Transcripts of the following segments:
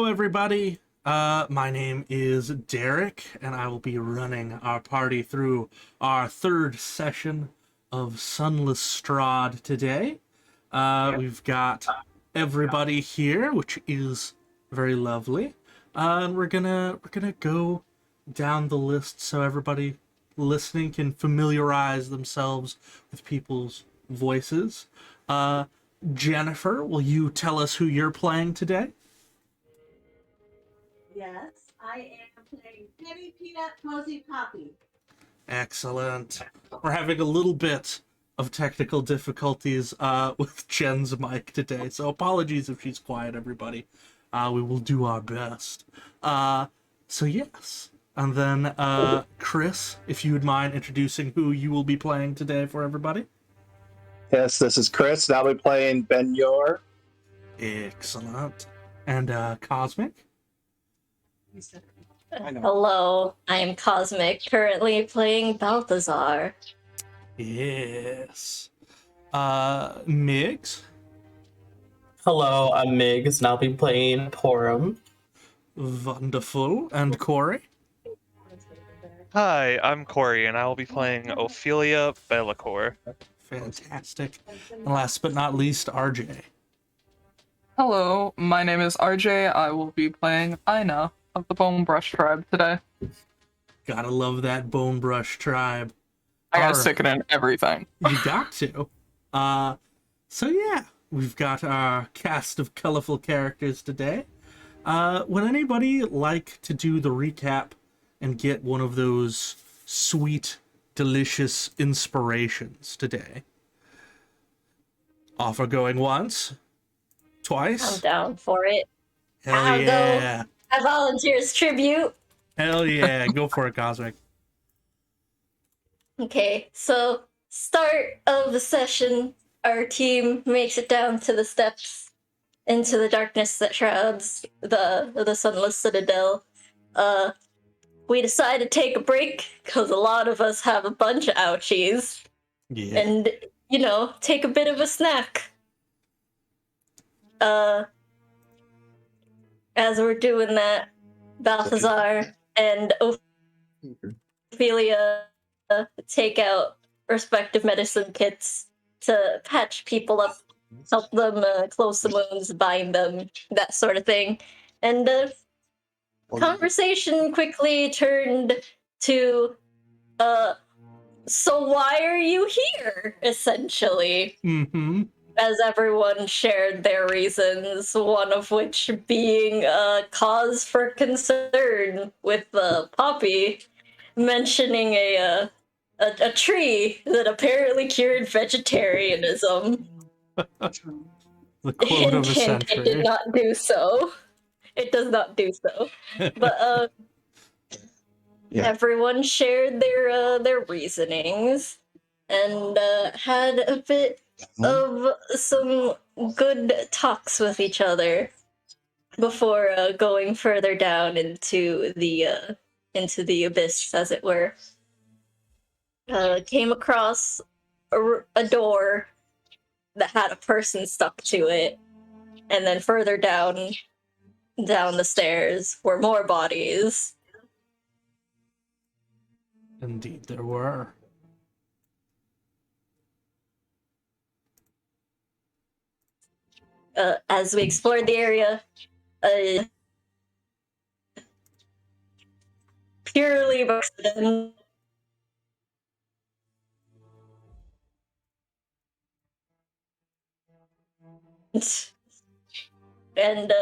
everybody. My name is Derek, and I will be running our party through our third session of Sunless Strahd today. We've got everybody here, which is very lovely. And we're gonna go down the list so everybody listening can familiarize themselves with people's voices. Jennifer, will you tell us who you're playing today? Yes, I am playing Penny Peanut Posy Poppy. Excellent. We're having a little bit of technical difficulties with Jen's mic today, so apologies if she's quiet, everybody. We will do our best. So yes. And then, Chris, if you would mind introducing who you will be playing today for everybody. Yes, this is Chris, and I'll be playing Ben Yor. Excellent. And Cosmic? Hello, I am Cosmic, currently playing Balthazar. Yes. Migs? Hello, I'm Migs, and I'll be playing Porum. Wonderful. And Corey? Hi, I'm Corey, and I will be playing Ophelia Bellicor. Fantastic. And last but not least, RJ. Hello, my name is RJ. I will be playing Ina of the Bone Brush Tribe today. Gotta love that Bone Brush Tribe. I gotta Alright. stick it in everything. You got to. So yeah, we've got our cast of colorful characters today. Would anybody like to do the recap and get one of those sweet, delicious inspirations today? Offer going once, twice. I'm down for it. Hell I'll yeah! I volunteer as tribute. Hell yeah! Go for it, Cosmic. Okay, so start of the session, our team makes it down to the steps into the darkness that shrouds the Sunless Citadel. We decide to take a break because a lot of us have a bunch of ouchies, Yeah. and take a bit of a snack. As we're doing that, Balthazar and Ophelia take out respective medicine kits to patch people up, help them close the wounds, bind them, that sort of thing. And conversation quickly turned to, so why are you here, essentially? Mm-hmm. As everyone shared their reasons, one of which being a cause for concern with Poppy mentioning a tree that apparently cured vegetarianism. The quote of the Hint, century. it did not do so. It does not do so. But everyone shared their reasonings and had a bit of some good talks with each other before going further down into the abyss, as it were. Came across a door that had a person stuck to it, and then further down the stairs were more bodies. Indeed, there were. As we explored the area, purely by accident, and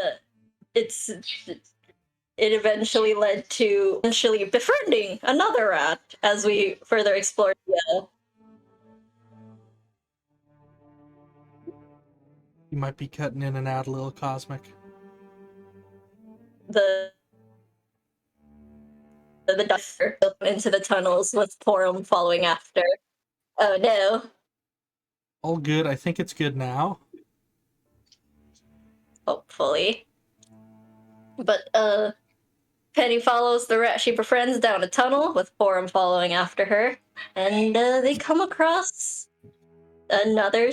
it eventually led to befriending another rat as we further explored You might be cutting in and out a little, Cosmic. the duster into the tunnels with Porum following after. Oh no. All good. I think it's good now. Hopefully. But Penny follows the rat she befriends down a tunnel with Porum following after her, and they come across another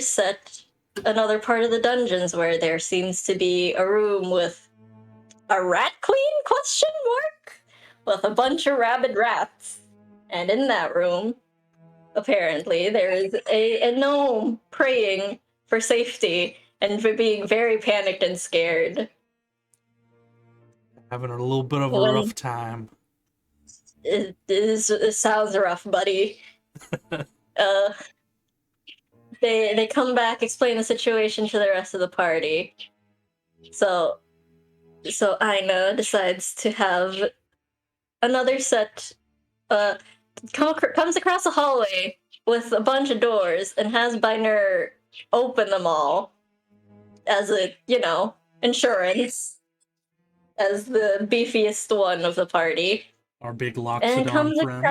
part of the dungeons where there seems to be a room with a rat queen? Question mark? With a bunch of rabid rats. And in that room, apparently, there is a gnome praying for safety and for being very panicked and scared. Having a little bit of a When- rough time. It sounds rough, buddy. They come back, explain the situation to the rest of the party. So Aina decides to have another set. Comes across a hallway with a bunch of doors and has Biner open them all as a, insurance, as the beefiest one of the party. Our big And Loxodon comes friend.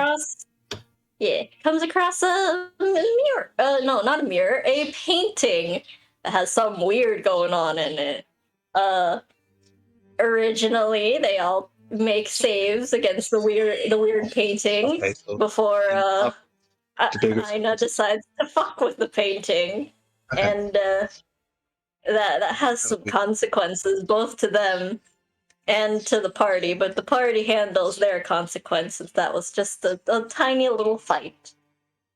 comes across a mirror. No, not a mirror, a painting that has some weird going on in it. Originally, they all make saves against the weird painting Okay, so before to do this. Aina decides to fuck with the painting, Okay. and that has some consequences both to them and to the party. But the party handles their consequences. That was just a tiny little fight.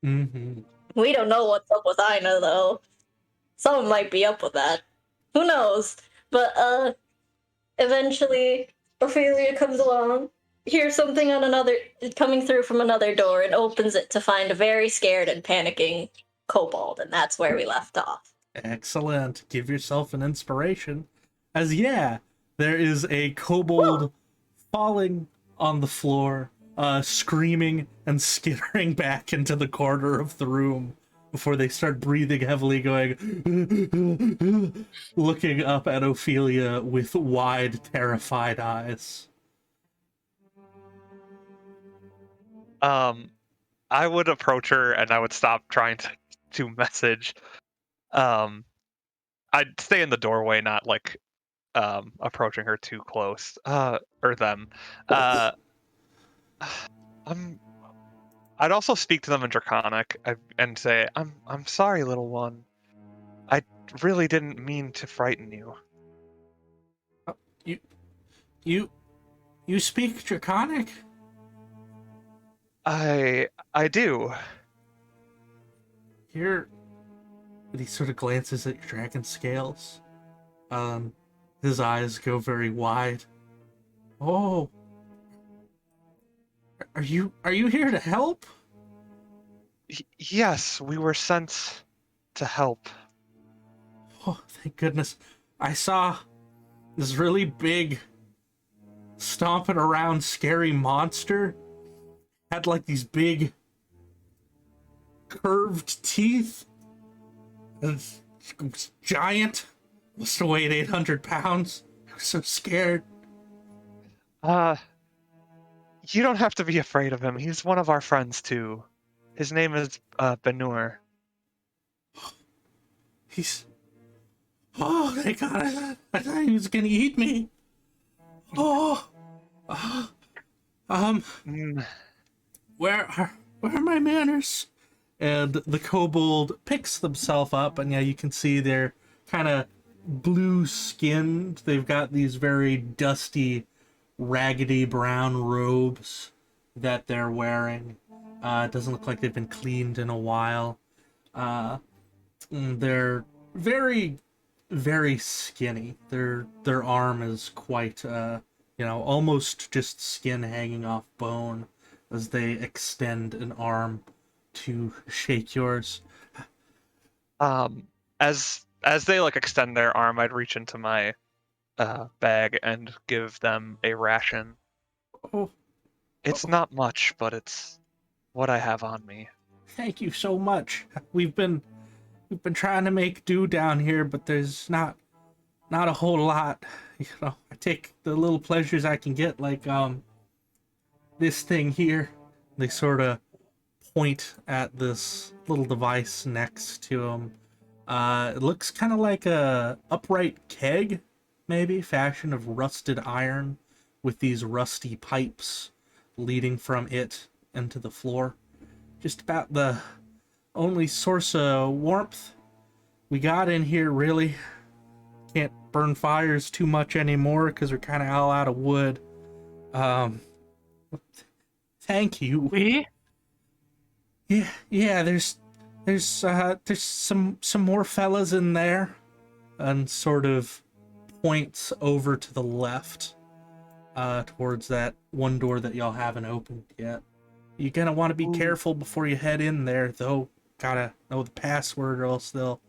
Mm-hmm. We don't know what's up with Aina though. Someone might be up with that. Who knows? But eventually, Ophelia comes along, hears something coming through from another door, and opens it to find a very scared and panicking kobold, and that's where we left off. Excellent. Give yourself an inspiration. As there is a kobold falling on the floor, screaming and skittering back into the corner of the room before they start breathing heavily, going, looking up at Ophelia with wide, terrified eyes. I would approach her and I would stop trying to message. I'd stay in the doorway, not like approaching her too close. Or them. I'd also speak to them in Draconic and say, I'm sorry, little one. I really didn't mean to frighten you. You speak Draconic? I do. Here, he sort of glances at your dragon scales. His eyes go very wide. Oh, are you here to help? Yes, we were sent to help. Oh, thank goodness. I saw this really big, stomping around scary monster. Had like these big, curved teeth. It was giant. Must have weighed 800 pounds. I was so scared. You don't have to be afraid of him. He's one of our friends too. His name is Benur. He's... Oh, thank God. I thought he was gonna eat me. Oh. Where are my manners? And the kobold picks themselves up, and you can see they're kind of blue-skinned. They've got these very dusty, raggedy brown robes that they're wearing. It doesn't look like they've been cleaned in a while. They're very, very skinny. Their arm is quite, almost just skin hanging off bone as they extend an arm to shake yours. As they extend their arm, I'd reach into my bag and give them a ration. Oh, It's not much, but it's what I have on me. thank you so much. We've been trying to make do down here, but there's not a whole lot. I take the little pleasures I can get, like this thing here. They sort of point at this little device next to him. It looks kind of like a upright keg, maybe, fashioned of rusted iron, with these rusty pipes leading from it into the floor. Just about the only source of warmth we got in here, really. can't burn fires too much anymore because we're kind of all out of wood. Um, thank you. We? Yeah. There's some more fellas in there, and sort of points over to the left, towards that one door that y'all haven't opened yet. You're gonna want to be careful before you head in there, though. Gotta know the password, or else they'll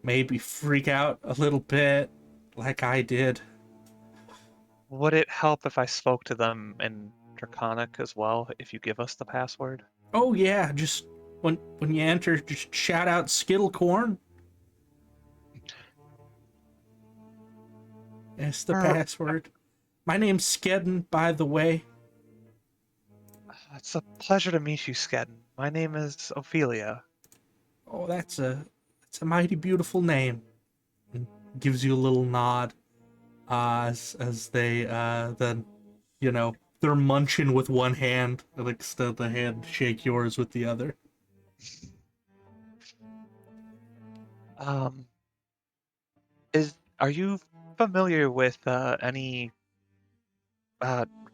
maybe freak out a little bit, like I did. Would it help if I spoke to them in Draconic as well, if you give us the password? Oh yeah, just when you enter, just shout out Skittlecorn. It's the password. My name's Skedden, by the way. It's a pleasure to meet you, Skedden. My name is Ophelia. Oh, that's a mighty beautiful name. And gives you a little nod, as they then, they're munching with one hand and extend the hand, shake yours with the other. Um, are you familiar with any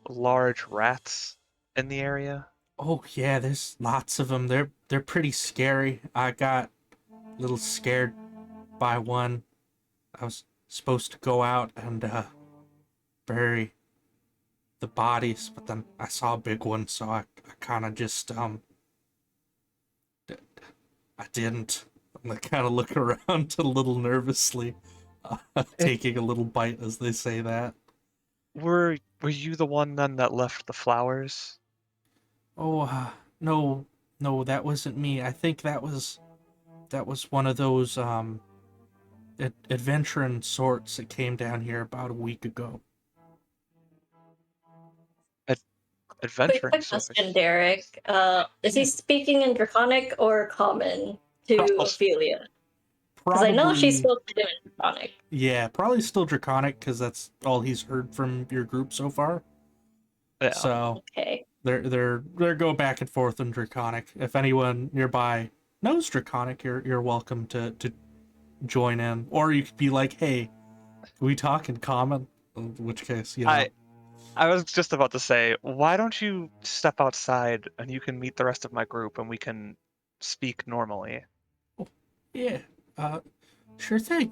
large rats in the area? Oh yeah, there's lots of them. They're pretty scary. I got a little scared by one. I was supposed to go out and bury the bodies, but then I saw a big one, so I kind of just I didn't. I kind of look around a little nervously, taking a little bite as they say that. Were you the one then that left the flowers? Oh, no, that wasn't me. I think that was one of those adventuring sorts that came down here about a week ago. Adventuring Quick sorts. question, Derek. Is he speaking in Draconic or Common to Probably- Ophelia? Because I know she spoke to him in Draconic. Yeah, probably still Draconic, because that's all he's heard from your group so far. Yeah. So Okay. they're go back and forth in Draconic. If anyone nearby knows Draconic, you're welcome to join in, or you could be like, "Hey, we talk in Common?" In which case, I was just about to say, why don't you step outside and you can meet the rest of my group and we can speak normally? yeah, sure thing.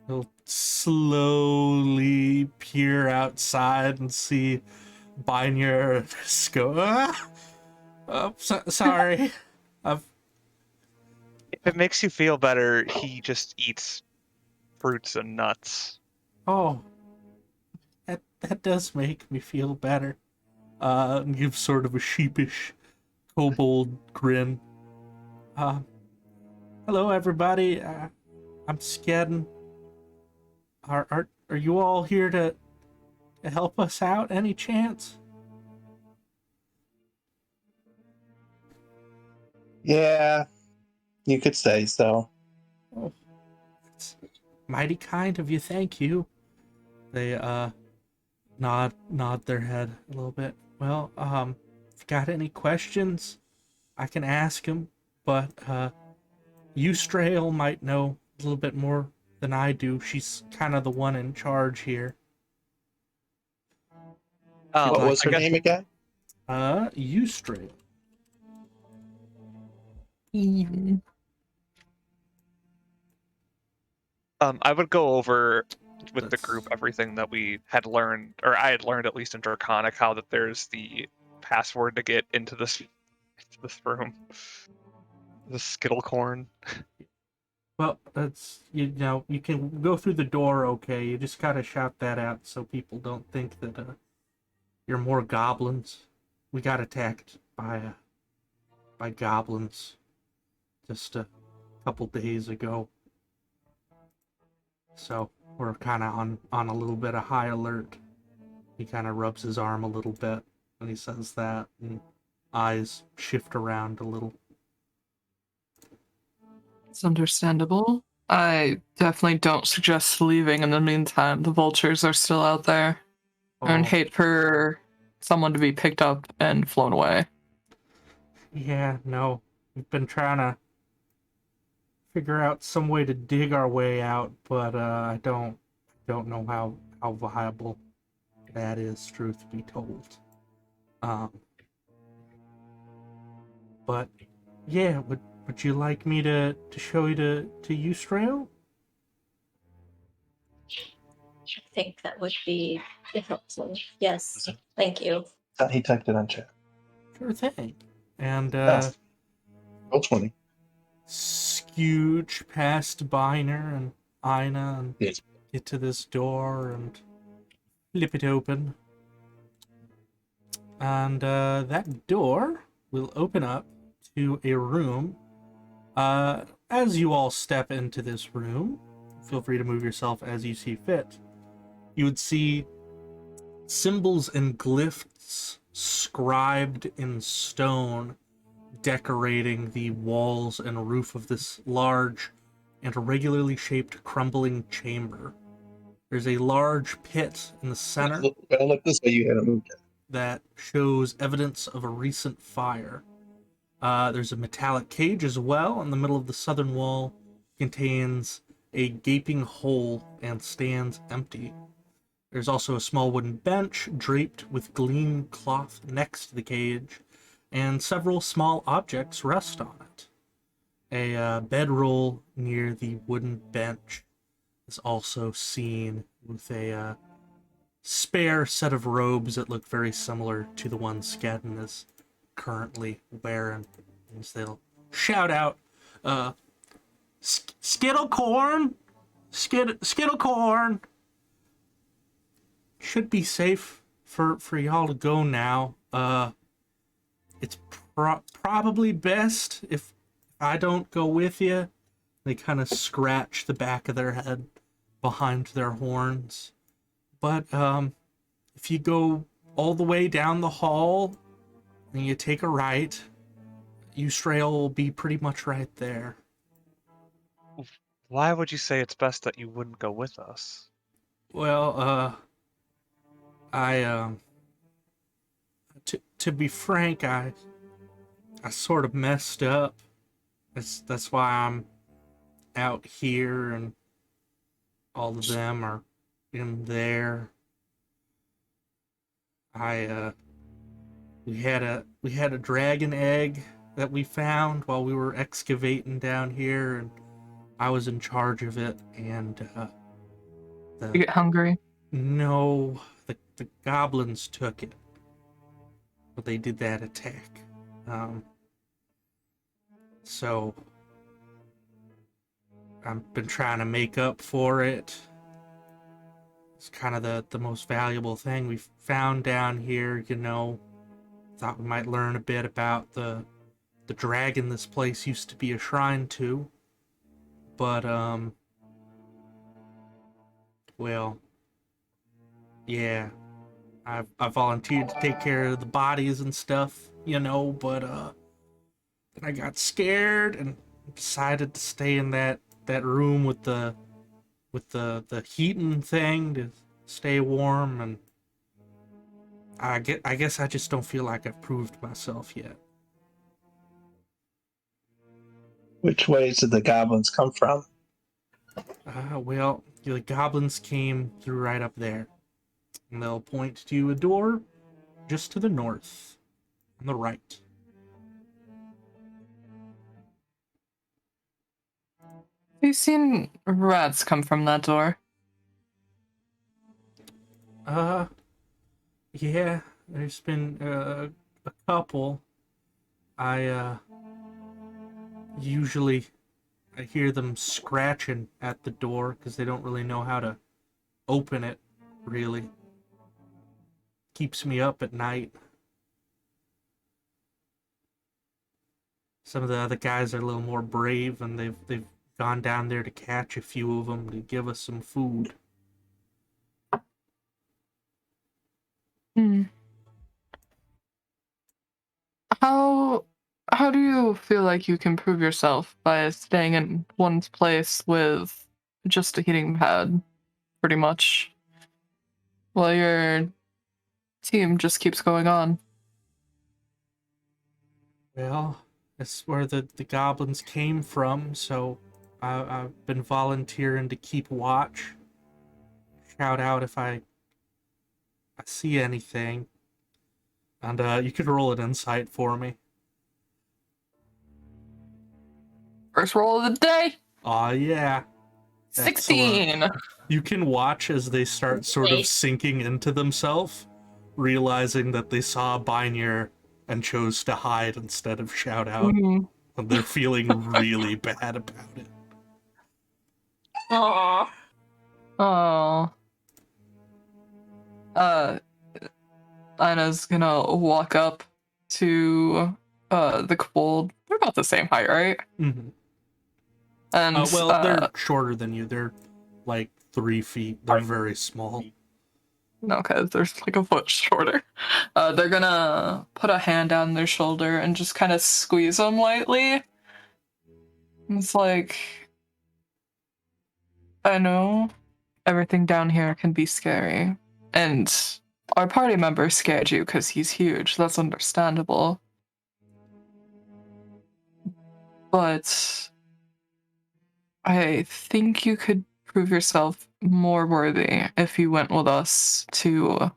He'll slowly peer outside and see Binyer just go, oh, sorry. I've If it makes you feel better, he just eats fruits and nuts. Oh, that does make me feel better. And gives sort of a sheepish kobold grin. Hello everybody. I'm Skedden. Are you all here to help us out? Any chance? Yeah, you could say so. Oh, it's mighty kind of you. Thank you. They nod their head a little bit. Well, if you got any questions, I can ask him, but Eustrail might know a little bit more than I do. She's kind of the one in charge here. Oh, What was I her guess name again? Eustrail. I would go over with the That's- group everything that we had learned, or I had learned at least in Draconic, how that there's the password to get into this room. The Skittlecorn. Well, that's you can go through the door. Okay, you just gotta shout that out so people don't think that you're more goblins. We got attacked by goblins just a couple days ago. So we're kind of on a little bit of high alert. He kind of rubs his arm a little bit when he says that, and eyes shift around a little. It's understandable. I definitely don't suggest leaving in the meantime. The vultures are still out there. And Oh, hate for someone to be picked up and flown away. yeah, no. We've been trying to figure out some way to dig our way out, but I don't know how viable that is, truth be told. Um, but yeah, would you like me to show you to Eustrail? I think that would be helpful. Yes, thank you. Thought he typed it on chat. Sure thing. And Roll 20. scooch past Biner and Ina and Yes. get to this door and flip it open. And that door will open up to a room. As you all step into this room, feel free to move yourself as you see fit. You would see symbols and glyphs scribed in stone decorating the walls and roof of this large and irregularly shaped crumbling chamber. There's a large pit in the center Look this way, you hadn't moved it. that shows evidence of a recent fire. There's a metallic cage as well. In the middle of the southern wall contains a gaping hole and stands empty. There's also a small wooden bench draped with gleam cloth next to the cage, and several small objects rest on it. A bedroll near the wooden bench is also seen with a spare set of robes that look very similar to the ones Skadden is currently wearing. As they'll shout out, Skittlecorn! Skittlecorn! Should be safe for y'all to go now. It's probably best if I don't go with you. They kind of scratch the back of their head behind their horns. But if you go all the way down the hall and you take a right, Eustrail will be pretty much right there. Why would you say it's best that you wouldn't go with us? Well, to be frank, I sort of messed up. That's why I'm out here and all of them are in there. We had a dragon egg that we found while we were excavating down here, and I was in charge of it. And You get hungry. no, the goblins took it. But they did that attack. So I've been trying to make up for it. It's kind of the most valuable thing we've found down here, you know. Thought we might learn a bit about the dragon this place used to be a shrine to. But, well, yeah. I volunteered to take care of the bodies and stuff, you know, but, then I got scared and decided to stay in that room with the heating thing to stay warm, and I guess I just don't feel like I've proved myself yet. Which ways did the goblins come from? Well, the goblins came through right up there. And they'll point to a door just to the north, on the right. Have you seen rats come from that door? Yeah, there's been a couple. Usually I hear them scratching at the door because they don't really know how to open it, really. Keeps me up at night. Some of the other guys are a little more brave, and they've gone down there to catch a few of them to give us some food. How do you feel like you can prove yourself by staying in one place with just a heating pad, pretty much, while your team just keeps going on? Well, that's where the goblins came from, so I've been volunteering to keep watch. Shout out if I see anything. And you could roll an insight for me. First roll of the day. Aw, yeah. 16. You can watch as they start sort of sinking into themselves, realizing that they saw Binier and chose to hide instead of shout out. Mhm. And they're feeling really bad about it. Aww. Oh. Ina's gonna walk up to the kobold. They're about the same height, right? Mm-hmm. And they're shorter than you. They're like 3 feet. They're very small. okay, there's like a foot shorter. They're gonna put a hand on their shoulder and just kind of squeeze them lightly. It's like, I know everything down here can be scary, and our party member scared you because he's huge. That's understandable. But I think you could prove yourself more worthy if you went with us to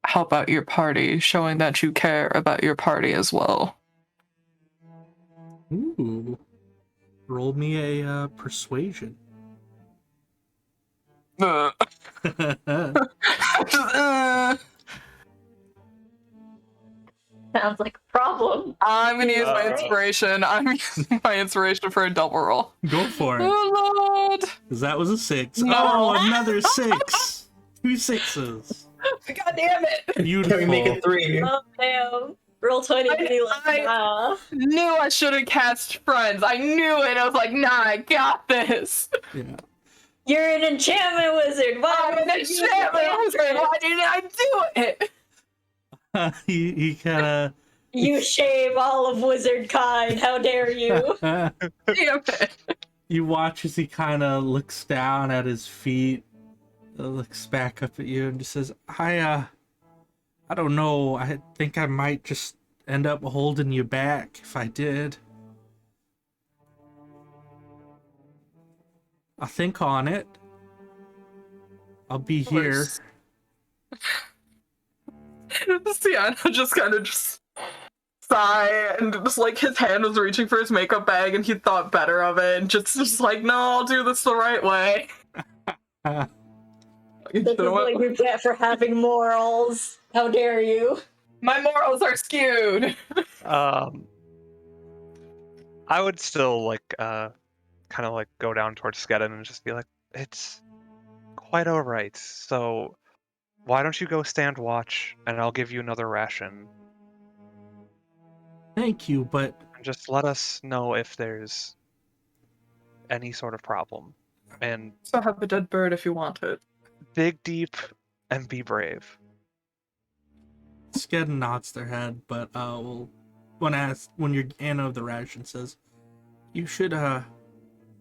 help out your party, showing that you care about your party as well. Ooh. Roll me a persuasion. Uh, Sounds like a problem. I'm gonna use my inspiration. I'm using my inspiration for a double roll. Go for it. Oh lord! Because that was a 6. No. Oh, another 6. 2 6s. God damn it! Beautiful. Can we make it 3? Oh, damn. Roll 20 to be like, ah. Knew I shouldn't cast friends. I knew it. I was like, nah, I got this. Yeah. You're an enchantment wizard. Why I'm an enchantment wizard. Why didn't I do it? He kind of. You shame all of wizard kind. How dare you? Damn it. You watch as he kind of looks down at his feet, looks back up at you, and just says, I don't know. I think I might just end up holding you back if I did. I'll think on it. I'll be here. Sienna just kind of just sigh, and just like his hand was reaching for his makeup bag and he thought better of it and just like, no, I'll do this the right way. This is what you get for having morals. How dare you? My morals are skewed. I would still like kind of like go down towards Skedden and just be like, it's quite alright. So why don't you go stand watch and I'll give you another ration. Thank you, but And just let us know if there's any sort of problem. And So have a dead bird if you want it. dig deep and be brave. Skedden nods their head, but when your Anna of the ration says, you should I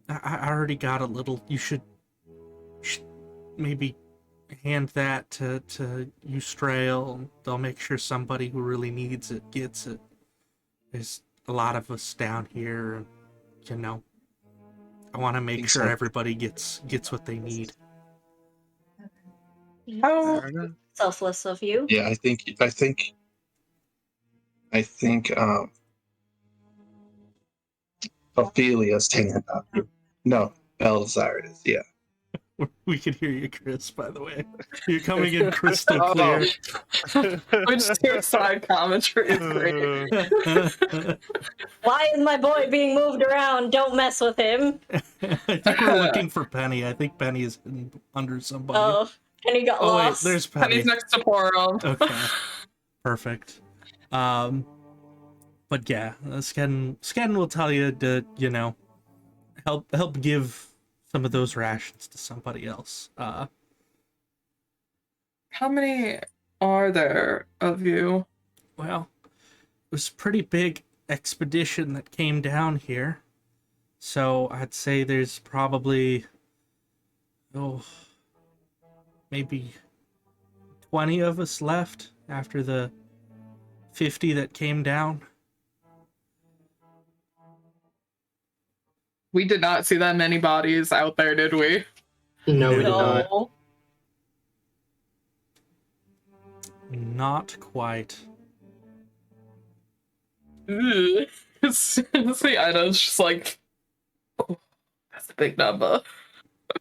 already got a little. You should maybe hand that to Eustrail. They'll make sure somebody who really needs it gets it. There's a lot of us down here, and you know, I want to make sure everybody gets what they need. How Selfless of you. Yeah, I think Ophelia's taking up. No, Balthazar is, yeah. We can hear you, Chris, by the way. You're coming in crystal clear. we just hear side commentary. It's great. Why is my boy being moved around? Don't mess with him. I think we're looking for Penny. I think Penny is under somebody. Oh, and he got Oh wait, lost. there's Penny. Penny's next to Porum. Okay, perfect. But yeah, Skedden will tell you to, you know, help give some of those rations to somebody else. How many are there of you? Well, it was a pretty big expedition that came down here, so I'd say there's probably maybe 20 of us left after the 50 that came down. We did not see that many bodies out there, did we? No, we did No. not. No. Not quite. Ugh. See, Ida's just like, oh, that's a big number.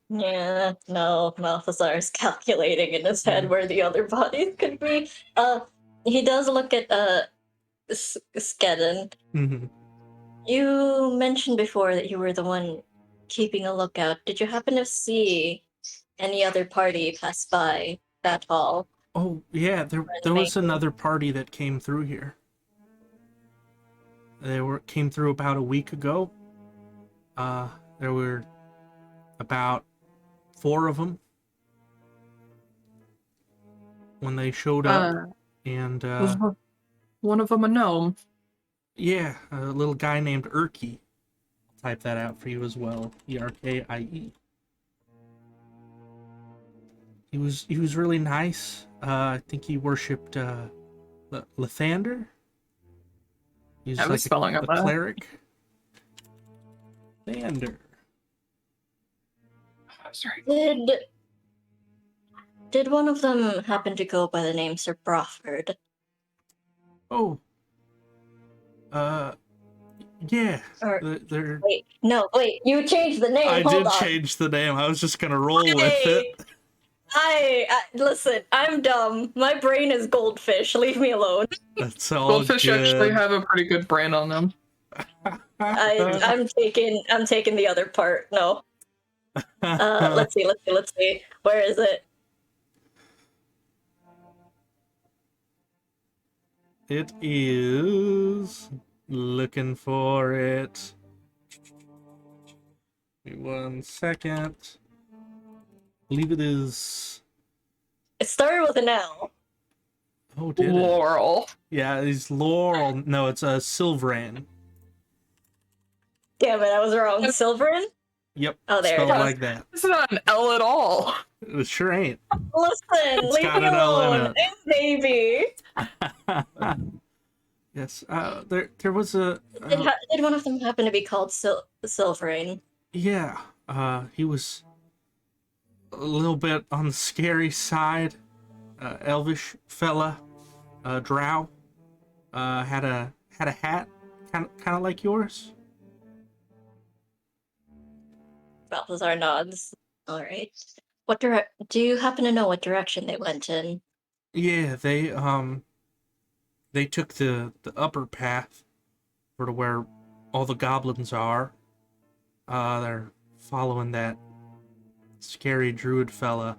Yeah, no, Balthazar's calculating in his head Mhm. where the other bodies could be. He does look at Skedden. Mhm. You mentioned before that you were the one keeping a lookout. Did you happen to see any other party pass by that hall? Oh, yeah, there was another party that came through here. Came through about a week ago. There were about 4 of them when they showed up, and Was one of them a gnome? yeah, a little guy named Erky. I'll type that out for you as well. Erkie. He was really nice. I think he worshipped Lathander. He's I was like spelling a up that. cleric. Lathander. Sorry. Did one of them happen to go by the name Sir Broford? Oh. Yeah. Or They're wait, you changed the name. I Hold did on. change the name. I was just gonna roll with it. Listen, I'm dumb. My brain is goldfish. Leave me alone. That's all Goldfish actually good. have a pretty good brain on them. I'm taking the other part. No. Let's see. Where is it? It is looking for it. Give me 1 second. I believe it is. It started with an L. Oh, did it? Laurel. Yeah, it's Laurel. No, it's a Silvran. Damn it, I was wrong. Silverin? Yep. Oh, there it spelled is. like that. It's not an L at all. It sure ain't. Listen, leave got me an L in alone. Baby. Yes. There was a. Did one of them happen to be called Silverin? Yeah. He was a little bit on the scary side. Elvish fella. Drow. Had a hat, kind of like yours. Balthazar nods. All right. Do you happen to know what direction they went in? Yeah, they took the upper path, for to where all the goblins are. They're following that scary druid fella.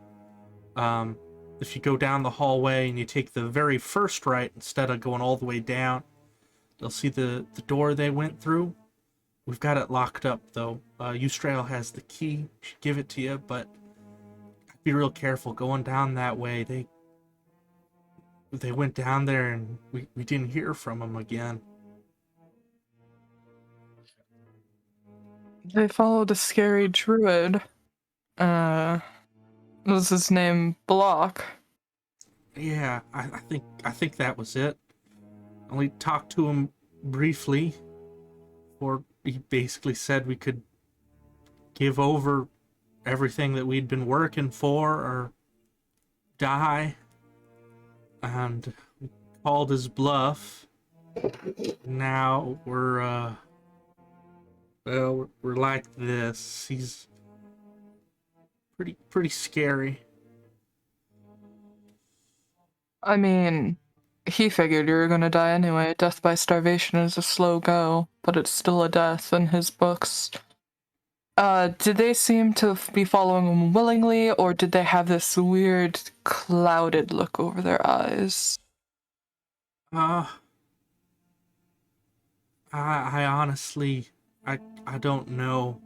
If you go down the hallway and you take the very first right instead of going all the way down, you'll see the door they went through. We've got it locked up though. Ustrail has the key. Should give it to you, but be real careful going down that way. They went down there and we didn't hear from them again. They followed a scary druid. Was his name Block? Yeah, I think that was it. Only talked to him briefly, or he basically said we could give over everything that we'd been working for or die, and we called his bluff. Now we're like this. He's pretty scary. I mean, he figured you were gonna die anyway. Death by starvation is a slow go, but it's still a death in his books. Did they seem to be following him willingly, or did they have this weird, clouded look over their eyes? I honestly, I don't know.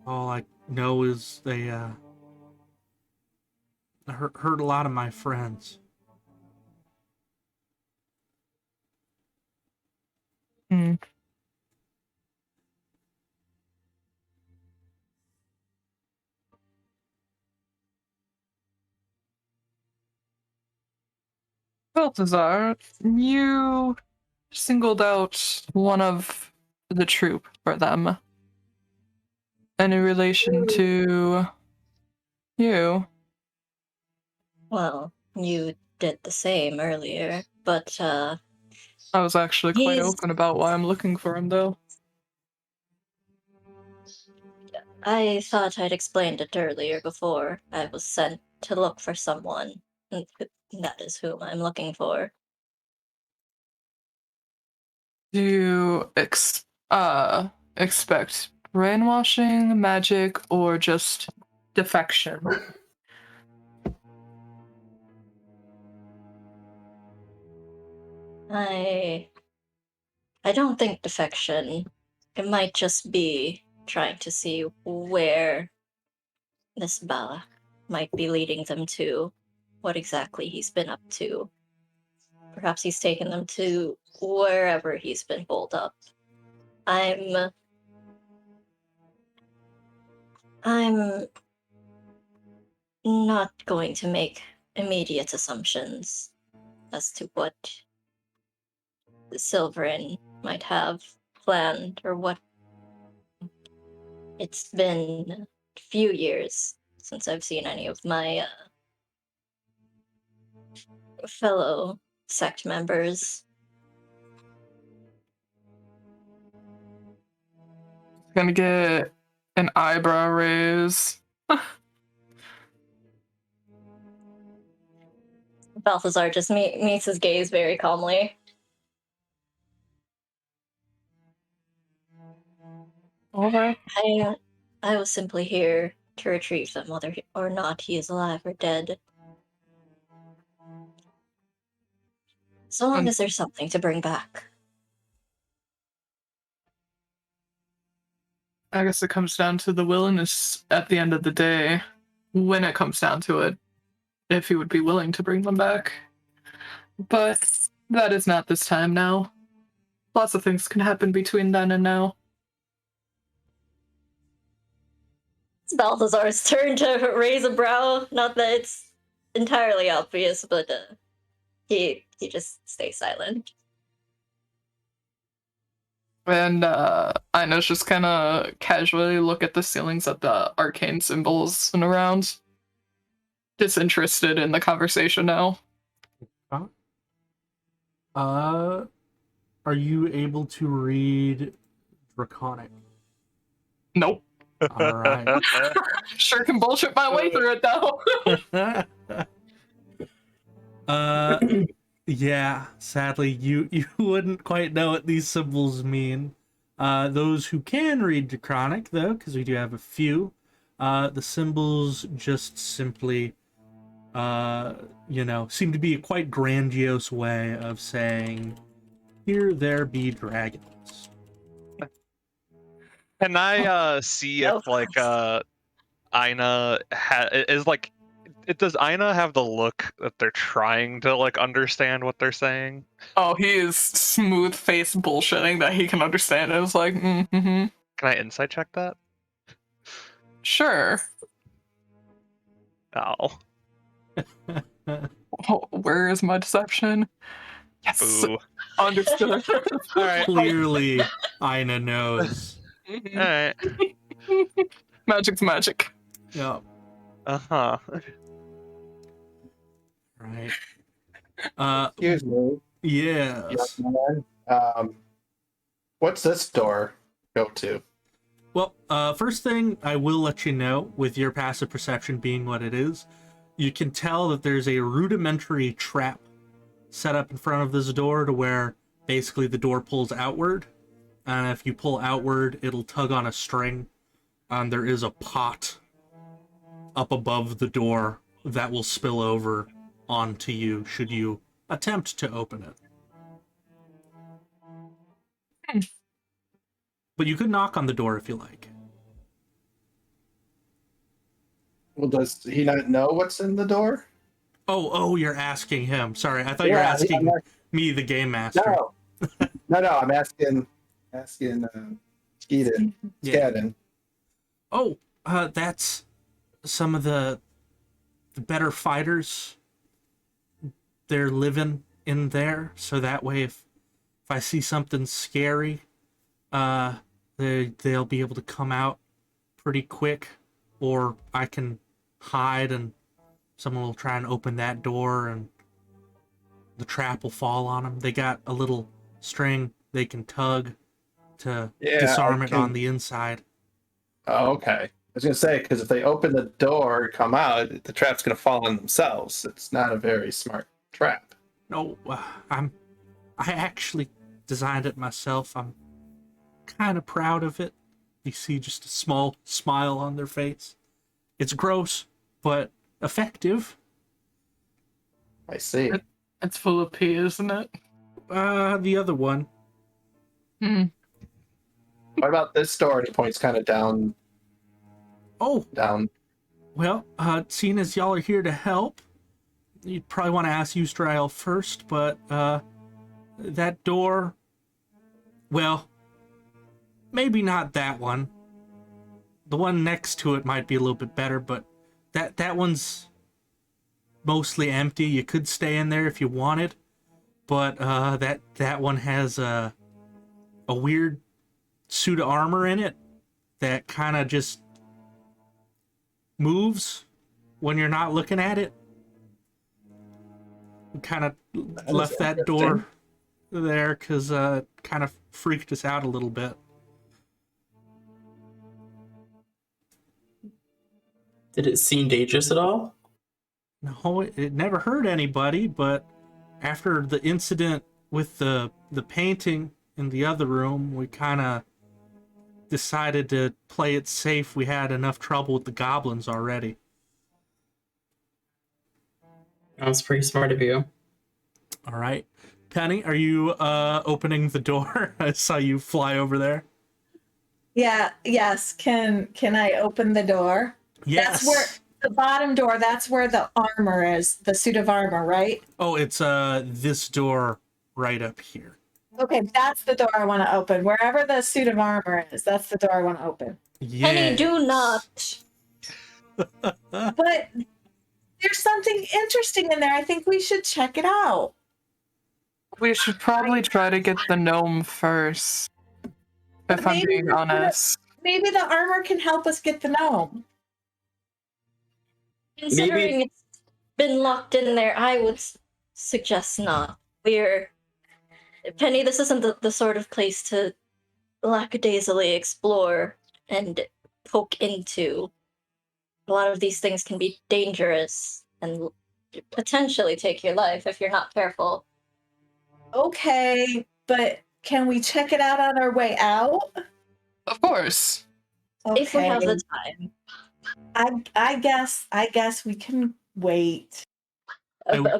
All I know is they hurt a lot of my friends. Hmm. Balthazar, you singled out one of the troop for them. Any relation to you? Well, you did the same earlier, but I was actually quite he's. open about why I'm looking for him, though. I thought I'd explained it earlier before. I was sent to look for someone, and that is whom I'm looking for. Do you expect brainwashing, magic, or just defection? I don't think defection. It might just be trying to see where this Bala might be leading them to, what exactly he's been up to. Perhaps he's taken them to wherever he's been holed up. I'm not going to make immediate assumptions as to what Silverin might have planned or what. It's been a few years since I've seen any of my fellow sect members. Gonna get an eyebrow raise. Balthazar just meets his gaze very calmly. Okay. I was simply here to retrieve them, whether or not he is alive or dead. So long as there's something to bring back. I guess it comes down to the willingness at the end of the day, when it comes down to it, if he would be willing to bring them back. But that is not this time now. Lots of things can happen between then and now. It's Balthazar's turn to raise a brow. Not that it's entirely obvious, but he just stays silent. And Ina's just kind of casually look at the ceilings at the arcane symbols and around. Disinterested in the conversation now. Are you able to read Draconic? Nope. All right. Sure can bullshit my way through it though. Yeah, sadly, you wouldn't quite know what these symbols mean. Those who can read Draconic, though, because we do have a few, the symbols just simply, seem to be a quite grandiose way of saying, "Here there be dragons." Can I see No. if like Ina is like does Ina have the look that they're trying to like understand what they're saying? Oh, he is smooth face bullshitting that he can understand. It was like, mm-hmm. Can I insight check that? Sure. Oh. Oh, where is my deception? Yes. Boo. Understood. All right. Clearly, Ina knows. Mhm. All right. Magic's magic. Yep. Uh-huh. Right. Excuse me. Yes. young man. What's this door go to? Well, first thing I will let you know, with your passive perception being what it is, you can tell that there's a rudimentary trap set up in front of this door to where basically the door pulls outward. And if you pull outward, it'll tug on a string. And there is a pot up above the door that will spill over onto you should you attempt to open it. But you could knock on the door if you like. Well, does he not know what's in the door? Oh, you're asking him. Sorry, I thought you were asking me, the game master. No, I'm asking Skeeton. Yeah. Skadden. Oh, that's some of the better fighters. They're living in there, so that way if I see something scary, they'll be able to come out pretty quick, or I can hide and someone will try and open that door and the trap will fall on them. They got a little string they can tug to disarm it on the inside. Oh, okay. I was going to say, because if they open the door and come out, the trap's going to fall on themselves. It's not a very smart trap. No, I actually designed it myself. I'm kind of proud of it. You see just a small smile on their face. It's gross, but effective. I see. It's full of pee, isn't it? The other one. What about this door? And he points kind of down. Oh, Down. well, seeing as y'all are here to help, you'd probably want to ask Eustrael first, but, that door, well, maybe not that one. The one next to it might be a little bit better, but that one's mostly empty. You could stay in there if you wanted, but that one has a weird suit of armor in it that kind of just moves when you're not looking at it. We kind of left that door there because it kind of freaked us out a little bit. Did it seem dangerous at all? No, it never hurt anybody, but after the incident with the painting in the other room, we kind of decided to play it safe. We had enough trouble with the goblins already. That was pretty smart of you. All right. Penny, are you opening the door? I saw you fly over there. Yeah, yes. Can I open the door? Yes. That's where the bottom door, that's where the armor is, the suit of armor, right? Oh, it's this door right up here. Okay, that's the door I want to open. Wherever the suit of armor is, that's the door I want to open. Yes. Penny, do not. But there's something interesting in there. I think we should check it out. We should probably try to get the gnome first. If I'm Maybe being we could- honest. Maybe the armor can help us get the gnome. Considering it's been locked in there, I would suggest not. Penny, this isn't the sort of place to lackadaisically explore and poke into. A lot of these things can be dangerous and potentially take your life if you're not careful. Okay, but can we check it out on our way out? Of course. Okay. If we have the time. I guess we can wait.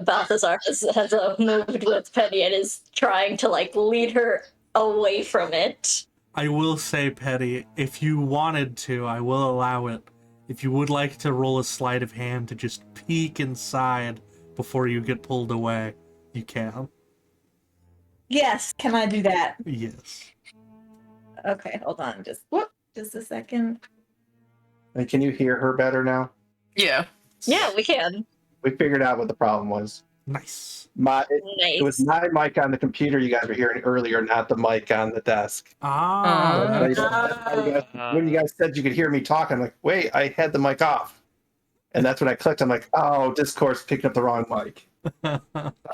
Balthazar has moved with Penny and is trying to lead her away from it. I will say, Petty, if you wanted to, I will allow it. If you would like to roll a sleight of hand to just peek inside before you get pulled away, you can. Yes, can I do that? Yes. Okay, hold on, just a second. And can you hear her better now? Yeah. Yeah, we can. We figured out what the problem was. Nice. It was Nice. my mic on the computer you guys were hearing earlier, not the mic on the desk. Ah. When you guys said you could hear me talk, I'm like, wait, I had the mic off. And that's when I clicked. I'm like, oh, Discord's picking up the wrong mic.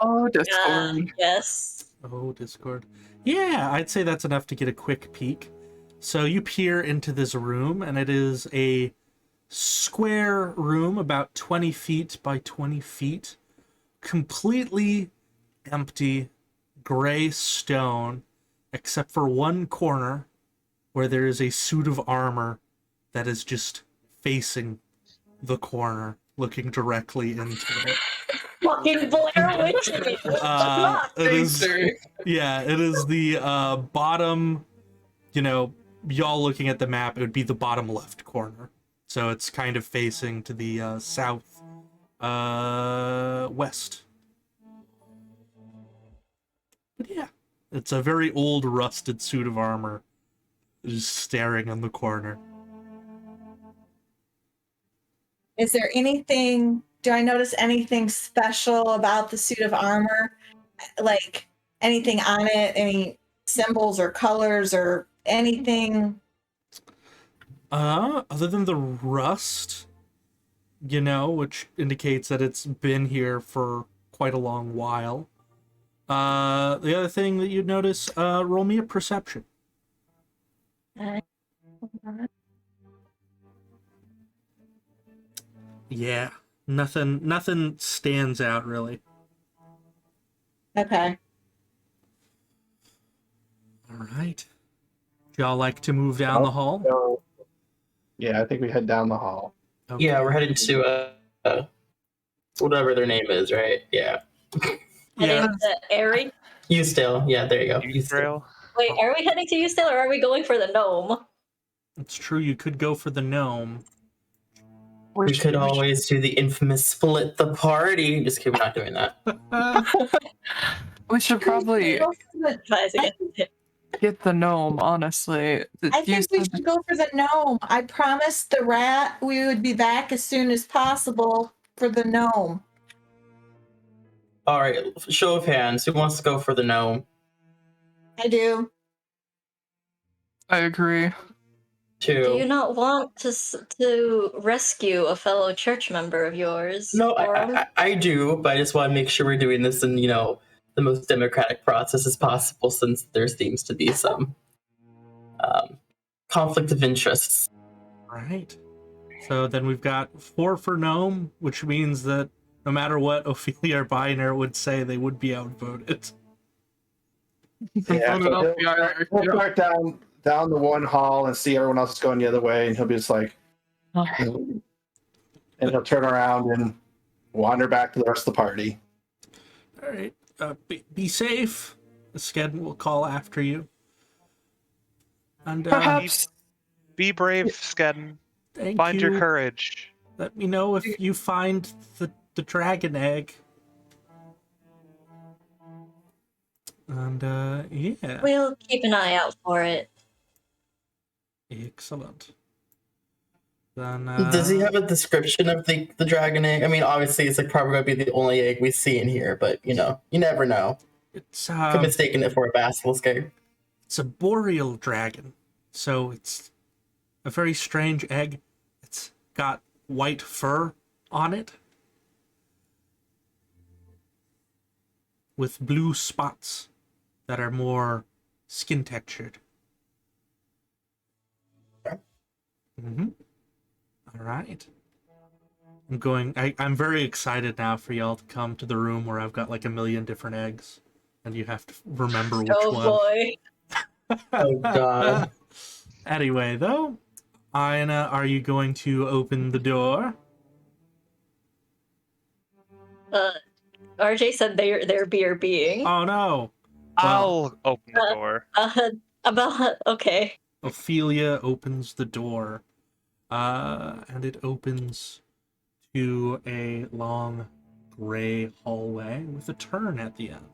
Oh, Discord. Yes. Oh, Discord. Yeah, I'd say that's enough to get a quick peek. So you peer into this room, and it is a square room about 20 feet by 20 feet. Completely empty, gray stone, except for one corner where there is a suit of armor that is just facing the corner, looking directly into it. Fucking Blair Witch. It is, yeah, it is the bottom, y'all looking at the map, it would be the bottom left corner. So it's kind of facing to the south west. But yeah, it's a very old rusted suit of armor just staring in the corner. Is there anything, do I notice anything special about the suit of armor? Like anything on it, any symbols or colors or anything? Other than the rust, which indicates that it's been here for quite a long while. The other thing that you'd notice, roll me a perception. Yeah, nothing stands out really. Okay. All right. Y'all like to move down the hall? So, yeah, I think we head down the hall. Okay. Yeah, we're headed to whatever their name is, right? Yeah. Yeah. Heading to Airy? Ustill. Yeah, there you go. Youth Trail. Wait, are we heading to Ustill or are we going for the gnome? It's true, you could go for the gnome. We could always do the infamous split the party. Just kidding, we're not doing that. We should probably Advising it. get the gnome, honestly. I think we should go for the gnome. I promised the rat we would be back as soon as possible for the gnome. All right, show of hands. Who wants to go for the gnome? I do. I agree. Do you Two. not want to rescue a fellow church member of yours? No, Orem? I do, but I just want to make sure we're doing this in, the most democratic process as possible, since there seems to be some conflict of interests. Right. So then we've got 4 for gnome, which means that no matter what Ophelia or Biner would say, they would be outvoted. Yeah, so he'll start down the one hall and see everyone else is going the other way, and he'll be just like, and he'll turn around and wander back to the rest of the party. All right. Be safe. The Sked will call after you. And Perhaps. Be brave, Skedden. thank Find you. your courage. Let me know if you find the dragon egg. And yeah. We'll keep an eye out for it. Excellent. Then Does he have a description of the dragon egg? I mean, obviously, it's probably going to be the only egg we see in here, but, you never know. It's Could have mistaken it for a basilisk egg. it's a boreal dragon, so it's a very strange egg. It's got white fur on it with blue spots that are more skin textured. Mm-hmm. All right. I'm very excited now for y'all to come to the room where I've got like a million different eggs, and you have to remember which Oh one. boy. Oh, God. Anyway, though, Aina, are you going to open the door? RJ said they're BRBing. Oh no! I'll open the door. Okay. Ophelia opens the door, and it opens to a long gray hallway with a turn at the end.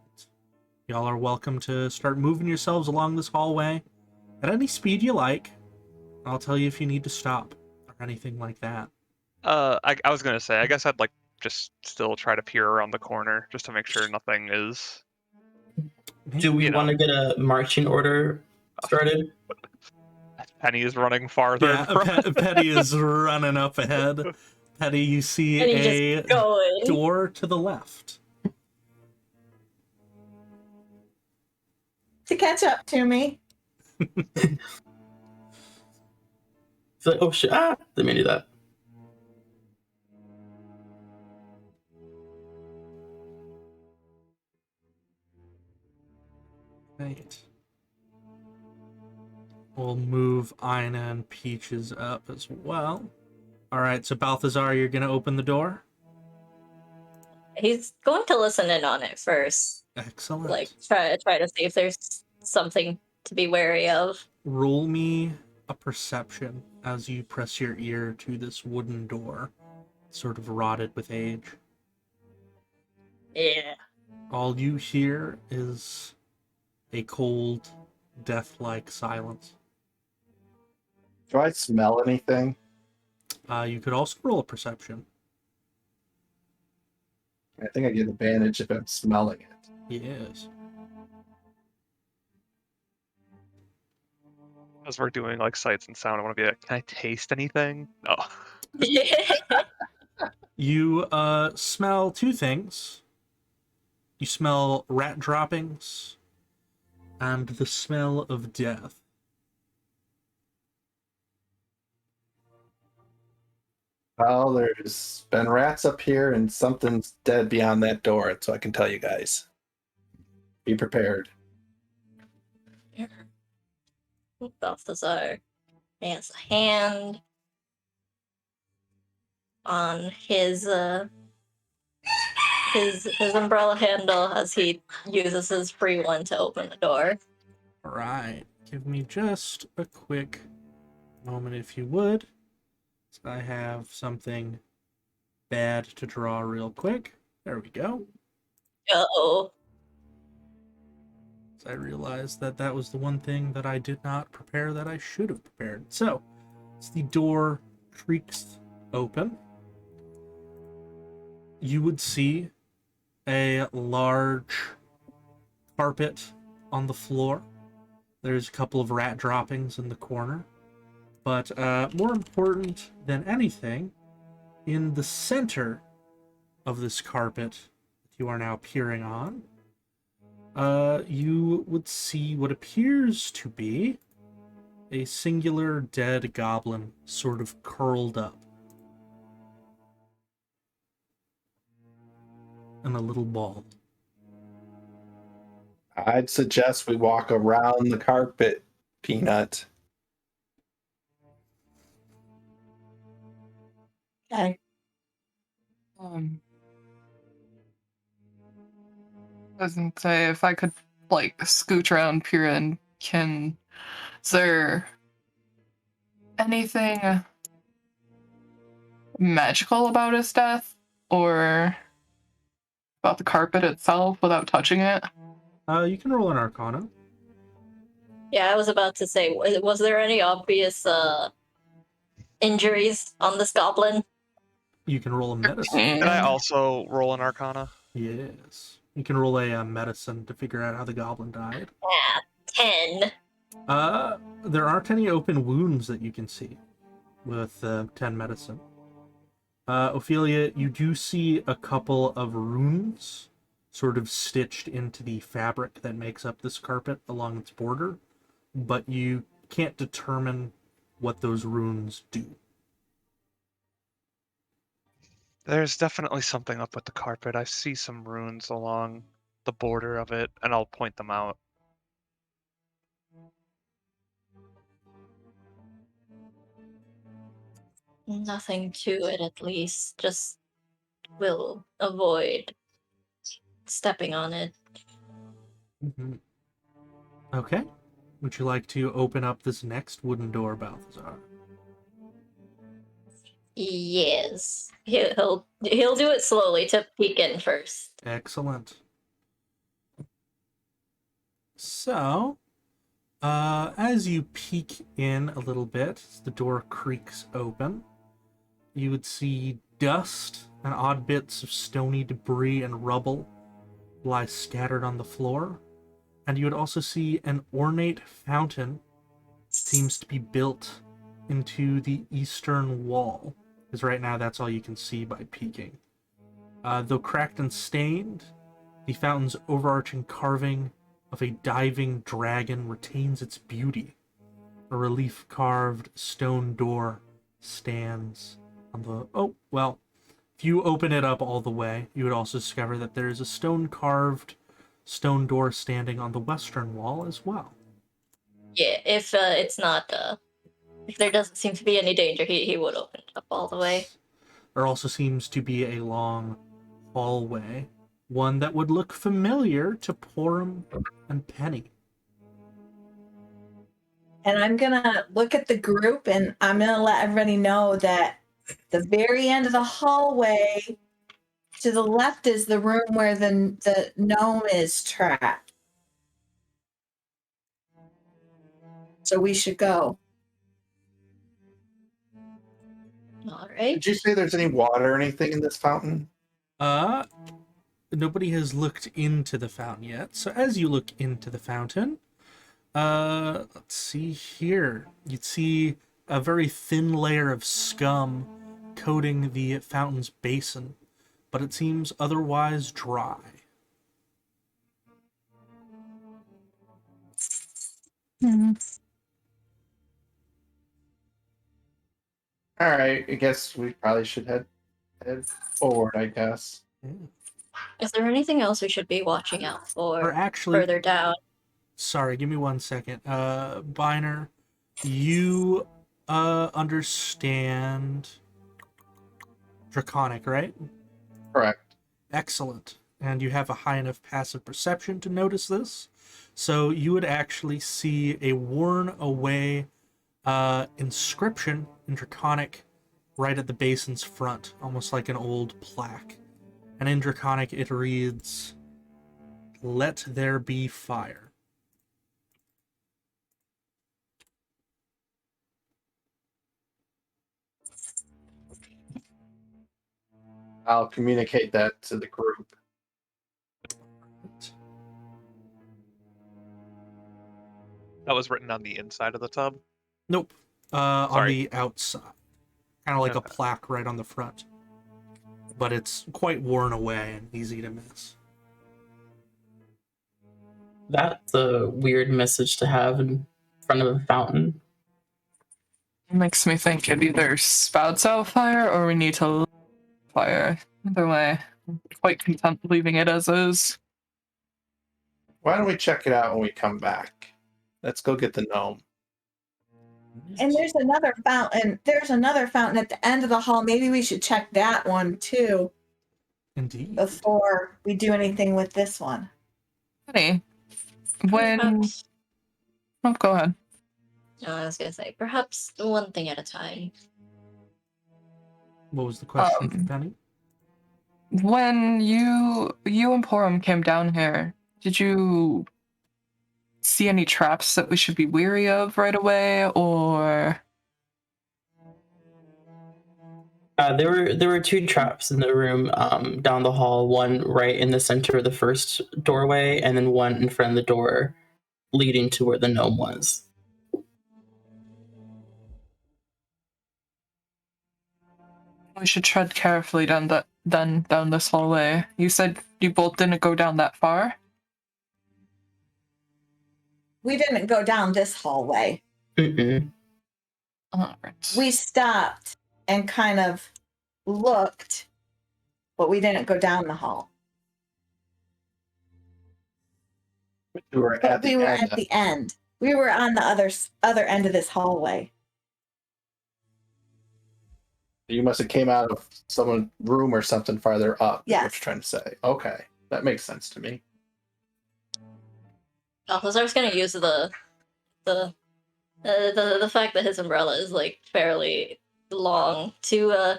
Y'all are welcome to start moving yourselves along this hallway at any speed you like. I'll tell you if you need to stop or anything like that. I was gonna say, I guess I'd like just still try to peer around the corner just to make sure nothing is. Do we want to get a marching order started? Penny is running farther. Yeah, Petty is running up ahead. Petty, you see a door to the left. To catch up to me. It's like, oh shit! Didn't mean to do that. Right. We'll move Ina and Peaches up as well. Alright, so Balthazar, you're gonna open the door? He's going to listen in on it first. Excellent. Like try to see if there's something to be wary of. Roll me a perception as you press your ear to this wooden door, sort of rotted with age. Yeah. All you hear is a cold, death-like silence. Do I smell anything? You could also roll a perception. I think I get advantage if I'm smelling it. Yes. As we're doing like sights and sound, I want to be like, can I taste anything? No. You smell two things. You smell rat droppings and the smell of death. Well, there's been rats up here and something's dead beyond that door, so I can tell you guys. Be prepared. Balthazar has a hand on his umbrella handle as he uses his free one to open the door. All right, give me just a quick moment, if you would. So I have something bad to draw real quick. There we go. Uh-oh. So I realized that that was the one thing that I did not prepare that I should have prepared. So, as the door creaks open, you would see a large carpet on the floor. There's a couple of rat droppings in the corner. But more important than anything, in the center of this carpet that you are now peering on, you would see what appears to be a singular dead goblin sort of curled up in a little ball. I'd suggest we walk around the carpet, Peanut. Okay. Doesn't say if I could like scooch around Piran. Is there anything magical about his death, or about the carpet itself without touching it? You can roll an Arcana. Yeah, I was about to say, was there any obvious injuries on this goblin? You can roll a medicine. Can I also roll an Arcana? Yes. You can roll a medicine to figure out how the goblin died. 10. There aren't any open wounds that you can see with 10 medicine. Ophelia, you do see a couple of runes sort of stitched into the fabric that makes up this carpet along its border, but you can't determine what those runes do. There's definitely something up with the carpet. I see some runes along the border of it, and I'll point them out. Nothing to it, at least. Just will avoid stepping on it. Mm-hmm. Okay. Would you like to open up this next wooden door, Balthazar? Yes. He'll do it slowly to peek in first. Excellent. So, as you peek in a little bit, as the door creaks open, you would see dust and odd bits of stony debris and rubble lie scattered on the floor. And you would also see an ornate fountain seems to be built into the eastern wall. Because right now that's all you can see by peeking. Though cracked and stained, the fountain's overarching carving of a diving dragon retains its beauty. A relief-carved stone door stands on the... Oh, well, if you open it up all the way, you would also discover that there is a stone-carved stone door standing on the western wall as well. Yeah, if it's not if there doesn't seem to be any danger, he would open it up all the way. There also seems to be a long hallway, one that would look familiar to Porum and Penny. And I'm gonna look at the group and I'm gonna let everybody know that the very end of the hallway to the left is the room where the gnome is trapped. So we should go. All right. Did you say there's any water or anything in this fountain? Nobody has looked into the fountain yet. So as you look into the fountain, Let's see here. You'd see a very thin layer of scum coating the fountain's basin, but it seems otherwise dry. All right, I guess we probably should head forward, I guess. Yeah. Is there anything else we should be watching out Or for actually, further down? sorry, give me 1 second. Biner, you understand Draconic, right? Correct. Excellent. And you have a high enough passive perception to notice this. So you would actually see a worn away inscription in Draconic right at the basin's front, almost like an old plaque. And in Draconic it reads, "Let there be fire." I'll communicate that to the group. That was written on the inside of the tub. Nope. On Sorry. the outside. Kind of like a Okay. plaque right on the front. But it's quite worn away and easy to miss. That's a weird message to have in front of a fountain. It makes me think it either spouts out fire or we need to light fire. Either way, I'm quite content leaving it as is. Why don't we check it out when we come back? Let's go get the gnome. And there's another fountain. There's another fountain at the end of the hall. Maybe we should check that one too Indeed. before we do anything with this one. Honey, when... Perhaps, Oh, go ahead. no, I was gonna say, perhaps one thing at a time. What was the question for Um, Penny? When you and Porum came down here, did you see any traps that we should be wary of right away, or... There were two traps in the room down the hall. One right in the center of the first doorway, and then one in front of the door leading to where the gnome was. We should tread carefully down this hallway. You said you both didn't go down that far? We didn't go down this hallway. Mm-mm. Alright. We stopped and kind of looked, but we didn't go down the hall. We were But at the we were end. at the end. We were on the other end of this hallway. You must have came out of someone's room or something farther up. Is what Yes. you're trying to say. Okay, that makes sense to me. Balthazar's gonna use the fact that his umbrella is like fairly long to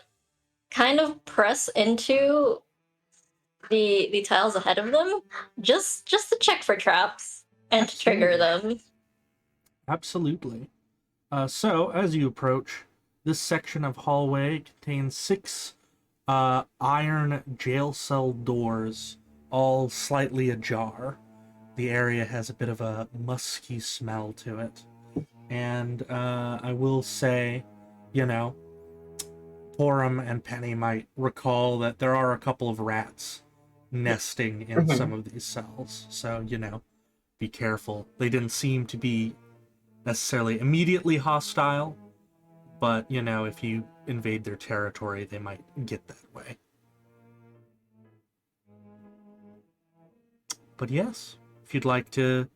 kind of press into the tiles ahead of them, just to check for traps and to trigger them. Absolutely. So, as you approach, this section of hallway contains 6 iron jail cell doors, all slightly ajar. The area has a bit of a musky smell to it. And I will say, you know, Porum and Penny might recall that there are a couple of rats nesting in Mhm. some of these cells. So, you know, be careful. They didn't seem to be necessarily immediately hostile, but, you know, if you invade their territory, they might get that way. But yes, if you'd like to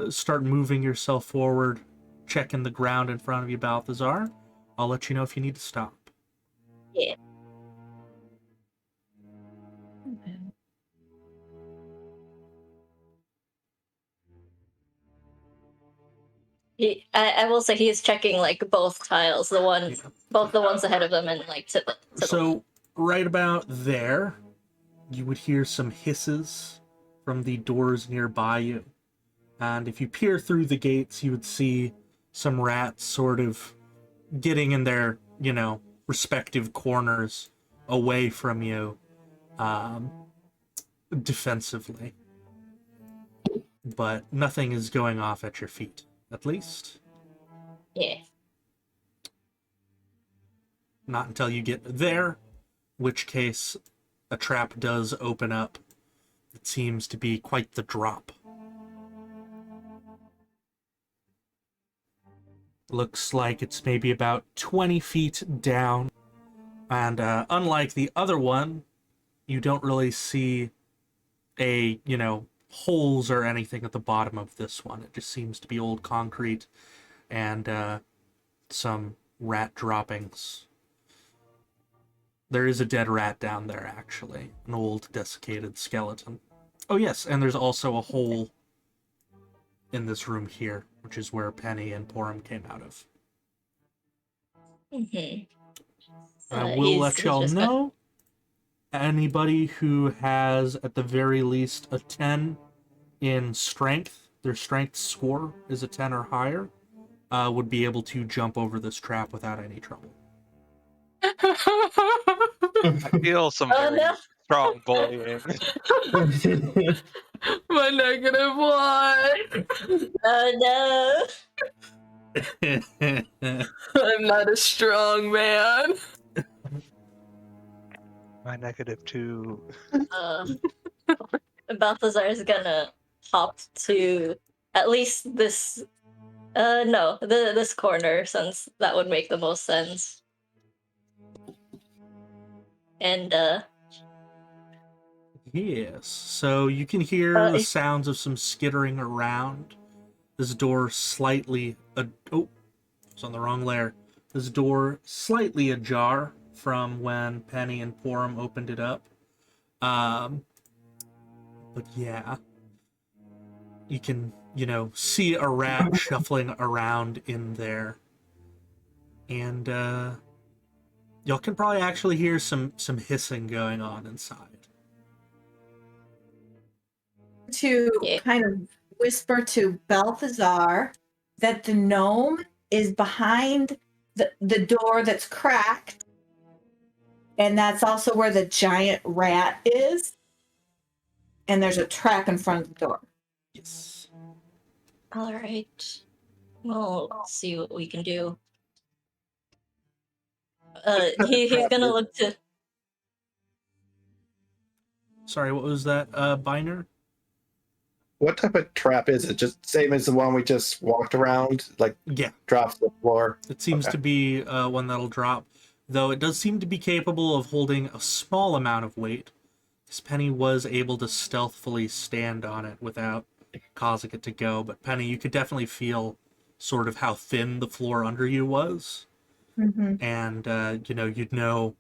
start moving yourself forward, checking the ground in front of you, Balthazar, I'll let you know if you need to stop. Yeah. I will say he is checking like both tiles, Yeah. both the ones ahead of them and like to the So, right about there, you would hear some hisses from the doors nearby you. And if you peer through the gates, you would see some rats sort of getting in their, you know, respective corners away from you, defensively. but nothing is going off at your feet, at least. Yeah. Not until you get there, which case a trap does open up. It seems to be quite the drop. Looks like it's maybe about 20 feet down. And unlike the other one, you don't really see holes or anything at the bottom of this one. It just seems to be old concrete and some rat droppings. There is a dead rat down there, actually. An old, desiccated skeleton. Oh, yes, and there's also a hole in this room here, which is where Penny and Porum came out of. Mm-hmm. I will let y'all know, anybody who has, at the very least, a 10 in strength, their strength score is a 10 or higher, would be able to jump over this trap without any trouble. I feel some Oh, very no. strong bullying. My -1. Oh I'm not a strong man. My -2. no. Balthazar is gonna hop to at least this. No, this corner, since that would make the most sense. And Yes, so you can hear the sounds of some skittering around. This door slightly... oh, it's on the wrong layer. This door slightly ajar from when Penny and Porum opened it up. But yeah. You can, see a rat shuffling around in there. And y'all can probably actually hear some hissing going on inside. To kind of whisper to Balthazar that the gnome is behind the door that's cracked, and that's also where the giant rat is, and there's a trap in front of the door. Yes. all right, we'll see what we can do. He's gonna look to. Sorry, what was that, Biner? What type of trap is it? Just same as the one we just walked around, like Yeah, drops to the floor. it seems Okay. to be one that'll drop, though it does seem to be capable of holding a small amount of weight. This Penny was able to stealthily stand on it without causing it to go, but Penny, you could definitely feel sort of how thin the floor under you was. Mm-hmm. And, you'd know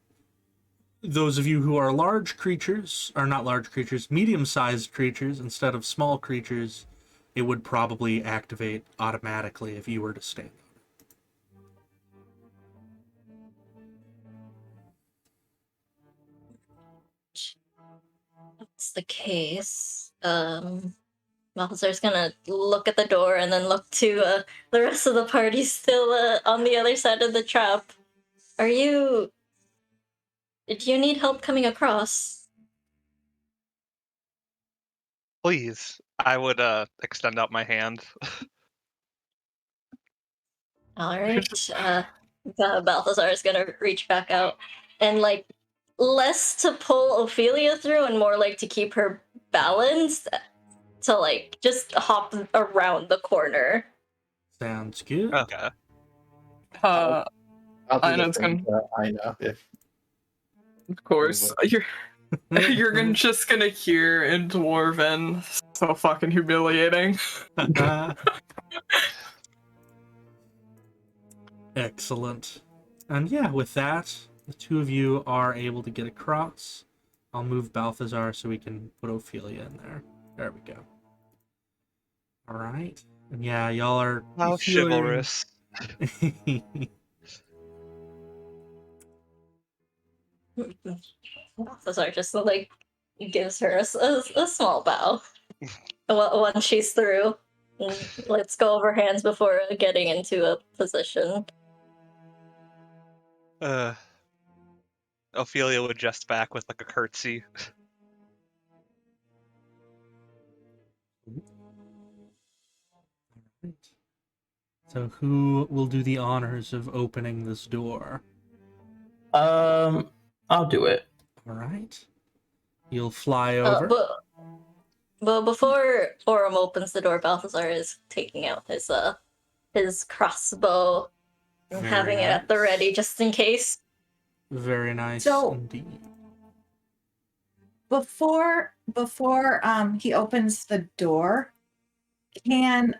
those of you who are large creatures, or not large creatures, medium-sized creatures instead of small creatures, it would probably activate automatically if you were to stand That's the case. Balthazar's gonna look at the door and then look to the rest of the party still on the other side of the trap. Do you need help coming across? Please, I would extend out my hand. All right. Balthazar is gonna reach back out and less to pull Ophelia through and more like to keep her balanced to just hop around the corner. Sounds good. Okay. I'll do Ina's the thing to Ina if Of course, you're just gonna hear in Dwarven. So fucking humiliating. Excellent. And yeah, with that, the two of you are able to get across. I'll move Balthazar so we can put Ophelia in there. There we go. All right. And yeah, y'all are How feeling... chivalrous. Balthazar just gives her a small bow once she's through. And let's go over hands before getting into a position. Ophelia would jest back with a curtsy. Right. So who will do the honors of opening this door? I'll do it. All right. You'll fly Uh, over. but but before Orem opens the door, Balthazar is taking out his crossbow and Very having it at the nice. ready just in case. Very nice So- indeed. Before he opens the door, can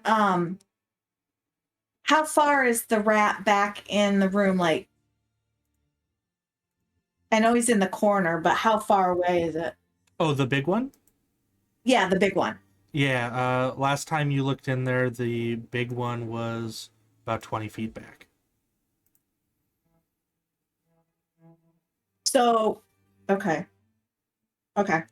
how far is the rat back in the room? Like, I know he's in the corner, but how far away is it? Oh, the big one? Yeah, the big one. Yeah, last time you looked in there, the big one was about 20 feet back. So, okay. Okay.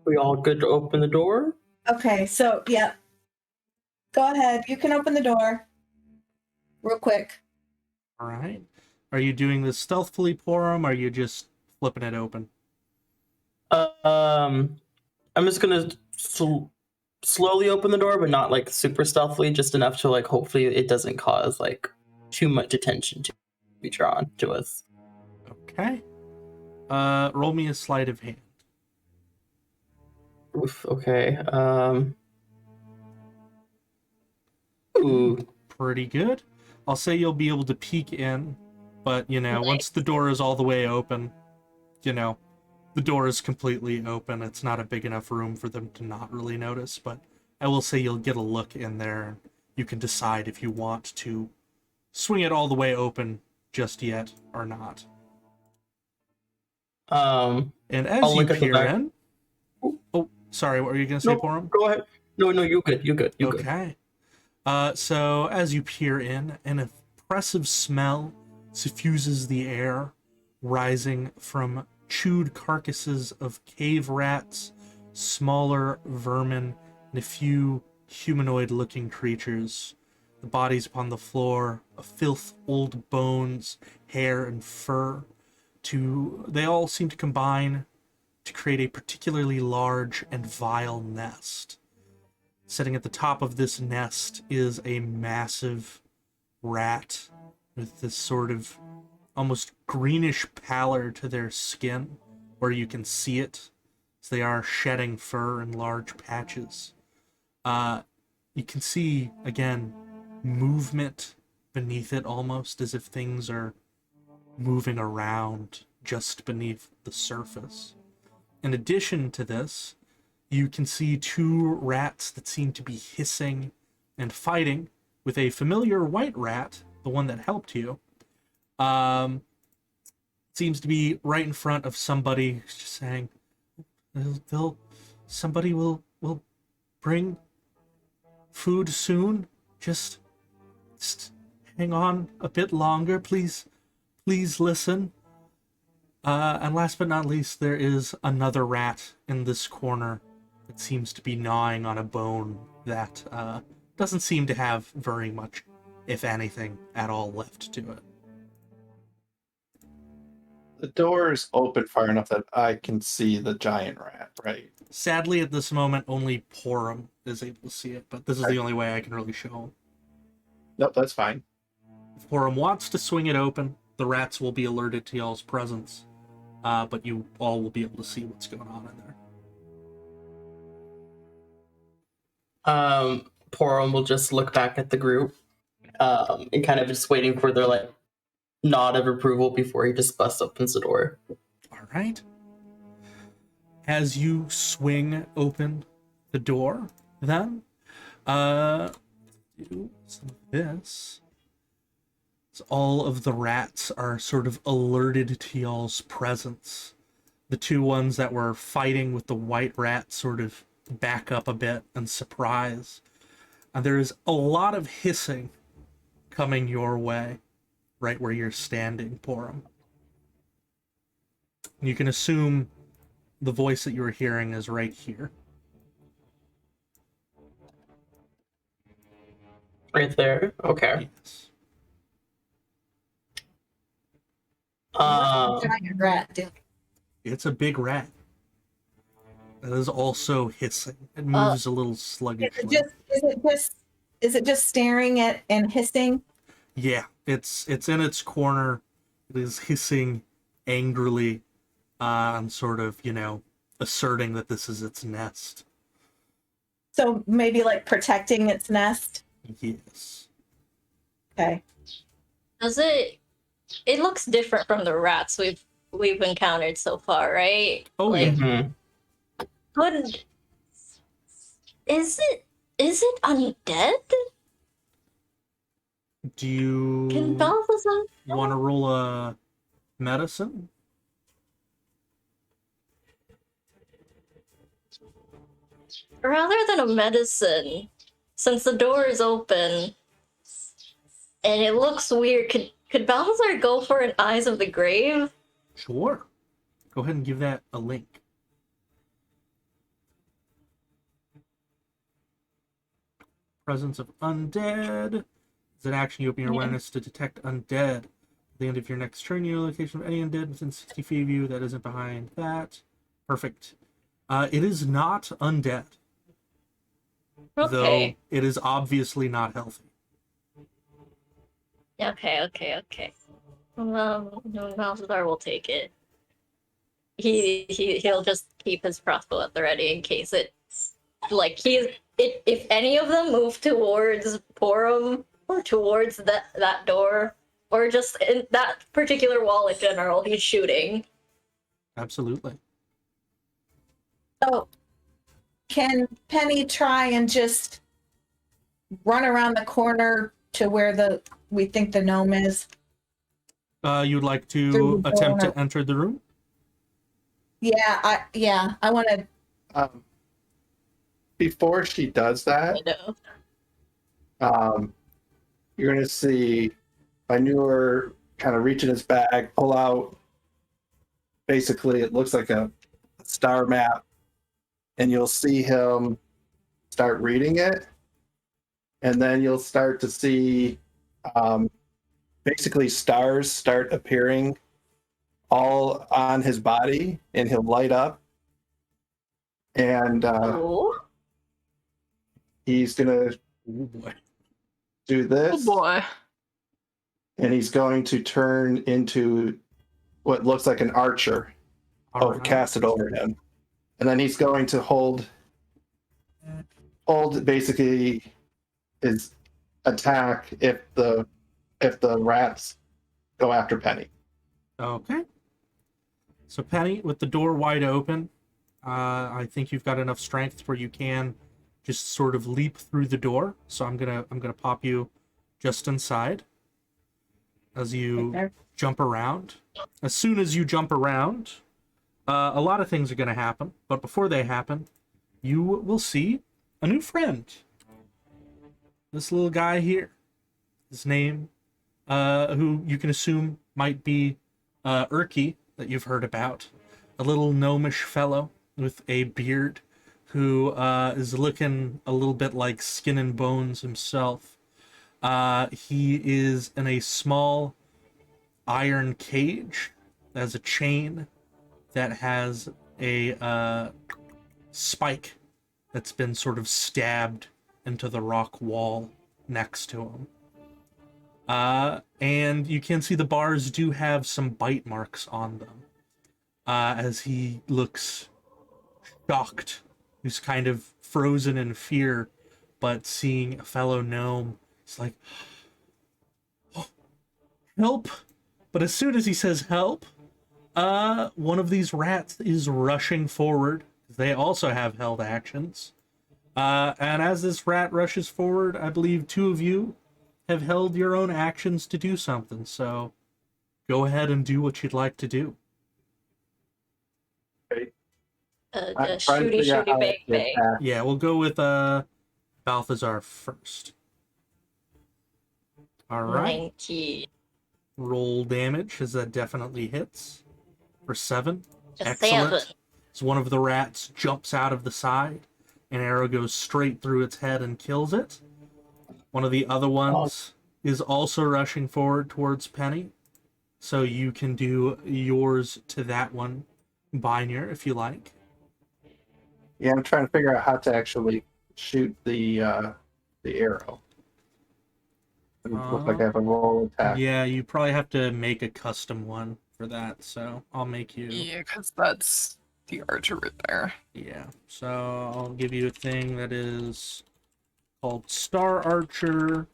We all good to open the door? Okay, so yeah. Go ahead. You can open the door. Real quick. All right. Are you doing this stealthily, Porum, or are you just flipping it open? I'm just gonna slowly open the door, but not like super stealthily, just enough to like hopefully it doesn't cause like too much attention to be drawn to us. Okay. Roll me a sleight of hand. Oof, okay. Ooh. Pretty good. I'll say you'll be able to peek in, but once the door is all the way open, the door is completely open. It's not a big enough room for them to not really notice, but I will say you'll get a look in there. You can decide if you want to swing it all the way open just yet or not. Um, And as I'll you look at the peer back. in... Oh, sorry, what were you going to say, Porum? Go ahead. No, you're good. You're good. You're good. Okay. So as you peer in, an oppressive smell suffuses the air, rising from chewed carcasses of cave rats, smaller vermin, and a few humanoid-looking creatures. The bodies upon the floor, a filth, old bones, hair, and fur. They all seem to combine to create a particularly large and vile nest. Sitting at the top of this nest is a massive rat with this sort of almost greenish pallor to their skin, where you can see it, as they are shedding fur in large patches. You can see, again, movement beneath it, almost as if things are moving around just beneath the surface. In addition to this, you can see two rats that seem to be hissing and fighting with a familiar white rat, the one that helped you. Seems to be right in front of somebody who's just saying, somebody will bring food soon. Just hang on a bit longer, please listen. And last but not least, there is another rat in this corner that seems to be gnawing on a bone that doesn't seem to have very much, if anything, at all left to it. The door is open far enough that I can see the giant rat, right? Sadly, at this moment, only Porum is able to see it, but this is the only way I can really show him. Nope, that's fine. If Porum wants to swing it open, the rats will be alerted to y'all's presence, but you all will be able to see what's going on in there. Porum will just look back at the group, and kind of just waiting for their like nod of approval before he just busts opens the door. All right. As you swing open the door, then, do some of this. So all of the rats are sort of alerted to y'all's presence. The two ones that were fighting with the white rat sort of back up a bit in surprise. And there is a lot of hissing coming your way, right where you're standing, Porum. You can assume the voice that you were hearing is right here. Right there. Okay. Yes. Giant rat do? It's a big rat. It is also hissing. It moves a little sluggishly. Is it just staring at and hissing? Yeah, it's in its corner. It is hissing angrily, and sort of, asserting that this is its nest. So maybe like protecting its nest. Yes. It Okay. looks different from the rats we've encountered so far, right? Oh, like, yeah. Couldn't is it undead? Do you Can Balthazar want to roll a medicine? rather than a medicine, since the door is open and it looks weird, could Balthazar go for an Eyes of the Grave? Sure. Go ahead and give that a link. Presence of undead. As an action, you open your awareness to detect undead. At the end of your next turn, your location of any undead within 60 feet of you that isn't behind that. Perfect. It is not undead. Okay. Though it is obviously not healthy. Okay. Balthazar will take it. He'll just keep his crossbow at the ready in case if any of them move towards Porum or towards that door or just in that particular wall in general, he's shooting. Absolutely. So can Penny try and just run around the corner to where we think the gnome is? You'd like to Through the attempt door. to enter the room? I want to. Before she does that, I know. you're going to see Manure kind of reach in his bag, pull out, basically, it looks like a star map, and you'll see him start reading it. And then you'll start to see basically stars start appearing all on his body, and he'll light up. And Oh. he's going to Oh boy. do this. Oh boy. And he's going to turn into what looks like an archer. Cast it over him. And then he's going to hold basically his attack if the rats go after Penny. Okay. So Penny, with the door wide open, I think you've got enough strength where you can just sort of leap through the door. So I'm gonna pop you just inside as you jump around. As soon as you jump around, a lot of things are gonna happen. But before they happen, you will see a new friend. This little guy here. His name, who you can assume might be Urki, that you've heard about. A little gnomish fellow with a beard who is looking a little bit like Skin and Bones himself. He is in a small iron cage that has a chain that has a spike that's been sort of stabbed into the rock wall next to him. And you can see the bars do have some bite marks on them. As he looks shocked, he's kind of frozen in fear, but seeing a fellow gnome, he's like, oh, help! But as soon as he says help, one of these rats is rushing forward. They also have held actions. And as this rat rushes forward, I believe two of you have held your own actions to do something, so go ahead and do what you'd like to do. Shooty bang bang. Yeah, we'll go with Balthazar first. All right. 90. Roll damage, as that definitely hits. For 7. Just Excellent. 7. So one of the rats jumps out of the side. An arrow goes straight through its head and kills it. One of the other ones is also rushing forward towards Penny. So you can do yours to that one, Binary, if you like. Yeah, I'm trying to figure out how to actually shoot the arrow. It looks like I have a roll attack. Yeah, you probably have to make a custom one for that, so I'll make you. Yeah, because that's the archer right there. Yeah, so I'll give you a thing that is called Star Archer.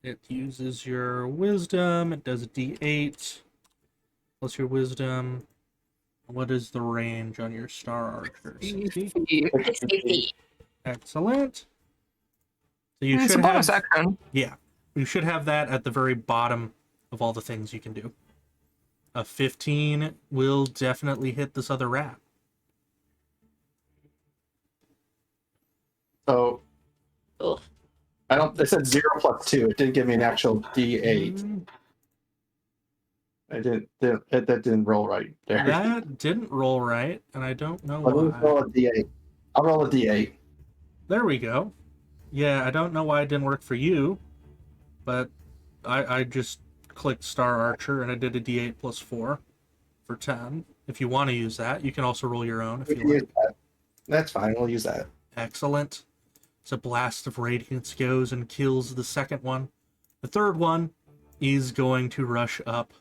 It uses your wisdom. It does a d8 plus your wisdom. What is the range on your Star Archer? 60? 60 feet. Excellent. So you It's should a bonus have, action. yeah, you should have that at the very bottom of all the things you can do. A 15 will definitely hit this other rat. So Oof. I don't. It said 0 plus 2. It didn't give me an actual D8. Mm, I that didn't roll right there. That didn't roll right, and I don't know Let me why. roll a D8. I'll roll a D8. There we go. Yeah, I don't know why it didn't work for you, but I just clicked Star Archer and I did a D8 plus 4 for 10. If you want to use that, you can also roll your own if We you can use like. that. That's fine. We'll use that. Excellent. So a blast of radiance goes and kills the second one. The third one is going to rush up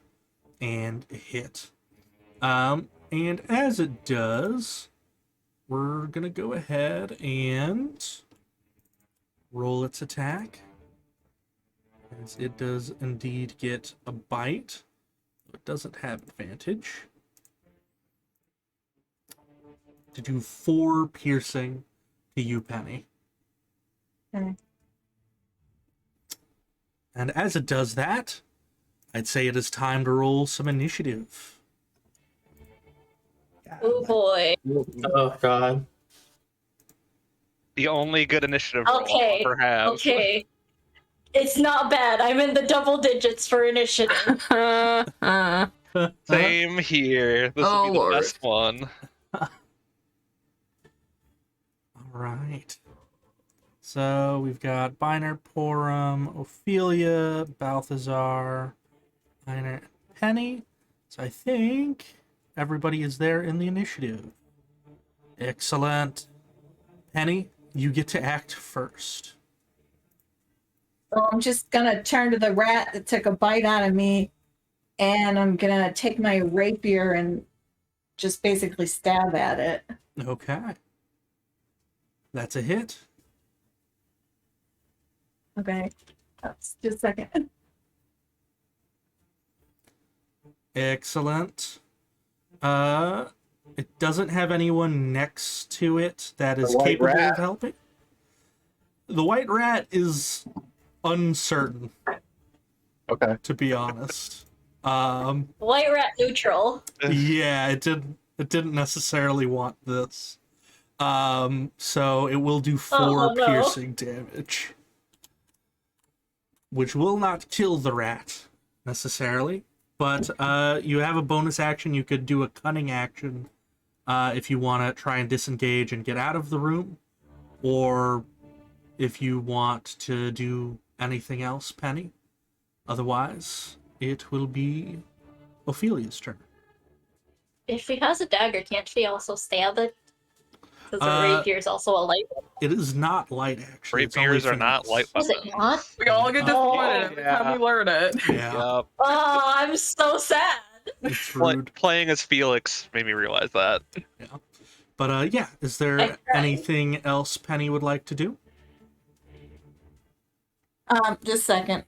and hit. And as it does, we're gonna go ahead and roll its attack. As it does indeed get a bite. It doesn't have advantage. To do 4 piercing to you, Penny. Okay. And as it does that, I'd say it is time to roll some initiative. Oh boy. Oh god. The only good initiative roll I'll Okay. ever have. Okay. It's not bad. I'm in the double digits for initiative. Same here. This Oh, will be the Lord. best one. All right. So we've got Biner, Porum, Ophelia, Balthazar, Biner, Penny. So I think everybody is there in the initiative. Excellent. Penny, you get to act first. So I'm just gonna turn to the rat that took a bite out of me, and I'm gonna take my rapier and just basically stab at it. Okay. That's a hit. Okay, that's just a second. Excellent. It doesn't have anyone next to it that is The white capable rat. of helping. The white rat is uncertain, Okay. to be honest. White rat neutral. Yeah, it didn't necessarily want this. So it will do 4 Oh, no. piercing damage, which will not kill the rat necessarily. But you have a bonus action. You could do a cunning action if you want to try and disengage and get out of the room, or if you want to do anything else, Penny. Otherwise, it will be Ophelia's turn. If she has a dagger, can't she also stab it? Because the Uh, rapier is also a light weapon. It is not light, actually. It's only Rapiers are not finesse. light Was it weapons. not? We all get disappointed every time we learn it. Yeah, Yup. Oh, I'm so sad. it's Pla- rude. playing as Felix made me realize that. But yeah, is I there tried. anything else Penny would like to do? Just a second.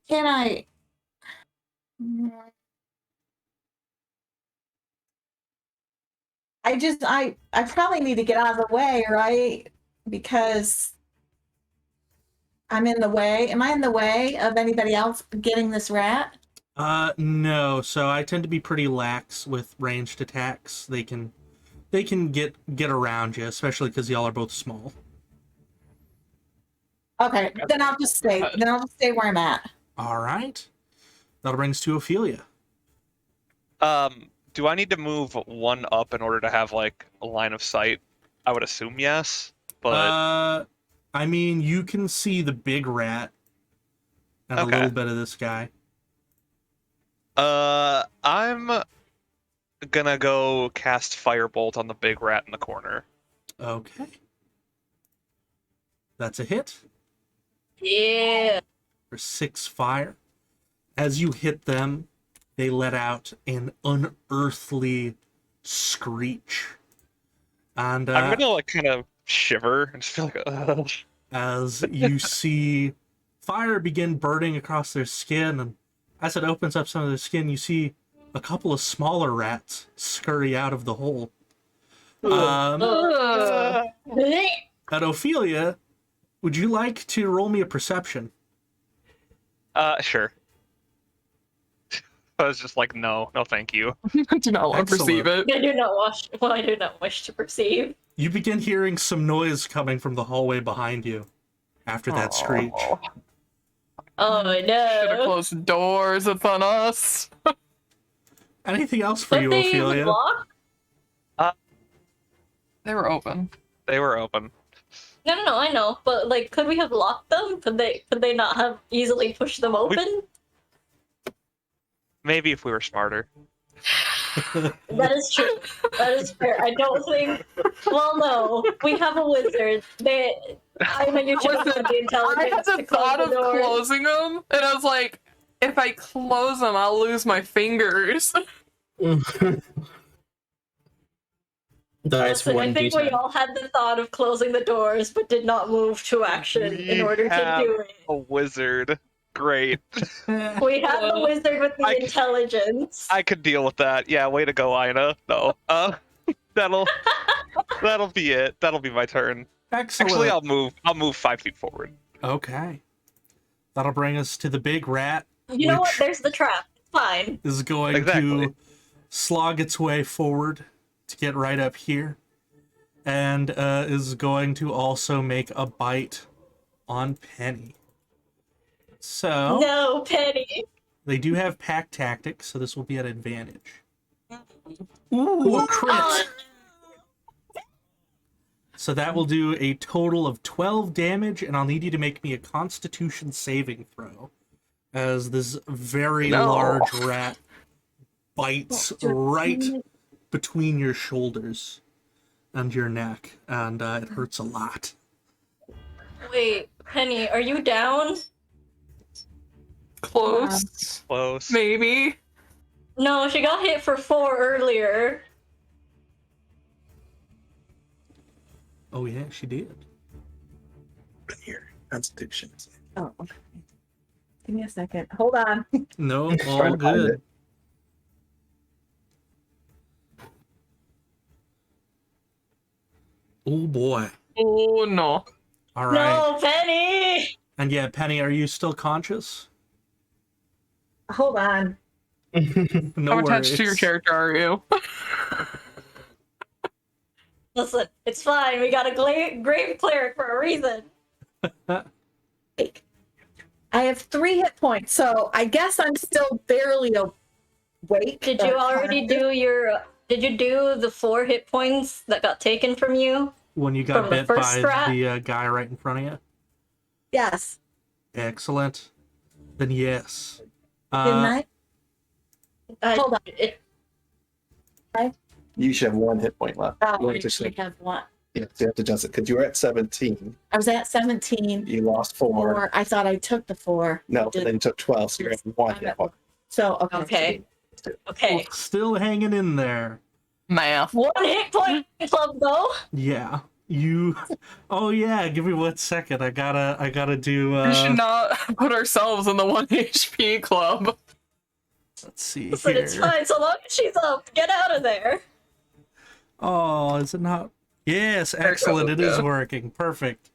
Can I? I probably need to get out of the way, right? Because I'm in the way. Am I in the way of anybody else getting this rat? No. So I tend to be pretty lax with ranged attacks. They can get around you, especially because y'all are both small. Okay, then I'll just stay. Then I'll just stay where I'm at. All right. That brings to Ophelia. Do I need to move 1 up in order to have like a line of sight? I would assume yes, but I mean, you can see the big rat and Okay. a little bit of this guy. I'm gonna go cast Firebolt on the big rat in the corner. Okay. That's a hit Yeah. for 6 fire. As you hit them, they let out an unearthly screech. And I'm gonna like kind of shiver and just feel like, ugh. as you see fire begin burning across their skin, and as it opens up some of their skin, you see a couple of smaller rats scurry out of the hole. Ugh. And Ophelia, would you like to roll me a perception? Sure. I was just like, no, thank you. I do not want to perceive it. I do not wish to perceive. You begin hearing some noise coming from the hallway behind you after that screech. Oh Should have no. closed the doors. It's on us. Anything else for But you, they Ophelia? locked? They were open. They were open. No, I know. But like, could we have locked them? Could they not have easily pushed them open? Maybe if we were smarter. That is true. That is fair. I don't think. Well, no, we have a wizard. I know you should have had the I intelligence had to the close thought the of doors. closing them, and I was like, if I close them, I'll lose my fingers. Dice Listen, I one think we d10. all had the thought of closing the doors, but did not move to action in We order to have do it. a wizard. Great. We have the wizard with the I intelligence. could deal with that. Yeah, way to go, Ina. No. That'll be it. That'll be my turn. Excellent. Actually, I'll move 5 feet forward. Okay. That'll bring us to the big rat. You know what? which There's the trap. It's fine. is going Exactly. to slog its way forward to get right up here, and is going to also make a bite on Penny. So No, Penny. they do have pack tactics, so this will be an advantage. Ooh, a crit! Oh, So that will do a total of 12 damage, and I'll need you to make me a Constitution saving throw, as this very No. large rat bites right between your shoulders and your neck, and it hurts a lot. wait, Penny, are you down? Close. Close. Maybe. No, she got hit for 4 earlier. Oh yeah, she did. Here, Constitution. Oh, okay. Give me a second. Hold on. No, Trying all to find good. it. Oh boy. Oh no. All right. No, Penny! And yeah, Penny, are you still conscious? Hold on. No How attached worries. to your character are you? Listen, it's fine. We got a grave cleric for a reason. I have 3 hit points, so I guess I'm still barely awake. Did you already do your? Did you do the 4 hit points that got taken from you? When you got From the bit first by rat? the guy right in front of you? Yes. Excellent. Then yes. Didn't I? Hold on. You should have 1 hit point left. Oh, You I have to actually say- have 1. Yeah, so you have to adjust it because you were at 17. I was at 17. You lost 4. 4. I thought I took the 4. No, Did- then you took 12, so you're at 1 I'm hit at point. So, okay. Okay. Okay. Still hanging in there. Math. 1 hit point club though. Yeah. You. Oh yeah. Give me 1 second. I gotta do. We should not put ourselves in the 1 HP club. Let's see Listen, here. it's fine so long as she's up. Get out of there. Oh, is it not? Yes, excellent. It is working. Perfect.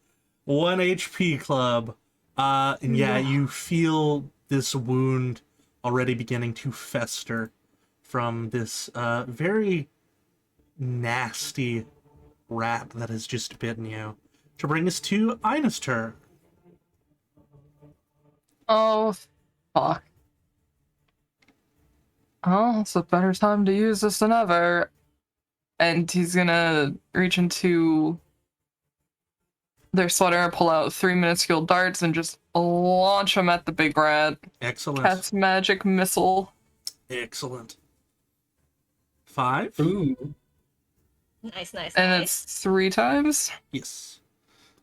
1 HP club. And yeah, you feel this wound already beginning to fester from this very nasty rat that has just bitten you. To bring us to Ina's turn. Oh, fuck. Oh, it's a better time to use this than ever. And he's gonna reach into their sweater, pull out 3 minuscule darts, and just launch them at the big rat. Excellent. Cast magic missile. Excellent. 5. Ooh. Nice, nice, And nice. it's 3 times. Yes.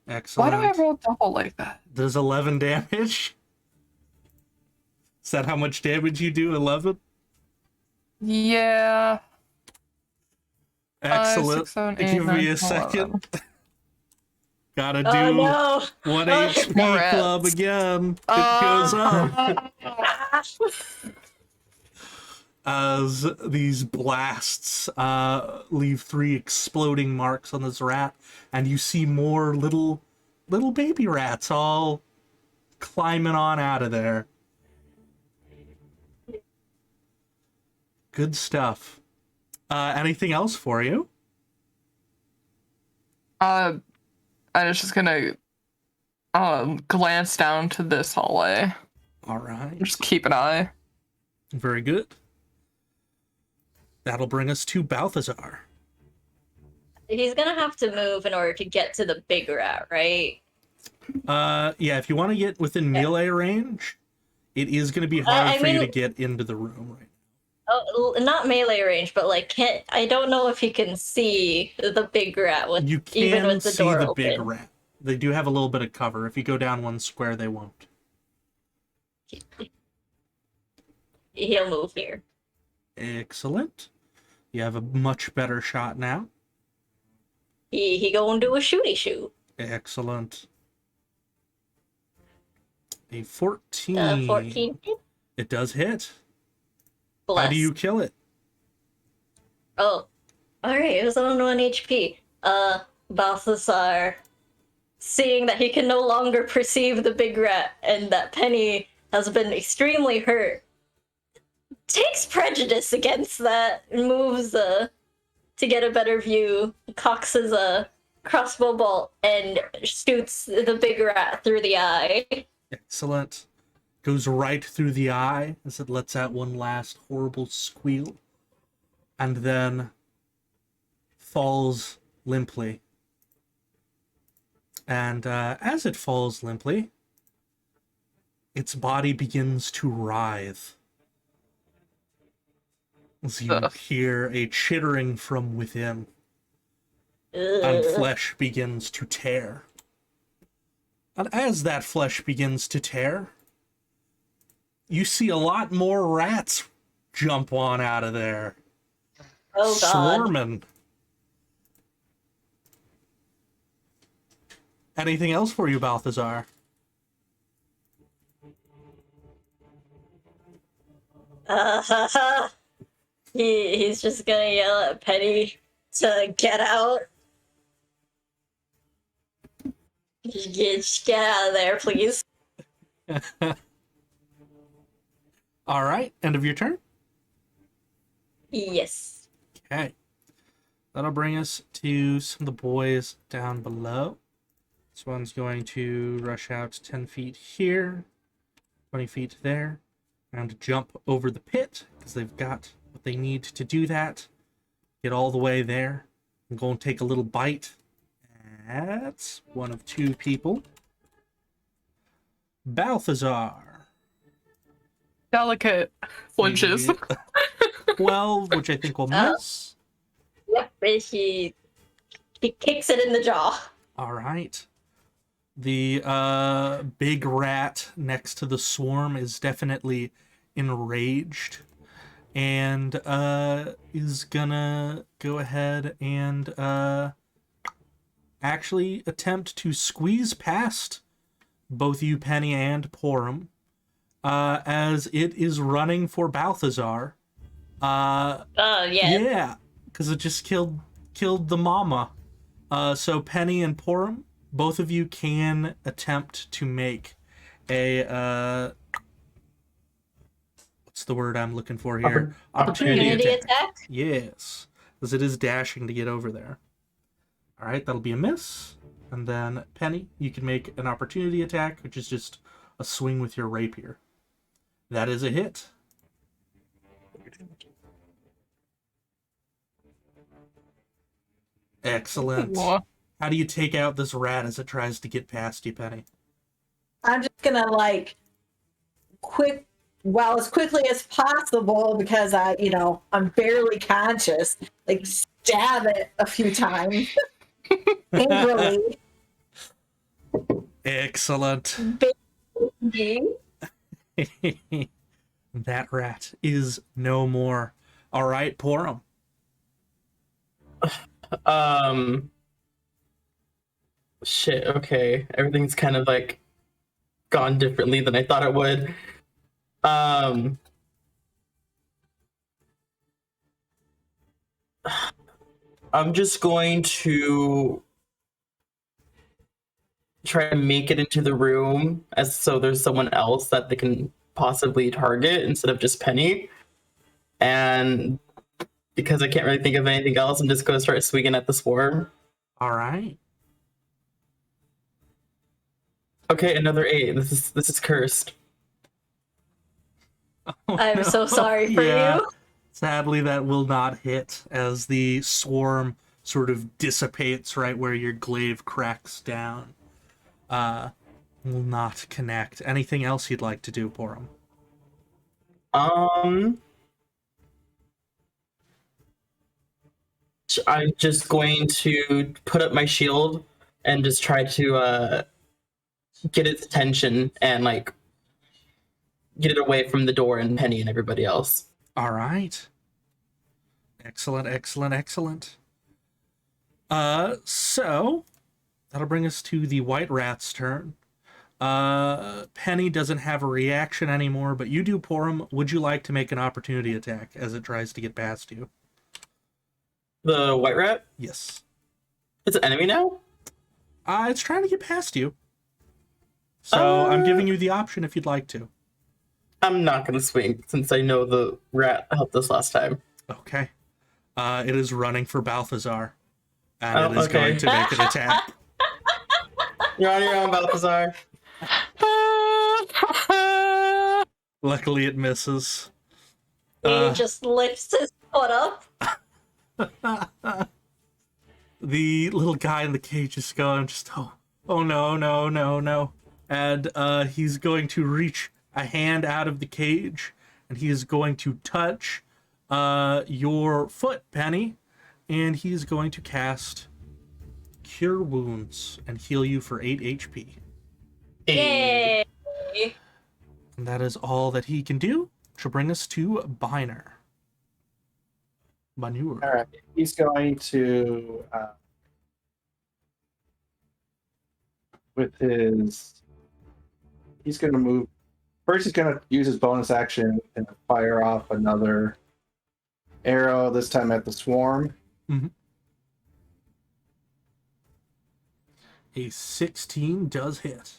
Why Excellent. do I roll double like that? Does 11 damage? Is that how much damage you do? 11? Yeah. 5, Excellent. 6, 7, 8, Give 9, me a 10, second. 11. Gotta do Oh no! 1 Oh, HP more rats. club again. It goes up. As these blasts leave 3 exploding marks on this rat, and you see more little baby rats all climbing on out of there. Good stuff. Anything else for you? I was just gonna glance down to this hallway. All right. Just keep an eye. Very good. That'll bring us to Balthazar. He's gonna have to move in order to get to the big rat, right? Yeah, if you want to get within melee range, it is going to be hard I for you to mean- get into the room right Oh, not melee range, but like, I don't know if he can see the big rat with You even can with the see door the open. big rat. They do have a little bit of cover. If you go down 1 square, they won't. He'll move here. Excellent. You have a much better shot now. He gonna do a shooty shoot. Excellent. A 14. 14. It does hit. Bless. How do you kill it? Oh, all right. It was on 1 HP. Balthazar, seeing that he can no longer perceive the big rat and that Penny has been extremely hurt, takes prejudice against that and moves to get a better view, cocks his crossbow bolt and shoots the big rat through the eye. Excellent. Goes right through the eye as it lets out one last horrible squeal. And then falls limply. And as it falls limply, its body begins to writhe. As you Ugh. hear a chittering from within, and Ugh. flesh begins to tear. And as that flesh begins to tear, you see a lot more rats jump on out of there. Oh god. Swarming. Anything else for you, Balthazar? He's just gonna yell at Penny to get out. Get out of there, please. All right, end of your turn. Yes. Okay. That'll bring us to some of the boys down below. This one's going to rush out 10 feet here, 20 feet there, and jump over the pit, because they've got what they need to do that. Get all the way there. I'm going to take a little bite at one of 2 people. Balthazar. Delicate flinches. 12, which I think will miss. Yep. He kicks it in the jaw. All right. The big rat next to the swarm is definitely enraged and is gonna go ahead and actually attempt to squeeze past both you, Penny, and Porum, as it is running for Balthazar. Yeah. Yeah, because it just killed the mama. So Penny and Porum, both of you can attempt to make a what's the word I'm looking for here? Opportunity attack. Yes, because it is dashing to get over there. All right, that'll be a miss. And then Penny, you can make an opportunity attack, which is just a swing with your rapier. That is a hit. Excellent. Aw. How do you take out this rat as it tries to get past you, Penny? I'm just gonna like as quickly as possible because I'm barely conscious, like stab it a few times angrily. Excellent. Baby. That rat is no more. All right, Porum. Shit, okay. Everything's kind of like gone differently than I thought it would. I'm just going to try to make it into the room as so there's someone else that they can possibly target instead of just Penny. And because I can't really think of anything else, I'm just going to start swinging at the swarm. All right. Okay, another 8. This is cursed. Oh, I'm so sorry for Yeah. you. Sadly, that will not hit as the swarm sort of dissipates right where your glaive cracks down. Will not connect. Anything else you'd like to do, Porum? I'm just going to put up my shield and just try to get its attention and like get it away from the door and Penny and everybody else. All right. Excellent, excellent, excellent. So that'll bring us to the white rat's turn. Penny doesn't have a reaction anymore, but you do, Porum. Would you like to make an opportunity attack as it tries to get past you? The white rat? Yes. It's an enemy now? It's trying to get past you. So I'm giving you the option if you'd like to. I'm not going to swing since I know the rat helped us last time. Okay. It is running for Balthazar. And it is going to make an attack. You're on your own, Balthazar. Luckily, it misses. He just lifts his foot up. The little guy in the cage is going oh no, no, no, no. And he's going to reach a hand out of the cage, and he is going to touch your foot, Penny, and he is going to cast Cure Wounds and heal you for 8 HP. Yay! And that is all that he can do, which will bring us to Biner. Banur. All right, he's going to he's going to move. First, he's going to use his bonus action and fire off another arrow. This time at the swarm. Mm-hmm. A 16 does hit.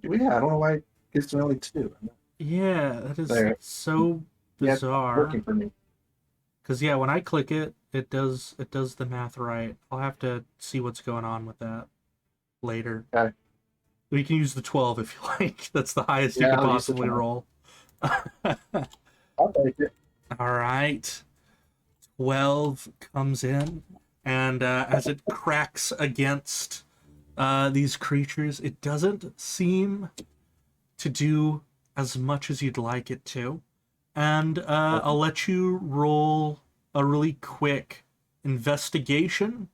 Yeah, I don't know why it gets to only 2. Yeah, that is There. so Yeah, it's bizarre. working for me. Because yeah, when I click it, it does the math right. I'll have to see what's going on with that later. Okay. We can use the 12 if you like. That's the highest Yeah, you can I'll use the possibly 12. roll. I'll take it. All right. 12 comes in, and as it cracks against these creatures, it doesn't seem to do as much as you'd like it to. And I'll let you roll a really quick investigation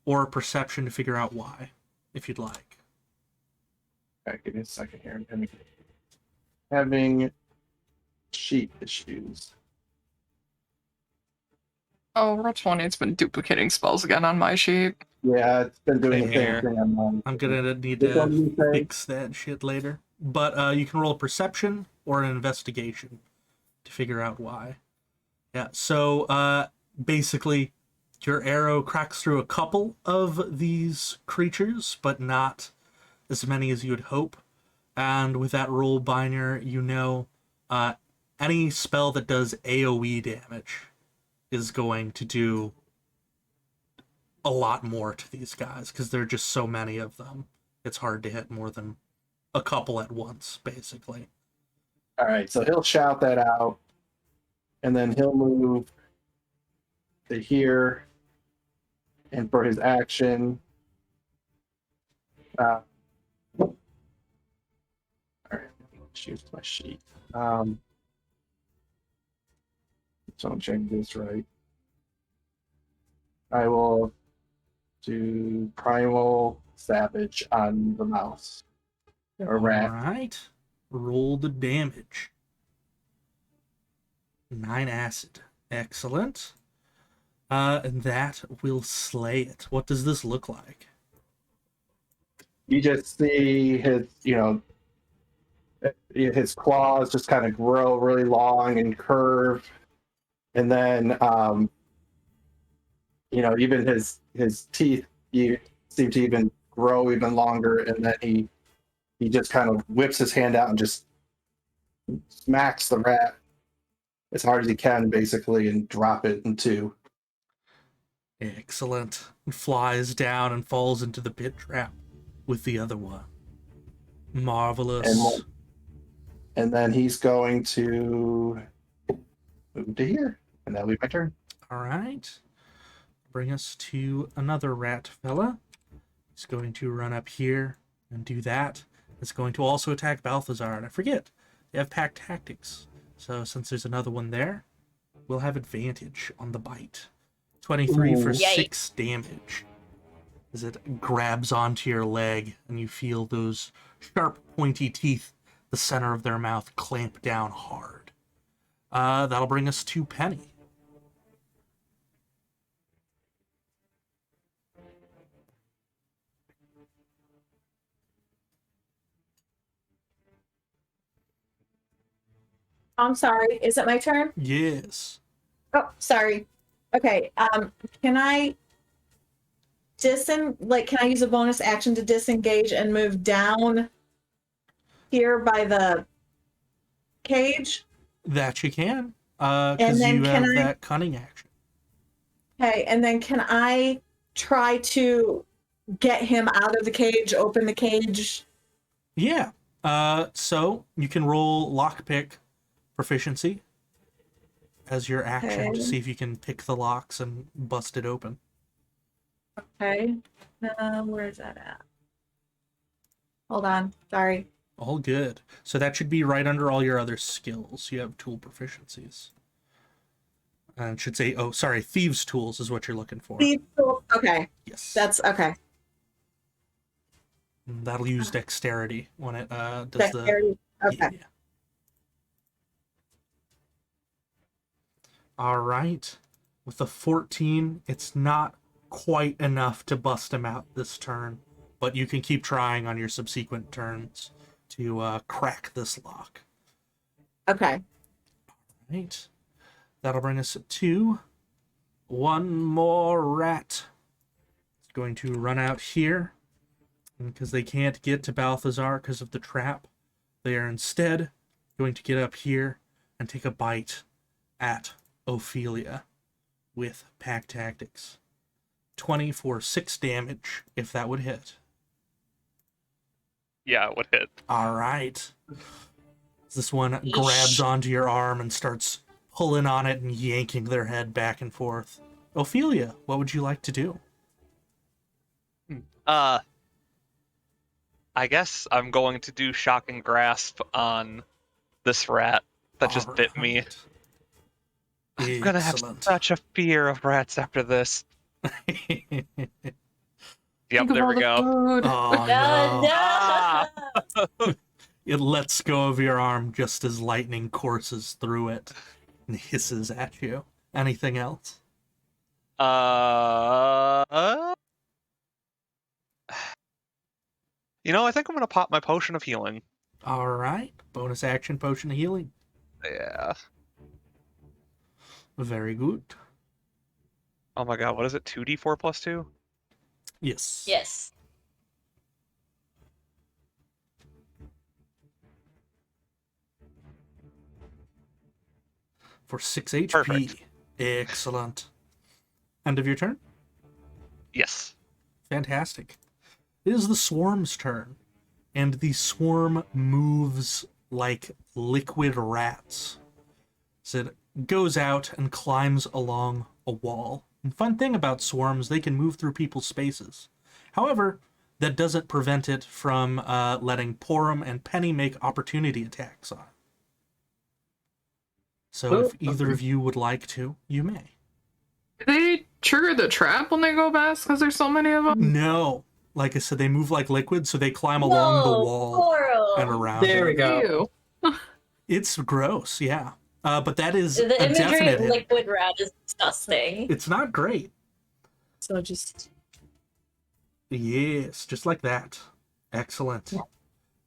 or perception to figure out why, if you'd like. All right, give me a second here. I'm having sheet issues. Oh, Roll20's been duplicating spells again on my sheet. Yeah, it's been doing the Fair. same thing on mine. I'm gonna need Which one do to you say? fix that shit later. But you can roll a perception or an investigation to figure out why. Yeah, so basically, your arrow cracks through a couple of these creatures, but not as many as you would hope. And with that roll, Biner, you know any spell that does AoE damage is going to do a lot more to these guys, because there are just so many of them. It's hard to hit more than a couple at once, basically. All right, so he'll shout that out, and then he'll move to here, And for his action, all right, choose my sheet. So I'm checking this right. I will do Primal Savage on the mouse or rat. Alright. Roll the damage. 9 acid. Excellent. And that will slay it. What does this look like? You just see his, his claws just kind of grow really long and curve, and then, even his teeth you seem to even grow even longer, and then he just kind of whips his hand out and just smacks the rat as hard as he can, basically, and drop it in two. Excellent. It flies down and falls into the pit trap with the other one. Marvelous. And then he's going to move to here, and that'll be my turn. Alright. Bring us to another rat fella. He's going to run up here and do that. It's going to also attack Balthazar. And I forget, they have pack tactics. So since there's another one there, we'll have advantage on the bite. 23 for Yikes. 6 damage. As it grabs onto your leg and you feel those sharp, pointy teeth, the center of their mouth, clamp down hard. That'll bring us to Penny. I'm sorry. Is it my turn? Yes. Oh, sorry. Okay. Can I can I use a bonus action to disengage and move down here by the cage? That you can. And Because then you can have I- that cunning action. Okay, and then can I try to get him out of the cage, open the cage? Yeah. So you can roll lockpick proficiency as your action to Okay. see if you can pick the locks and bust it open. Okay. Where is that at? Hold on. Sorry. All good. So that should be right under all your other skills. You have tool proficiencies. And it should say, oh, sorry, thieves' tools is what you're looking for. Okay. Yes. That's okay. That'll use dexterity when it does Dexterity. Okay. Yeah. All right. With a 14, it's not quite enough to bust him out this turn, but you can keep trying on your subsequent turns to crack this lock. Okay. Right. That'll bring us to one more rat. It's going to run out here. And because they can't get to Balthazar because of the trap, they are instead going to get up here and take a bite at Ophelia with pack tactics. 20 for 6 damage, if that would hit. Yeah, it would hit. All right. This one grabs onto your arm and starts pulling on it and yanking their head back and forth. Ophelia, what would you like to do? I guess I'm going to do shocking grasp on this rat that just bit me. Alright. I'm gonna have Excellent. such a fear of rats after this. Yep, Think of there all we the go. food. Oh, No, no. Ah! It lets go of your arm just as lightning courses through it and hisses at you. Anything else? I think I'm gonna pop my potion of healing. All right. Bonus action potion of healing. Yeah. Very good. Oh my god, what is it? 2d4 plus 2? Yes. Yes. For 6 HP. Perfect. Excellent. End of your turn? Yes. Fantastic. It is the swarm's turn, and the swarm moves like liquid rats. So it goes out and climbs along a wall And fun thing about swarms, they can move through people's spaces. However, that doesn't prevent it from letting Porum and Penny make opportunity attacks on it. So if either of you would like to, you may. Do they trigger the trap when they go past because there's so many of them? No. Like I said, they move like liquid, so they climb along the wall and around There we it. go. Ew. It's gross, yeah. But that is The a imagery definite of hit. liquid rat is disgusting. It's not great. So just Yes, just like that. Excellent.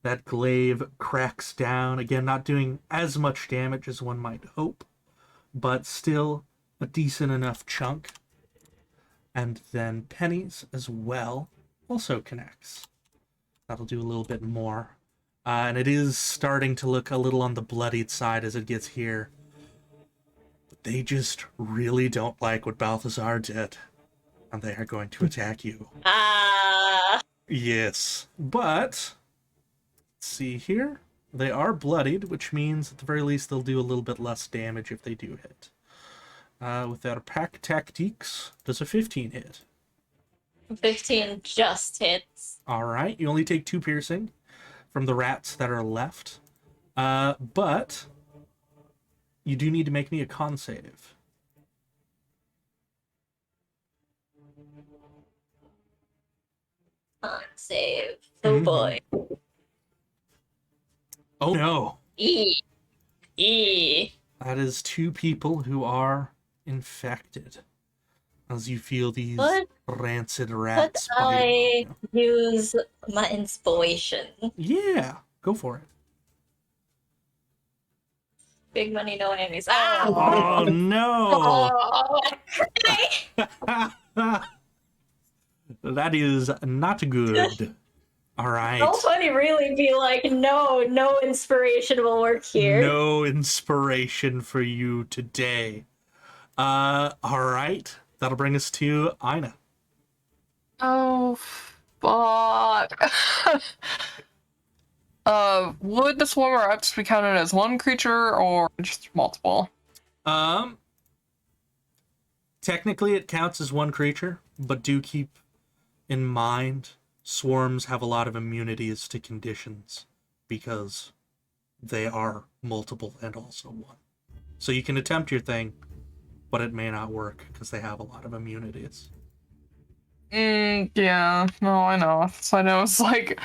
That glaive cracks down. Again, not doing as much damage as one might hope, but still a decent enough chunk. And then Penny's as well also connects. That'll do a little bit more. And it is starting to look a little on the bloodied side as it gets here. But they just really don't like what Balthazar did. And they are going to attack you. Yes. But, let's see here. They are bloodied, which means at the very least they'll do a little bit less damage if they do hit. With their pack tactiques, does a 15 hit? 15 just hits. Alright, you only take 2 piercing from the rats that are left. But you do need to make me a con save. Save. Oh boy. Oh no. E. That is 2 people who are infected. As you feel these But rancid Could rats I biting on you. use my inspiration? Yeah, go for it. Big money, no enemies. Oh no! That is not good. All right. How funny really be like, no inspiration will work here. No inspiration for you today. All right. That'll bring us to Ina. Oh, fuck. Would the swarm of reps be counted as one creature or just multiple? Technically it counts as one creature, but do keep in mind swarms have a lot of immunities to conditions because they are multiple and also one. So you can attempt your thing, but it may not work because they have a lot of immunities. Yeah, no, I know. So I know it's like,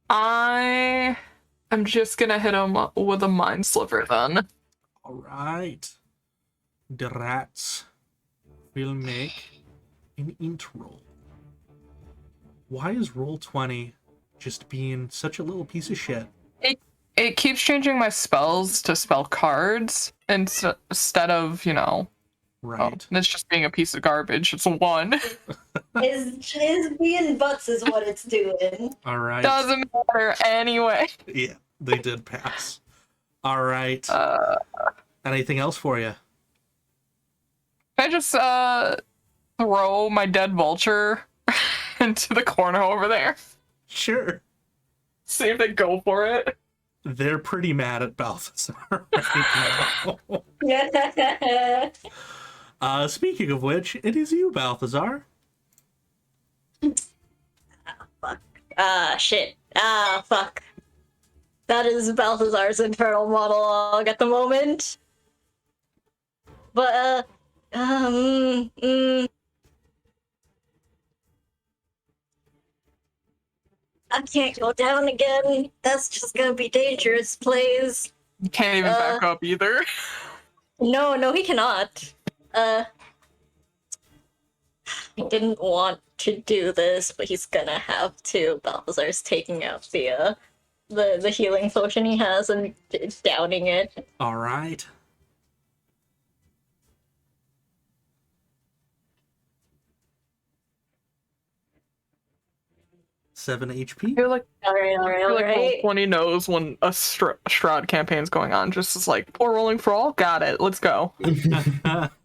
I am just gonna hit him with a mind sliver then. All right. The rats will make an int roll. Why is roll 20 just being such a little piece of shit? It keeps changing my spells to spell cards instead of, Right. it's just being a piece of garbage. It's a 1. Is being butts is what it's doing. All right. Doesn't matter anyway. Yeah, they did pass. All right. Anything else for you? Can I just throw my dead vulture into the corner over there? Sure. See if they go for it. They're pretty mad at Balthazar right now. Speaking of which, it is you, Balthazar. Shit. Fuck. That is Balthazar's internal monologue at the moment. But, I can't go down again. That's just gonna be dangerous, please. You can't even back up either. No, he cannot. I didn't want to do this, but he's gonna have to. Balthazar's taking out the healing potion he has and downing it. All right. Seven HP. I feel like Alright. 20 knows when a Strahd campaign's going on. Just as like, poor rolling for all, got it. Let's go.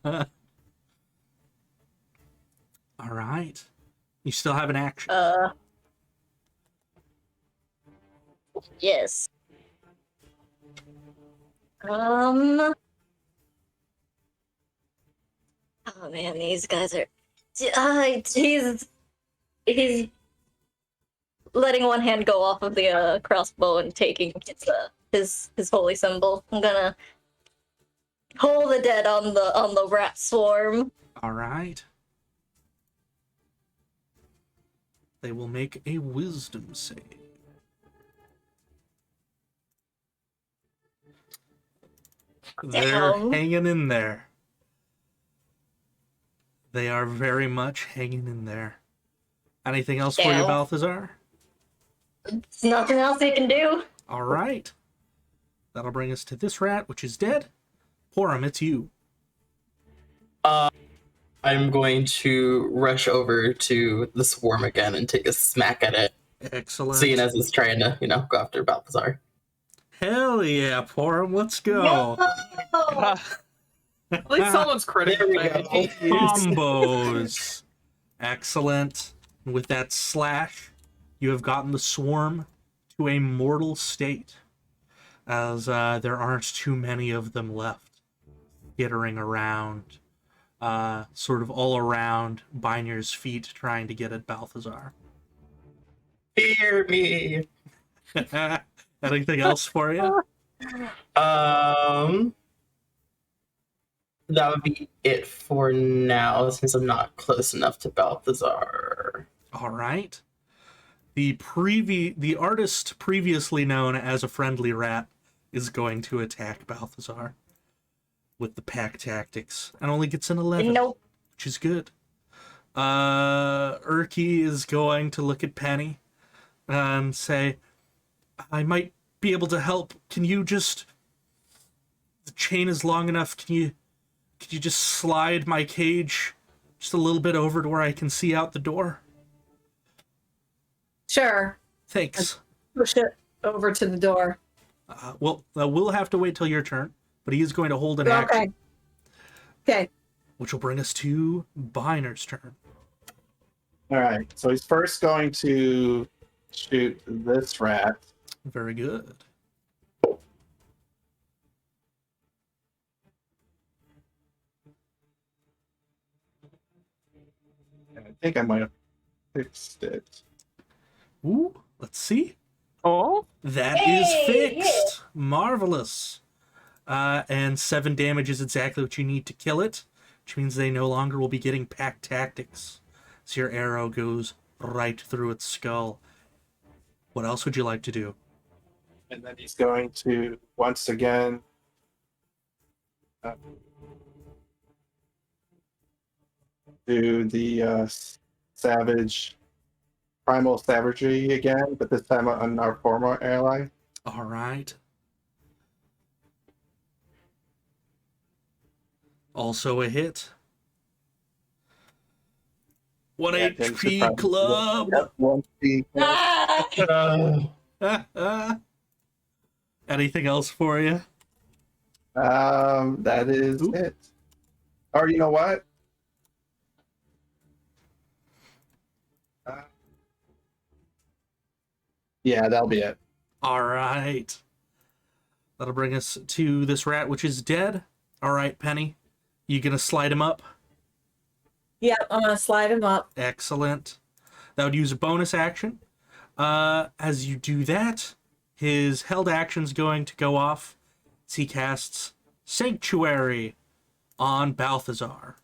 All right. You still have an action. Yes. Oh man, these guys are. He's letting one hand go off of the crossbow and taking his holy symbol. I'm gonna hold the dead on the rat swarm. All right. They will make a wisdom save. They're Damn. hanging in there. They are very much hanging in there. Anything else for you, Damn. Balthazar? There's nothing else he can do. All right. That'll bring us to this rat, which is dead. Porum, it's you. I'm going to rush over to the swarm again and take a smack at it, Excellent. seeing as it's trying to, go after Balthazar. Hell yeah, Porum, let's go. No! At least someone's critical. There we go. Combos. Excellent. And with that slash, you have gotten the swarm to a mortal state, as there aren't too many of them left, skittering around, sort of all around Binier's feet, trying to get at Balthazar. Fear me. Anything else for you? That would be it for now, since I'm not close enough to Balthazar. All right. The artist previously known as a friendly rat is going to attack Balthazar with the pack tactics and only gets an 11, Nope. which is good. Urki is going to look at Penny and say, I might be able to help. Can you just... The chain is long enough. Can you just slide my cage just a little bit over to where I can see out the door? Sure. Thanks. Push it over to the door. We'll have to wait till your turn, but he is going to hold an action, Okay. which will bring us to Biner's turn. All right. So he's first going to shoot this rat. Very good. And I think I might have fixed it. Ooh, let's see. Oh, That is Hey, fixed. Marvelous. And 7 damage is exactly what you need to kill it, which means they no longer will be getting pack tactics. So your arrow goes right through its skull. What else would you like to do? And then he's going to once again do the primal savagery again, but this time on our former ally. All right. Also a hit. 1 Yeah, HP club. Yep, 1 HP. Ah! Anything else for you? That is Oop. it. Or you know what? Yeah, that'll be it. All right. That'll bring us to this rat, which is dead. All right, Penny. You gonna slide him up? Yep, I'm gonna slide him up. Excellent. That would use a bonus action. As you do that, his held action's going to go off as he casts Sanctuary on Balthazar.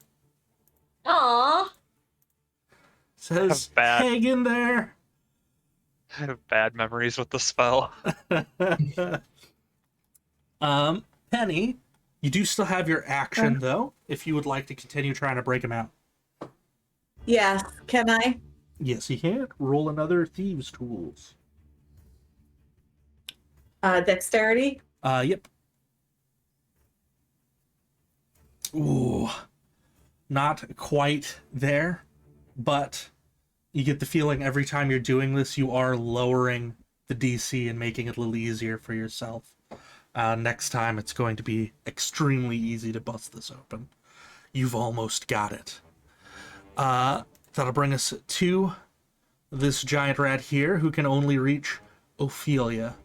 Aw. Says, Bad. hang in there. I have bad memories with the spell. Penny, you do still have your action, though, if you would like to continue trying to break him out. Yes, can I? Yes, you can. Roll another Thieves' Tools. Dexterity? Yep. Ooh. Not quite there, but you get the feeling every time you're doing this, you are lowering the DC and making it a little easier for yourself. Next time, it's going to be extremely easy to bust this open. You've almost got it. That'll bring us to this giant rat here, who can only reach Ophelia,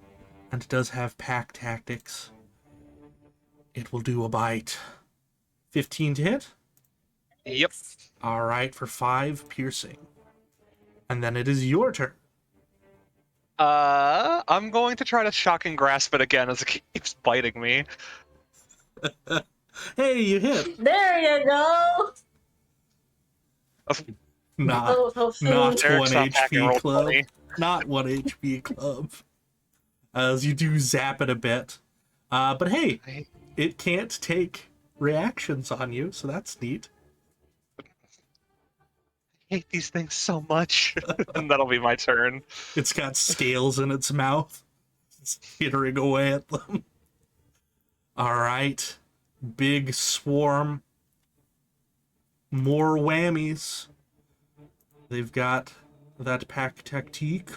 and does have pack tactics. It will do a bite. 15 to hit. Yep. All right, for 5 piercing. And then it is your turn. I'm going to try to shock and grasp it again as it keeps biting me. Hey, you hit. There you go. Not, Oh, not Derek's 1 not packing HP roll club. 20. Not 1 HP club. As you do zap it a bit. But hey, it can't take reactions on you, so that's neat. I hate these things so much. And that'll be my turn. It's got scales in its mouth. It's skittering away at them. All right. Big swarm. More whammies. They've got that pack tactique.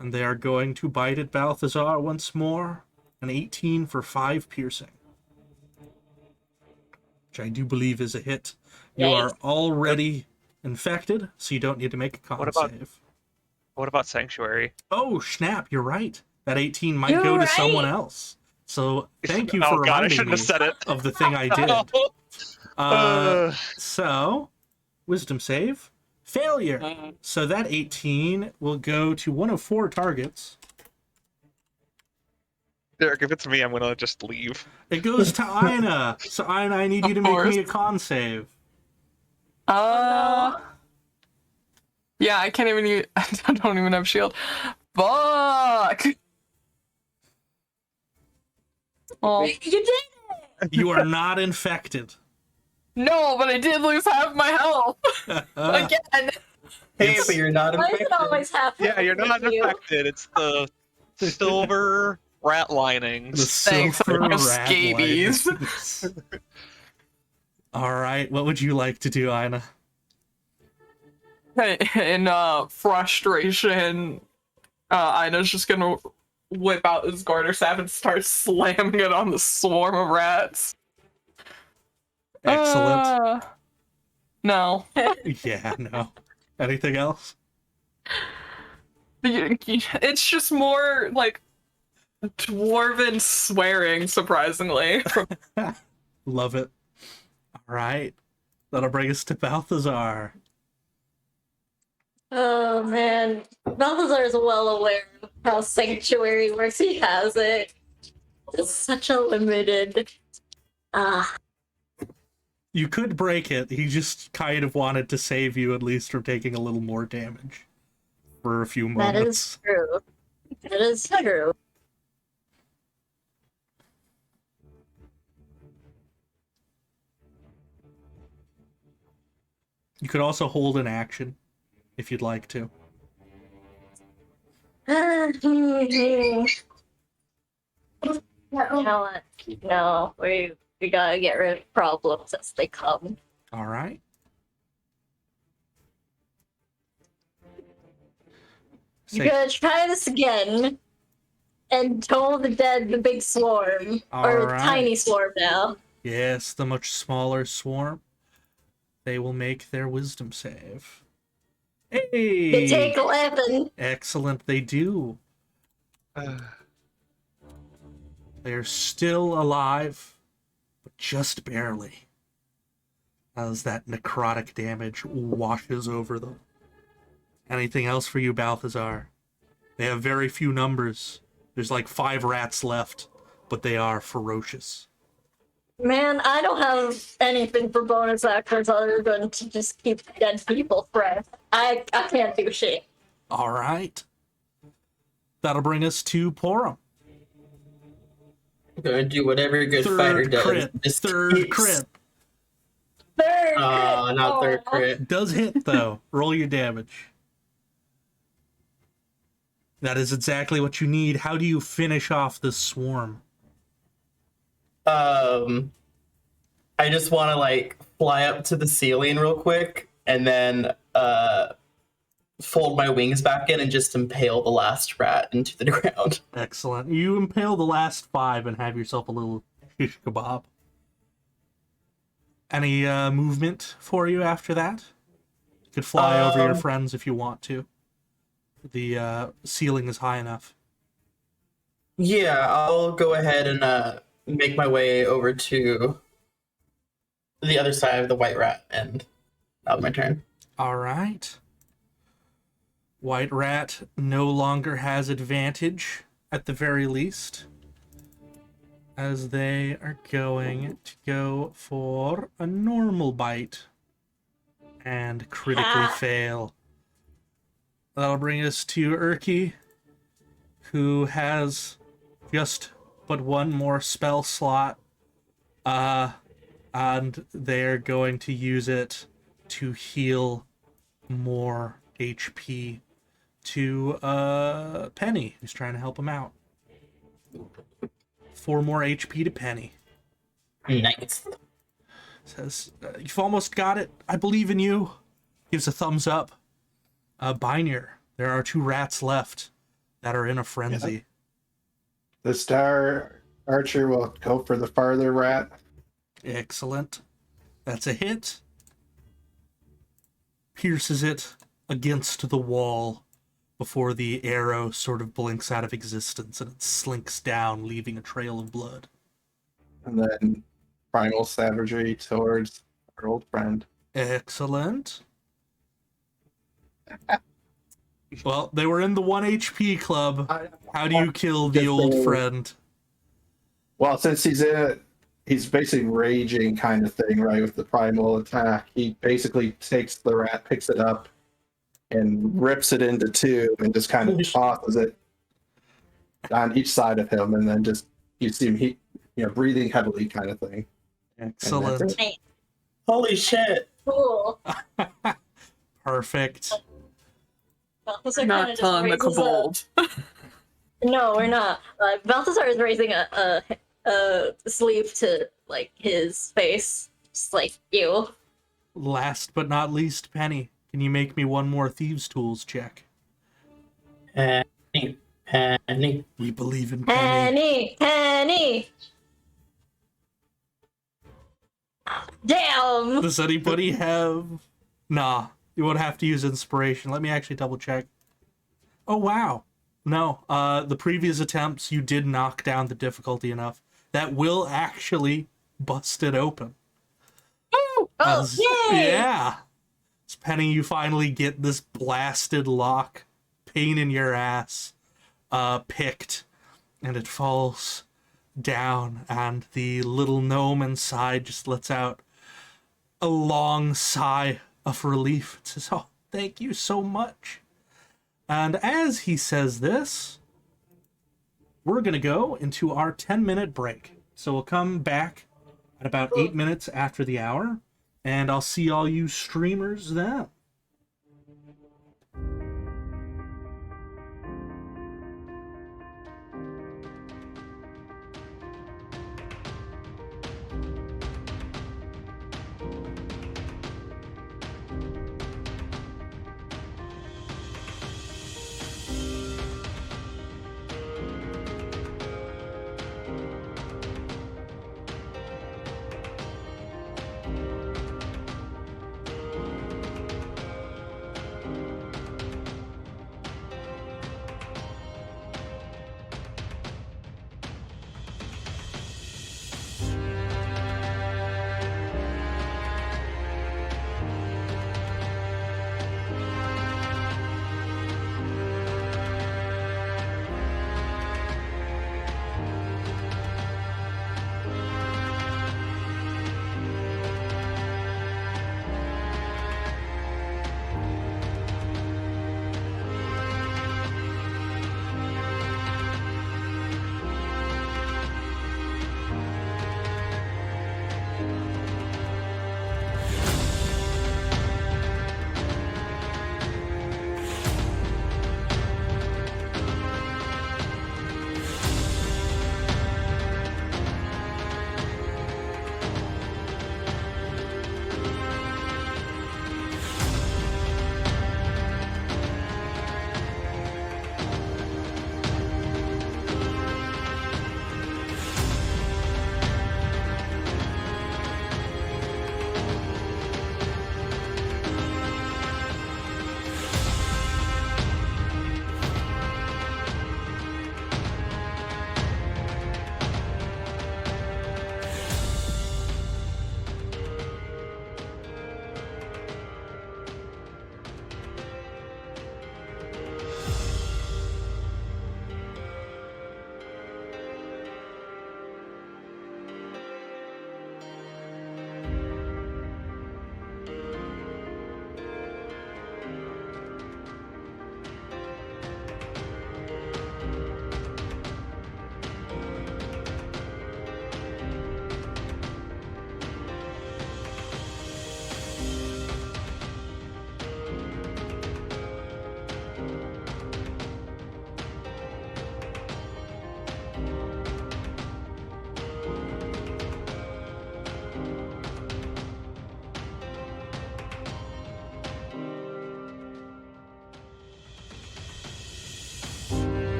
And they are going to bite at Balthazar once more. An 18 for 5 piercing. Which I do believe is a hit. You Yikes. are already infected, so you don't need to make a con What about- save. What about Sanctuary? Oh, snap, you're right. That 18 might You're go to right. someone else. So thank you Oh for god, I reminding shouldn't me have said it. of the thing I did. So, wisdom save. Failure. So that 18 will go to one of 4 targets. Derek, if it's me, I'm gonna just leave. It goes to Ina. So Ina, I need you to Of make course. me a con save. Yeah, I can't even use, I don't even have shield. Fuck! Oh, You did it. You are not infected. no, but I did lose half my health again. Hey, It's- but you're not Why does infected. it always happen? Yeah, you're not with you? infected. It's the silver rat The linings. Thanks, I silver have rat scabies. linings. All right, what would you like to do, Ina? In frustration, Ina's just gonna whip out his garter staff and start slamming it on the swarm of rats. Excellent. No. Yeah, no. Anything else? It's just more like dwarven swearing, surprisingly. Love it. All right. That'll bring us to Balthazar. Oh man, Balthazar is well aware of how Sanctuary works. He has it. It's such a limited. You could break it. He just kind of wanted to save you at least from taking a little more damage for a few That moments. is true. That is true. You could also hold an action if you'd like to. You know what? No, we gotta get rid of problems as they come. All right. You're gonna try this again and toll the dead the big swarm. Or Alright. tiny swarm now. Yes, the much smaller swarm. They will make their wisdom save. They Hey! take 11. Excellent, they do. They're still alive, but just barely. As that necrotic damage washes over them. Anything else for you, Balthazar? They have very few numbers. There's like 5 rats left, but they are ferocious. Man, I don't have anything for bonus actions other than to just keep dead people fresh. I can't do shit. All right. That'll bring us to Porum. I'm gonna do whatever a good fighter Third does. crit. Just Third keeps- crit. Third not third Aw. crit. Does hit, though. Roll your damage. That is exactly what you need. How do you finish off this swarm? I just want to like fly up to the ceiling real quick and then fold my wings back in and just impale the last rat into the ground. Excellent. You impale the last 5 and have yourself a little shish kebab. Any movement for you after that? You could fly over your friends if you want to. The ceiling is high enough. Yeah, I'll go ahead and make my way over to the other side of the white rat, and that was my turn. All right. White rat no longer has advantage, at the very least, as they are going to go for a normal bite and critically fail. That'll bring us to Urki, who has just but one more spell slot, and they're going to use it to heal more HP to Penny, who's trying to help him out. 4 more HP to Penny. Nice. Says, you've almost got it. I believe in you. Gives a thumbs up. Binier, there are 2 rats left that are in a frenzy. The star archer will go for the farther rat. Excellent. That's a hit. Pierces it against the wall before the arrow sort of blinks out of existence and it slinks down, leaving a trail of blood. And then primal savagery towards our old friend. Excellent. Well, they were in the 1 HP club. How do you kill the old friend? Well, since he's in it, he's basically raging kind of thing, right, with the primal attack. He basically takes the rat, picks it up, and rips it into 2 and just kind of tosses it on each side of him, and then just you see him breathing heavily kind of thing. Excellent. Holy shit! Cool. Perfect. Balthazar Not kinda just telling the raises a- kobold. No, we're not. Balthazar is raising a sleeve to like his face, just like you. Last but not least, Penny, can you make me 1 more Thieves' Tools check? Penny. Penny. We believe in Penny. Penny. Damn. Does anybody have... Nah, you would have to use inspiration. Let me actually double check. Oh, wow. No, the previous attempts, you did knock down the difficulty enough. That will actually bust it open. Oh, As- yay! Yeah. It's Penny, you finally get this blasted lock, pain in your ass, picked, and it falls down, and the little gnome inside just lets out a long sigh of relief. It says, oh, thank you so much. And as he says this, we're going to go into our 10-minute break. So we'll come back at about 8 minutes after the hour, and I'll see all you streamers then.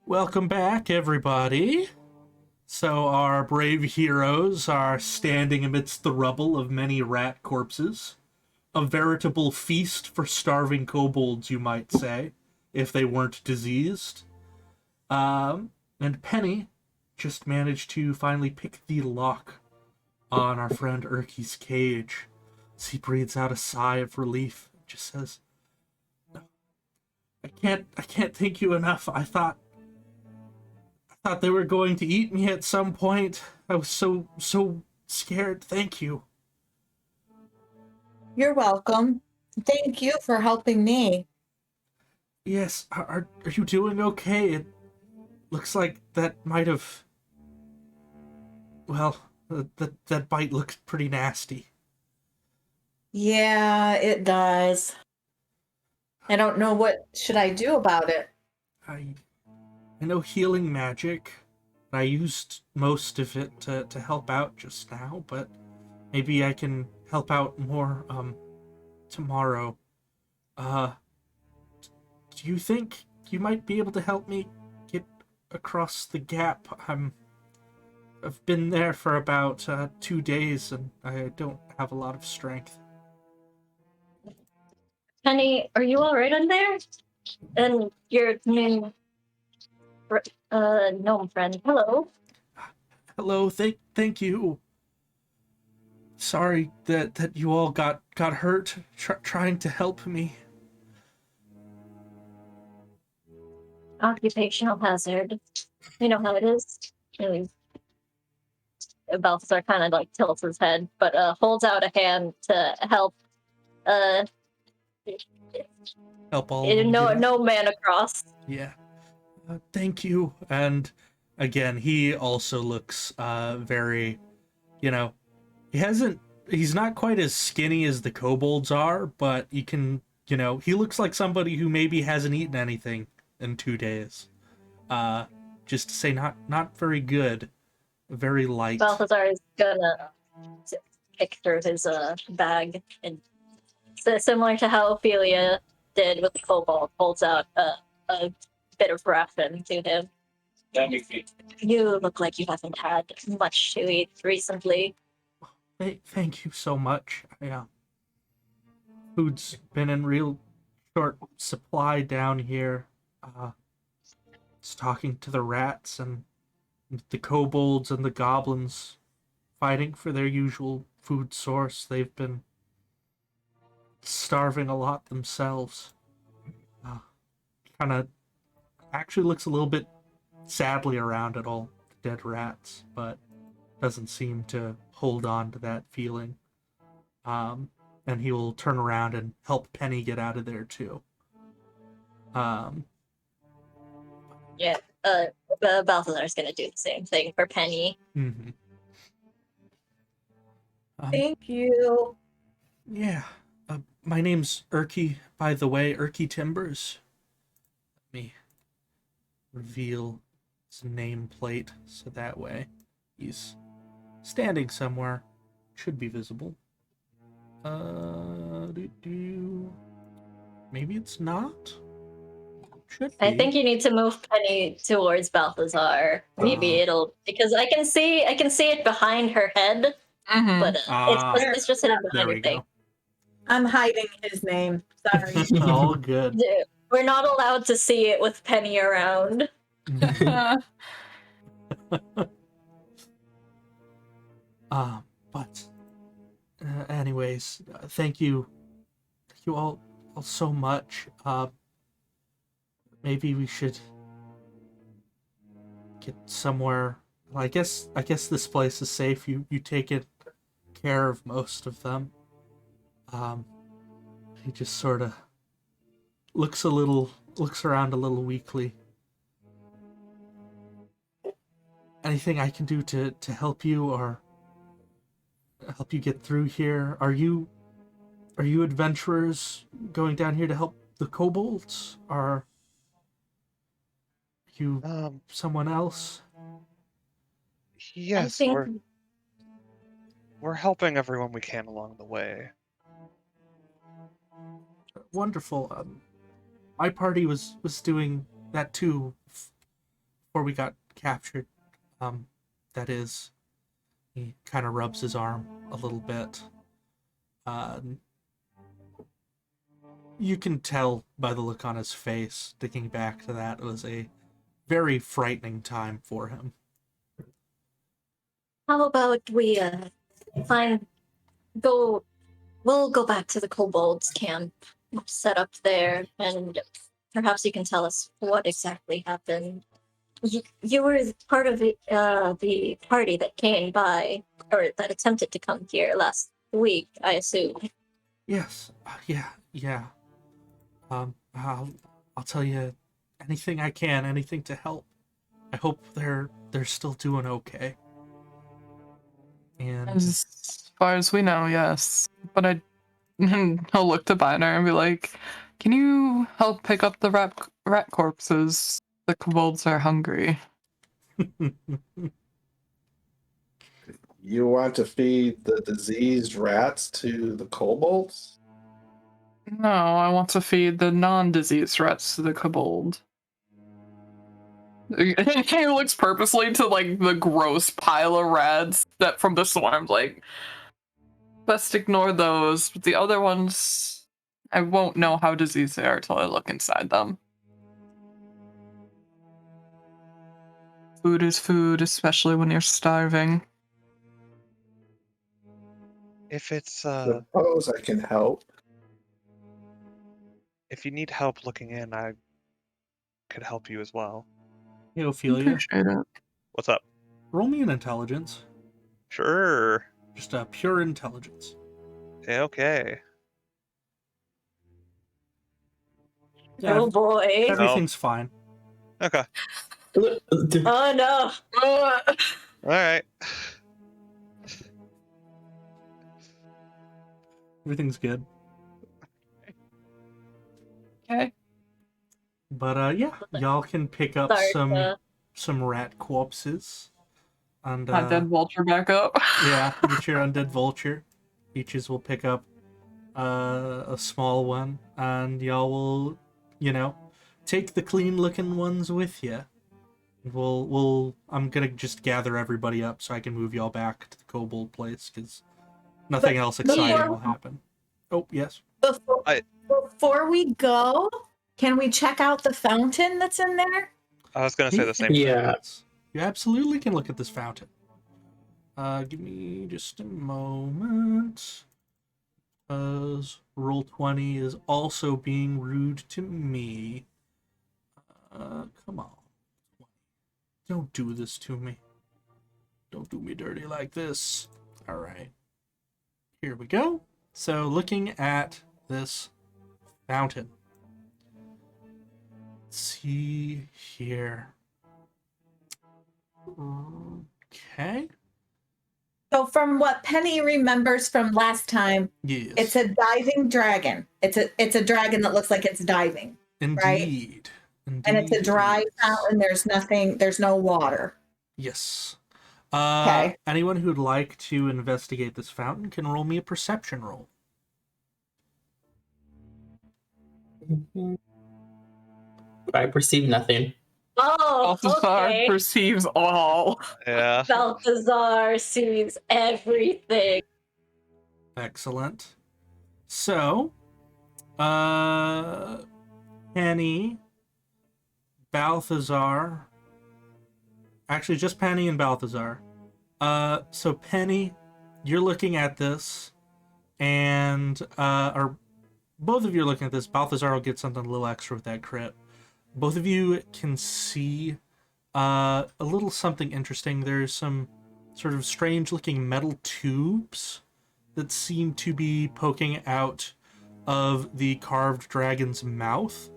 Welcome back, everybody. So our brave heroes are standing amidst the rubble of many rat corpses. A veritable feast for starving kobolds, you might say, if they weren't diseased. And Penny just managed to finally pick the lock on our friend Urki's cage. As he breathes out a sigh of relief, just says, I can't thank you enough. I thought they were going to eat me at some point. I was so scared. Thank you. You're welcome. Thank you for helping me. Yes, are you doing okay? It looks like that might have... Well, that bite looked pretty nasty. Yeah, it does. I don't know what should I do about it. I know healing magic. I used most of it to help out just now, but maybe I can help out more tomorrow. Do you think you might be able to help me get across the gap? I've been there for about 2 days and I don't have a lot of strength. Penny, are you alright on there? And your new gnome friend. Hello. Hello, thank you. Sorry that you all got hurt trying to help me. Occupational hazard. You know how it is. Really. Balthazar kind of like tilts his head, but holds out a hand to help. Help all of them get out. No man across. Yeah. Thank you. And again, he also looks very, he's not quite as skinny as the kobolds are, but you can, he looks like somebody who maybe hasn't eaten anything in 2 days. Just to say not very good, very light. Balthazar is gonna kick through his bag, and similar to how Ophelia did with the kobold, holds out a bit of ration to him. You look like you haven't had much to eat recently. Thank you so much. Food's been in real short supply down here. It's talking to the rats and the kobolds and the goblins fighting for their usual food source. They've been starving a lot themselves. Kind of actually looks a little bit sadly around at all the dead rats, but doesn't seem to hold on to that feeling. And he will turn around and help Penny get out of there too. Yeah, Balthazar's gonna do the same thing for Penny. Mm-hmm. Thank you. Yeah. My name's Urki, by the way, Urki Timbers. Let me reveal his nameplate so that way he's standing somewhere. Should be visible. Maybe it's not? Should be. I think you need to move Penny towards Balthazar. Maybe it'll, because I can see it behind her head, Mm-hmm. but it's just hidden There behind we your thing. go. I'm hiding his name. Sorry. All good. We're not allowed to see it with Penny around. But anyways, thank you all so much. Maybe we should get somewhere. Well, I guess this place is safe. You taken care of most of them. He just sort of looks around a little weakly. Anything I can do to help you or help you get through here? Are you adventurers going down here to help the kobolds? Are you someone else? Yes, I think we're helping everyone we can along the way. Wonderful. My party was doing that too. before we got captured. That is, he kind of rubs his arm a little bit. You can tell by the look on his face, thinking back to that, it was a very frightening time for him. How about we we'll go back to the kobolds camp set up there, and perhaps you can tell us what exactly happened. You were part of the party that came by, or that attempted to come here last week, I assume. Yes, yeah. I'll tell you anything I can, anything to help. I hope they're still doing okay. And As far as we know, yes. But I'll look to Biner and be like, can you help pick up the rat corpses? The kobolds are hungry. You want to feed the diseased rats to the kobolds? No, I want to feed the non-diseased rats to the kobold. He looks purposely to like the gross pile of rats that from the swarm, like, best ignore those. But the other ones, I won't know how diseased they are till I look inside them. Food is food, especially when you're starving. If it's Suppose I can help. if you need help looking in, I could help you as well. hey, Ophelia, Appreciate it. What's up? roll me an intelligence. Sure. Just a pure intelligence. Okay. Yeah, Oh boy. everything's fine. Okay. Oh no. All right. Everything's good. Okay. But yeah, y'all can pick up Sorry, some rat corpses. And My dead vulture back up. yeah, get your undead vulture. Peaches will pick up a small one, and y'all will, take the clean looking ones with you. I'm gonna just gather everybody up so I can move y'all back to the kobold place because nothing else exciting will happen. Oh yes. Before we go, can we check out the fountain that's in there? I was gonna say the same thing. Yeah. You absolutely can look at this fountain. Give me just a moment. Because Roll20 is also being rude to me. Come on. Don't do this to me. Don't do me dirty like this. Alright. Here we go. So, looking at this fountain. Let's see here. Okay. So from what Penny remembers from last time, Yes. it's a diving dragon. It's a dragon that looks like it's diving. Indeed. Indeed. And it's a dry it is. fountain. There's no water. Yes. Okay. Anyone who'd like to investigate this fountain can roll me a perception roll. I perceive nothing. Oh, Balthazar okay. perceives all. Yeah. Balthazar sees everything. Excellent. So, Penny, Balthazar. Actually, just Penny and Balthazar. So Penny, you're looking at this, and or both of you are looking at this. Balthazar will get something a little extra with that crit. Both of you can see a little something interesting. There's some sort of strange-looking metal tubes that seem to be poking out of the carved dragon's mouth,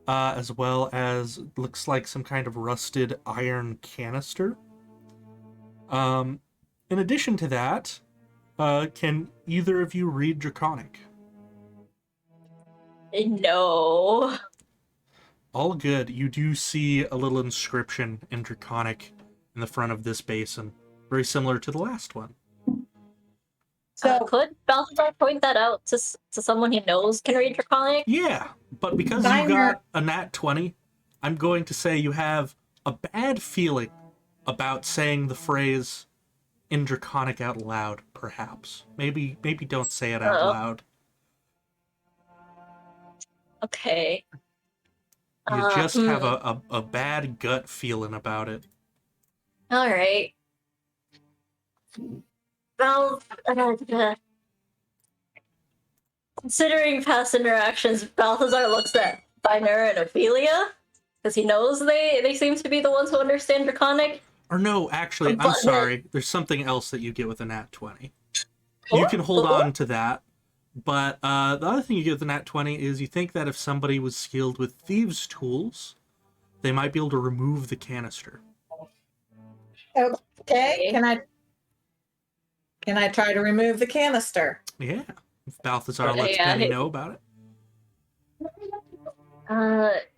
as well as looks like some kind of rusted iron canister. In addition to that, can either of you read Draconic? No. All good. You do see a little inscription in Draconic in the front of this basin, very similar to the last one. So Could Balthazar point that out to someone he knows can read Draconic? Yeah, but because you Minor- got a nat 20, I'm going to say you have a bad feeling about saying the phrase in Draconic out loud, perhaps. Maybe don't say it out loud. Okay. You just have a bad gut feeling about it. All right. Well, considering past interactions, Balthazar looks at Binur and Ophelia because he knows they seem to be the ones who understand Draconic. Or no, actually, I'm But- sorry. There's something else that you get with a nat 20. You can hold on to that. But the other thing you get with the nat 20 is you think that if somebody was skilled with thieves' tools, they might be able to remove the canister. Okay, can I try to remove the canister? Yeah. If Balthazar lets Yeah, Penny know about it.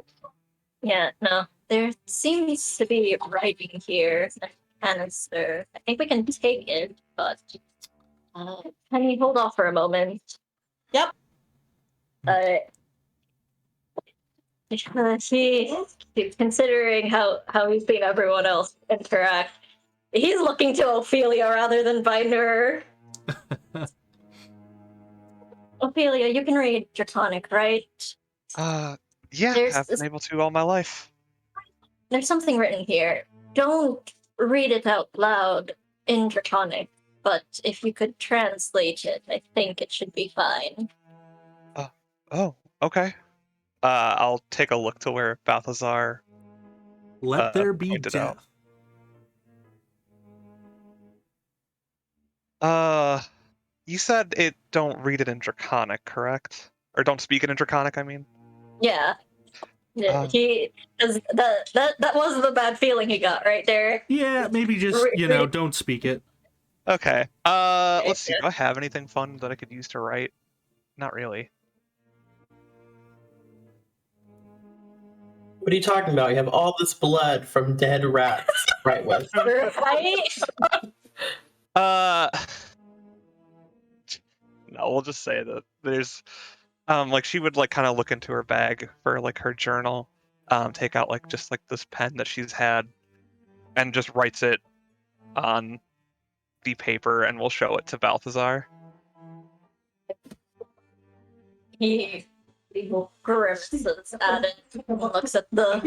Yeah, no. There seems to be writing here. A canister. I think we can take it, but Penny, hold off for a moment. Yep. He's considering how he's seen everyone else interact. He's looking to Ophelia rather than Binur. Ophelia, you can read Draconic, right? Yeah, There's I've been able to all my life. There's something written here. Don't read it out loud in Draconic, but if you could translate it, I think it should be fine. Oh, okay. I'll take a look to where Balthazar Let there be pointed out. death. You said it don't read it in Draconic, correct? Or don't speak it in Draconic, I mean? Yeah. That was the bad feeling he got right there. Yeah, maybe just, don't speak it. Okay. Let's see. Do I have anything fun that I could use to write? Not really. What are you talking about? You have all this blood from dead rats to write with. Right? No, we'll just say that there's like she would like kind of look into her bag for like her journal, take out like just like this pen that she's had and just writes it on the paper and we'll show it to Balthazar. He grimaces at it and looks at the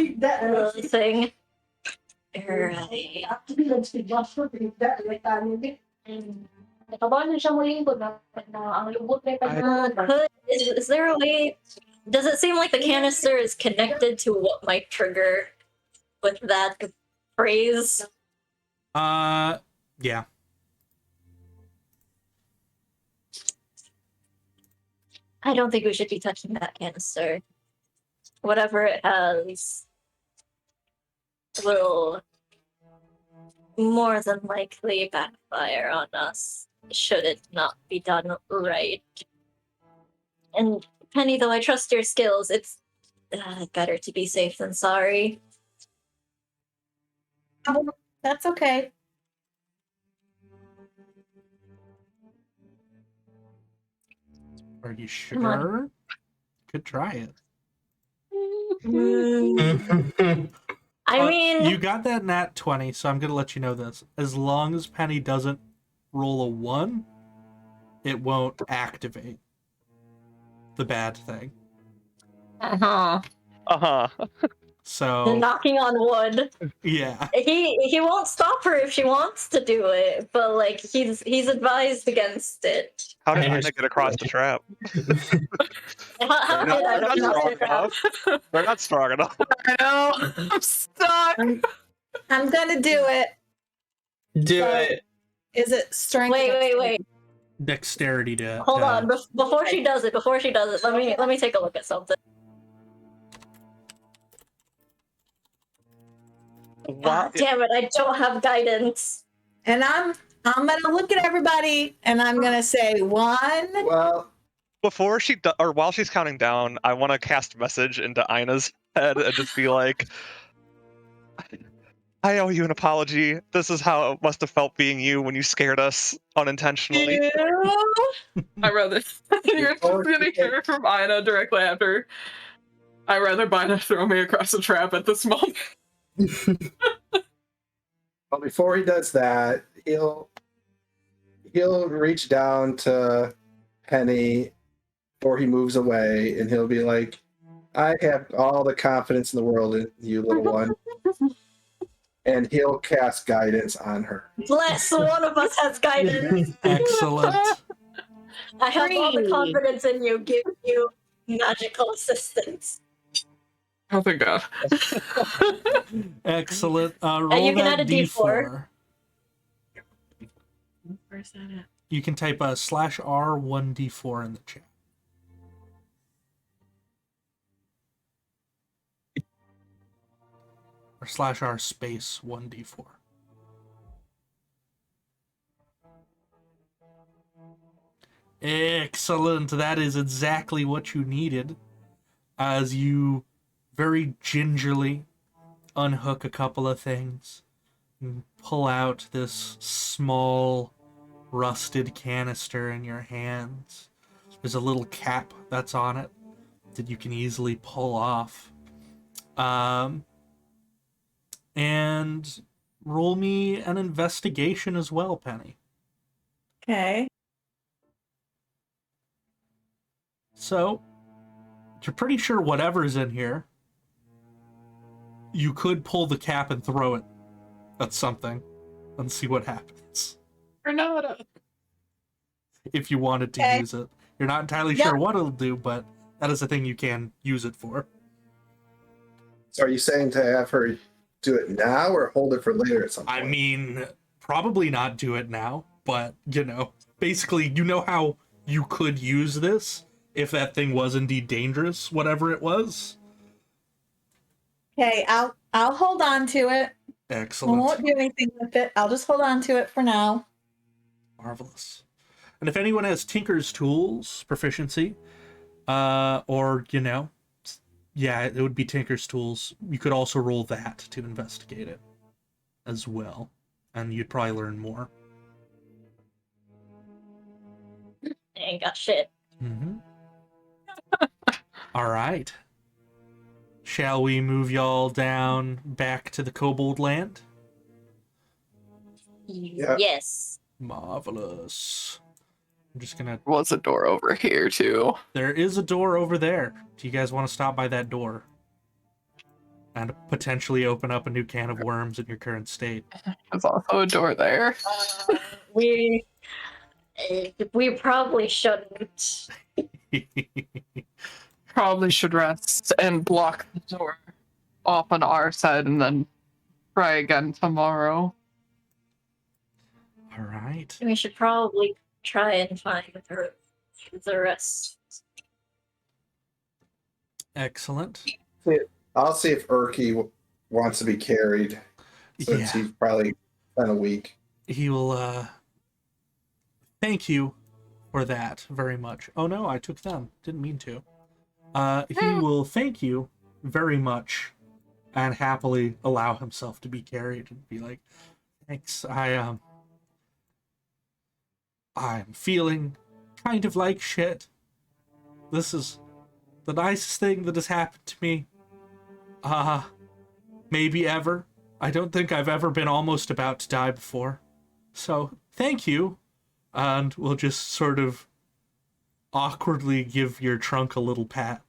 thing. Is there a way? Does it seem like the canister is connected to what might trigger with that phrase? Yeah. I don't think we should be touching that canister. Whatever it has will more than likely backfire on us should it not be done right. And Penny, though I trust your skills, it's better to be safe than sorry. That's okay. Are you Come on. sure? Could try it. I mean, you got that nat 20, so I'm going to let you know this. As long as Penny doesn't roll a 1, it won't activate the bad thing. So knocking on wood. Yeah. He won't stop her if she wants to do it, but like he's advised against it. How did Ina get across the trap? How did I They're not know strong that? enough. They're not strong enough. I know. I'm stuck. I'm gonna do it. Do it. Is it strength? Wait. Dexterity to Hold on. Before she does it, let me take a look at something. Wow. Damn it! I don't have guidance. And I'm gonna look at everybody and I'm gonna say 1. Well, Before she or while she's counting down, I want to cast message into Ina's head and just be like, I owe you an apology. This is how it must have felt being you when you scared us unintentionally. I rather you're just gonna hear from Ina directly after. I rather Bina throw me across the trap at this moment. Well, before he does that, he'll reach down to Penny before he moves away, and he'll be like, "I have all the confidence in the world in you, little one." And he'll cast guidance on her. Bless, one of us has guidance. Excellent. I have all the Free. confidence in you, give you magical assistance. Oh, thank God. Excellent. Roll you can that add a D4. Where's that at? You can type /R 1D4 in the chat. Or /R space 1D4. Excellent. That is exactly what you needed. As you very gingerly unhook a couple of things and pull out this small rusted canister in your hands. There's a little cap that's on it that you can easily pull off. And roll me an investigation as well, Penny. Okay. So, you're pretty sure whatever's in here, you could pull the cap and throw it at something and see what happens. Renata. If you wanted to Okay. use it. You're not entirely Yep. sure what it'll do, but that is a thing you can use it for. So are you saying to have her do it now or hold it for later at some point? I mean, probably not do it now, but, basically, you know how you could use this if that thing was indeed dangerous, whatever it was? Okay, I'll hold on to it. I Excellent. won't do anything with it. I'll just hold on to it for now. Marvelous. And if anyone has Tinker's Tools proficiency, or, yeah, it would be Tinker's Tools, you could also roll that to investigate it as well. And you'd probably learn more. Ain't got shit. Mm-hmm. All right. Shall we move y'all down back to the Kobold Land? Yeah. Yes. Marvelous. I'm just gonna... Was a door over here, too. There is a door over there. Do you guys want to stop by that door? And potentially open up a new can of worms in your current state? There's also a door there. We probably shouldn't. Probably should rest and block the door off on our side and then try again tomorrow. All right. We should probably try and find the rest. Excellent. I'll see if Erky wants to be carried, since Yeah. he's probably kind of weak. He will, thank you for that very much. Oh no, I took them. Didn't mean to. He will thank you very much and happily allow himself to be carried and be like, thanks, I'm feeling kind of like shit. This is the nicest thing that has happened to me. Maybe ever. I don't think I've ever been almost about to die before. So, thank you. And we'll just sort of awkwardly give your trunk a little pat.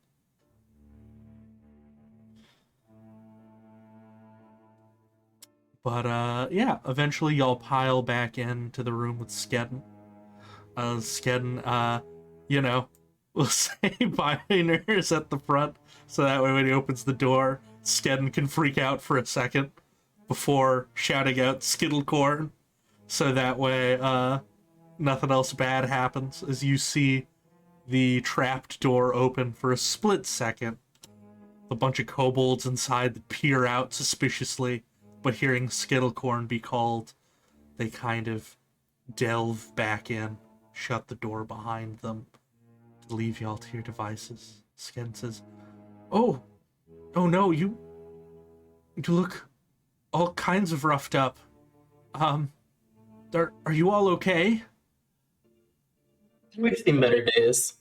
But, yeah, eventually y'all pile back into the room with Skedden. Skedden, will say Biners at the front, so that way when he opens the door, Skedden can freak out for a second before shouting out Skittlecorn, so that way, nothing else bad happens as you see the trapped door open for a split second. A bunch of kobolds inside that peer out suspiciously, but hearing Skittlecorn be called, they kind of delve back in, shut the door behind them, to leave y'all to your devices. Sken says, Oh no, you look all kinds of roughed up. Are you all okay? We've seen better days.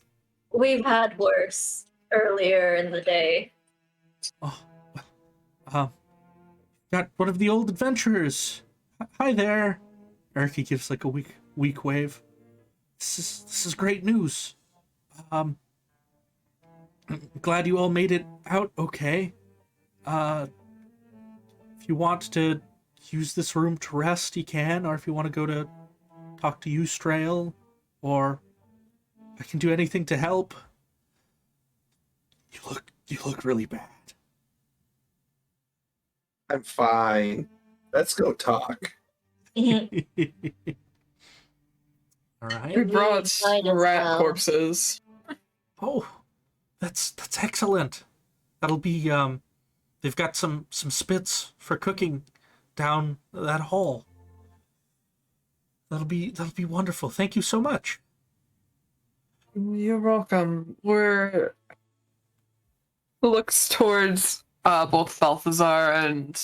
We've had worse earlier in the day. Oh, well, got one of the old adventurers. Hi there. Erky gives like a weak wave. This is great news. I'm glad you all made it out okay. If you want to use this room to rest, you can, or if you want to go to talk to Ustrail, or I can do anything to help. You look really bad. I'm fine. Let's go talk. All We right. brought Might as rat well. corpses. Oh, that's excellent. That'll be they've got some spits for cooking down that hall. That'll be wonderful. Thank you so much. You're welcome. We're looks towards both Balthazar and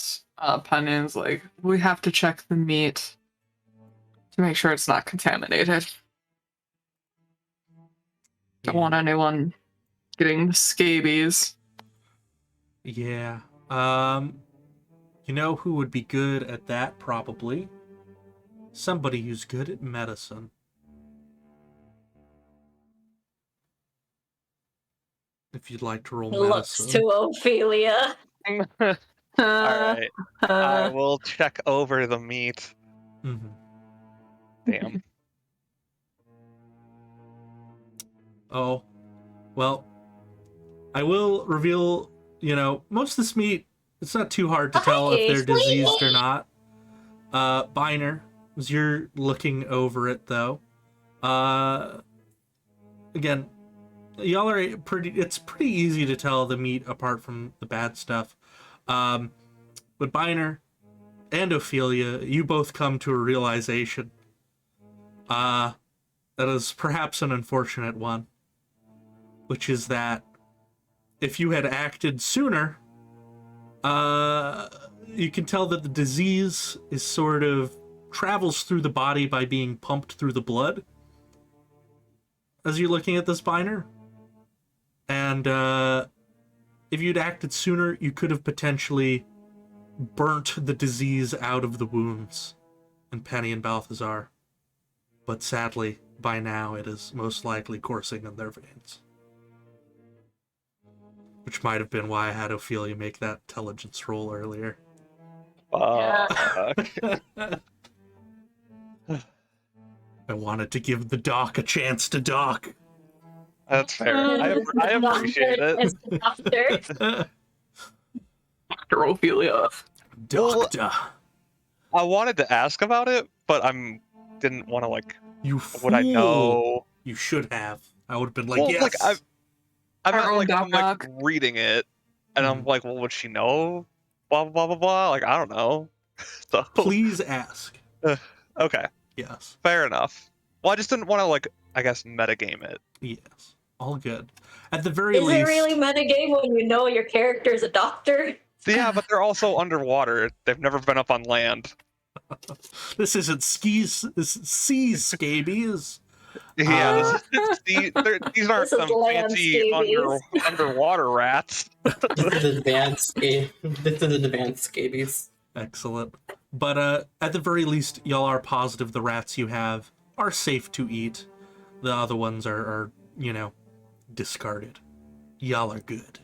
Penny's like, we have to check the meat to make sure it's not contaminated. Don't want anyone getting scabies. Yeah. You know who would be good at that, probably? Somebody who's good at medicine. If you'd like to roll Looks medicine. to Ophelia. All right. I will check over the meat. Mm-hmm. Damn. Oh, well, I will reveal, most of this meat, it's not too hard to tell if they're diseased or not. Biner, as you're looking over it, though, again, y'all are it's pretty easy to tell the meat apart from the bad stuff. But Biner and Ophelia, you both come to a realization. That is perhaps an unfortunate one. Which is that if you had acted sooner, you can tell that the disease is sort of travels through the body by being pumped through the blood. As you're looking at this Biner. And if you'd acted sooner, you could have potentially burnt the disease out of the wounds in Penny and Balthazar. But sadly, by now it is most likely coursing in their veins. Which might have been why I had Ophelia make that intelligence roll earlier. Fuck. I wanted to give the doc a chance to doc. That's fair. I appreciate it. As the doctor. Dr. Ophelia. Doctor. I wanted to ask about it, but didn't want to You fool. would I know? You should have. I would have been like, Well, yes. I'm Our not own I'm doc. reading it, and I'm like, well, would she know? Blah blah blah blah blah. Like, I don't know. So Please ask. okay, Yes. fair enough. Well, I just didn't want to I guess metagame it. Yes. All good. At the very Is least. it really metagame when you know your character is a doctor? Yeah, but they're also underwater. They've never been up on land. This isn't skis. This is seas scabies. Yeah, these aren't This is some land fancy scabies. underwater rats. This is advanced scabies. Excellent. But at the very least, y'all are positive the rats you have are safe to eat. The other ones are discarded. Y'all are good.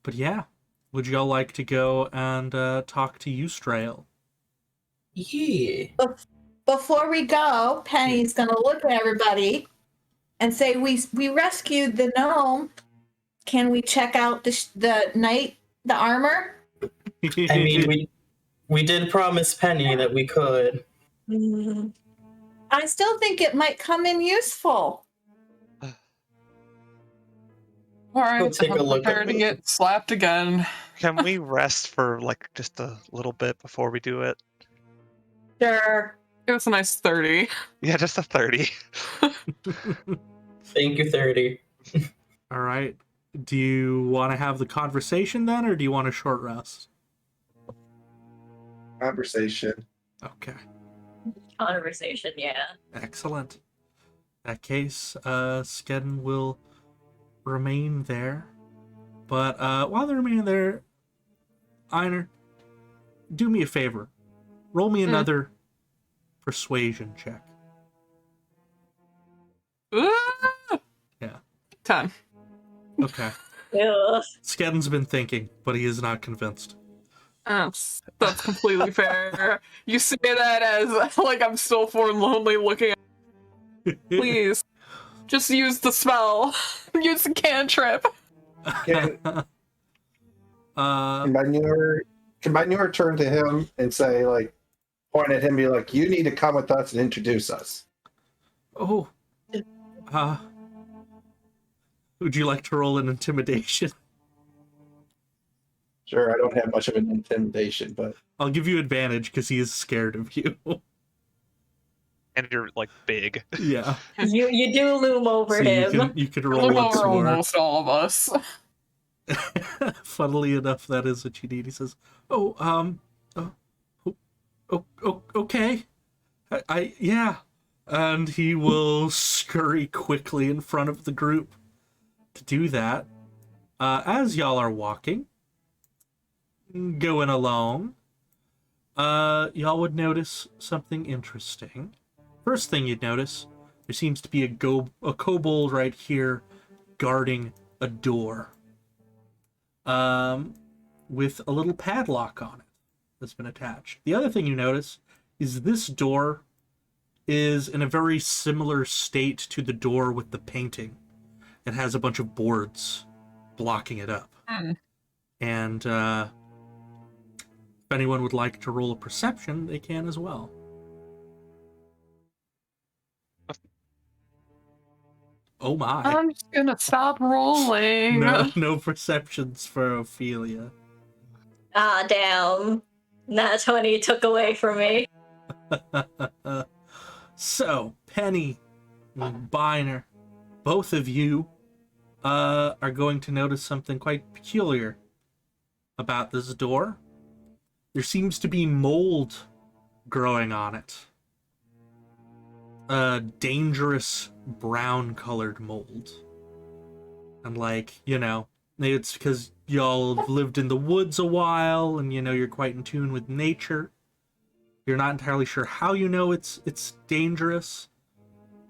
But yeah, would y'all like to go and talk to Ustrail? Yeah. Before we go, Penny's gonna look at everybody and say, "We rescued the gnome. Can we check out the armor?" I mean, we did promise Penny that we could. Mm. I still think it might come in useful. All right, We'll take a look at prepare to it. get slapped again. Can we rest for just a little bit before we do it? Sure. Give us a nice 30. Yeah, just a 30. Thank you, 30. All right. Do you want to have the conversation then, or do you want a short rest? Conversation. Okay. Conversation, yeah. Excellent. In that case, Skedden will remain there. But while they're remaining there, Einer, do me a favor. Roll me another persuasion check. Yeah. 10. Okay. Ugh. Skedden's been thinking, but he is not convinced. That's completely fair. You say that as like I'm still forlornly looking at. Please, just use the spell. Use the cantrip. Can uh, my newer turn to him and say, like, point at him, be like, you need to come with us and introduce us. oh. Would you like to roll an intimidation? Sure, I don't have much of an intimidation, but I'll give you advantage because he is scared of you. And you're like big. Yeah. You do loom over So him. you can Look roll once over more. almost all of us. Funnily enough, that is what you need. He says, okay. Yeah. And he will scurry quickly in front of the group to do that. As y'all are walking, going along, y'all would notice something interesting. First thing you'd notice, there seems to be a kobold right here guarding a door. With a little padlock on it that's been attached. The other thing you notice is this door is in a very similar state to the door with the painting. It has a bunch of boards blocking it up. And if anyone would like to roll a perception, they can as well. Oh my. I'm just gonna stop rolling. No perceptions for Ophelia. Ah, damn. That 20 took away from me. So, Penny and Biner, both of you are going to notice something quite peculiar about this door. There seems to be mold growing on it. A dangerous brown-colored mold. And it's because y'all have lived in the woods a while, and you're quite in tune with nature. You're not entirely sure how you know it's dangerous,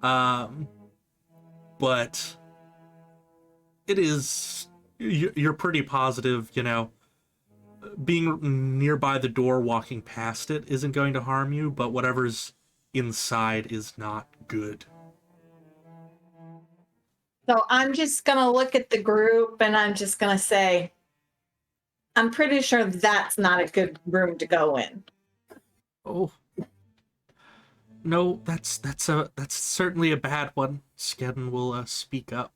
but it is. You're pretty positive. Being nearby the door, walking past it isn't going to harm you, but whatever's inside is not good. So I'm just going to look at the group and I'm just going to say, I'm pretty sure that's not a good room to go in. Oh. No, that's certainly a bad one. Skedden will speak up.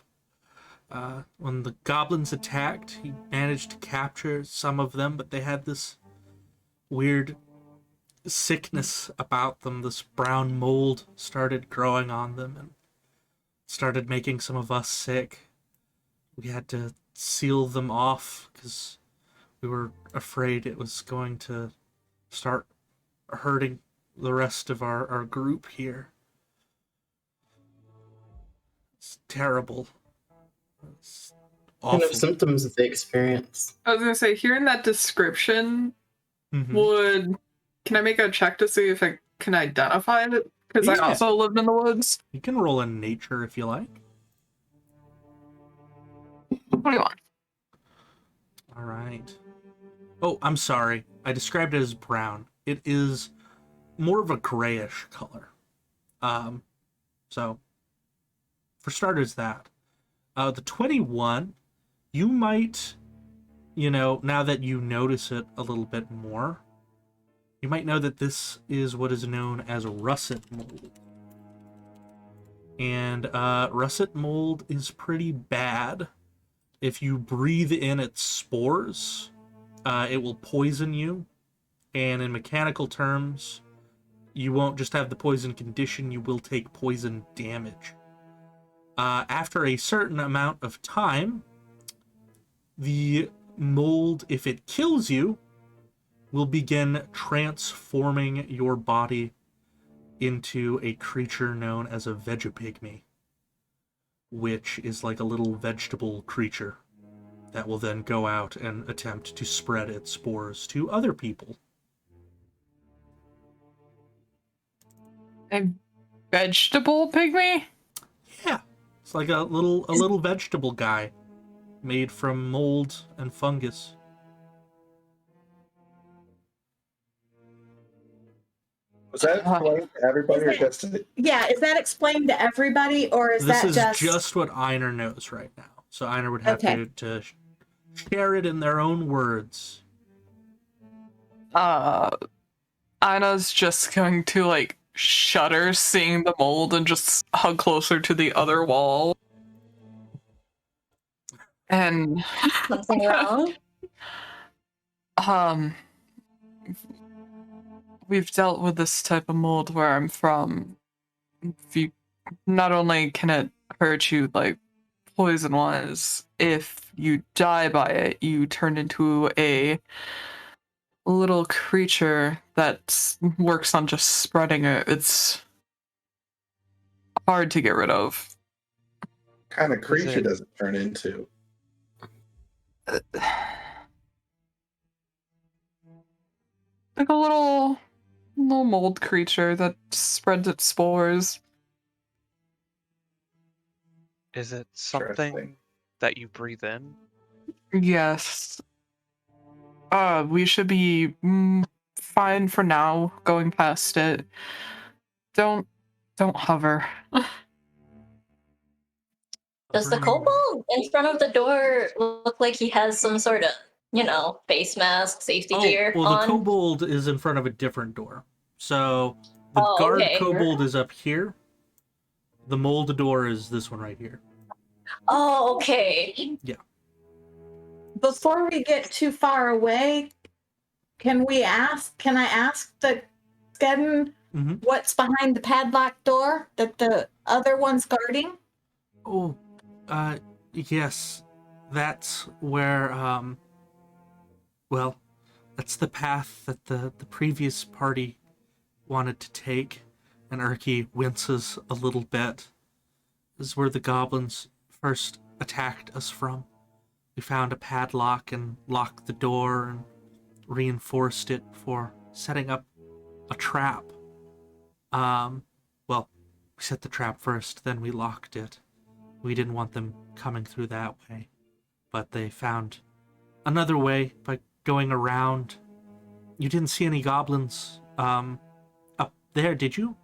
When the goblins attacked, he managed to capture some of them, but they had this weird sickness about them. This brown mold started growing on them and started making some of us sick. We had to seal them off because we were afraid it was going to start hurting the rest of our group here. It's terrible. It's What kind awful. of symptoms did they experience? I was gonna say, hearing that description, Mhm. can I make a check to see if I can identify it? Because I Yeah. also lived in the woods. You can roll in nature if you like. 21. All right. Oh, I'm sorry. I described it as brown. It is more of a grayish color. So for starters, that. The 21, you might, now that you notice it a little bit more, you might know that this is what is known as russet mold. And russet mold is pretty bad. If you breathe in its spores, it will poison you. And in mechanical terms, you won't just have the poison condition, you will take poison damage. After a certain amount of time, the mold, if it kills you, will begin transforming your body into a creature known as a vegapygmy, which is like a little vegetable creature. that will then go out and attempt to spread its spores to other people. A vegetable pygmy? Yeah, it's like a little vegetable guy made from mold and fungus. Was that explained to everybody or Is that- just to Yeah, is that explained to everybody, or is This that is just what Einar knows right now. So Einar would have Okay. to share it in their own words. Anna's just going to like shudder seeing the mold and just hug closer to the other wall. And Something wrong? um we've dealt with this type of mold where I'm from. If you, not only can it hurt you like poison wise, if you die by it, you turn into a little creature that works on just spreading it. It's hard to get rid of. kind of creature it- does it turn into? Like a little mold creature that spreads its spores. Is it Interesting. something that you breathe in? Yes. We should be fine for now going past it. Don't hover. Does the kobold in front of the door look like he has some sort of, face mask, safety gear well, the on? kobold is in front of a different door. So the guard okay. kobold is up here. The mold door is this one right here. Oh, okay. before we get too far away, can I ask the Skedden Mhm. what's behind the padlocked door that the other one's guarding? Oh, yes. That's where, well, that's the path that the previous party wanted to take. And Erky winces a little bit. This is where the goblins first attacked us from. We found a padlock and locked the door and reinforced it for setting up a trap. Well, we set the trap first, then we locked it. We didn't want them coming through that way, but they found another way by going around. You didn't see any goblins up there, did you?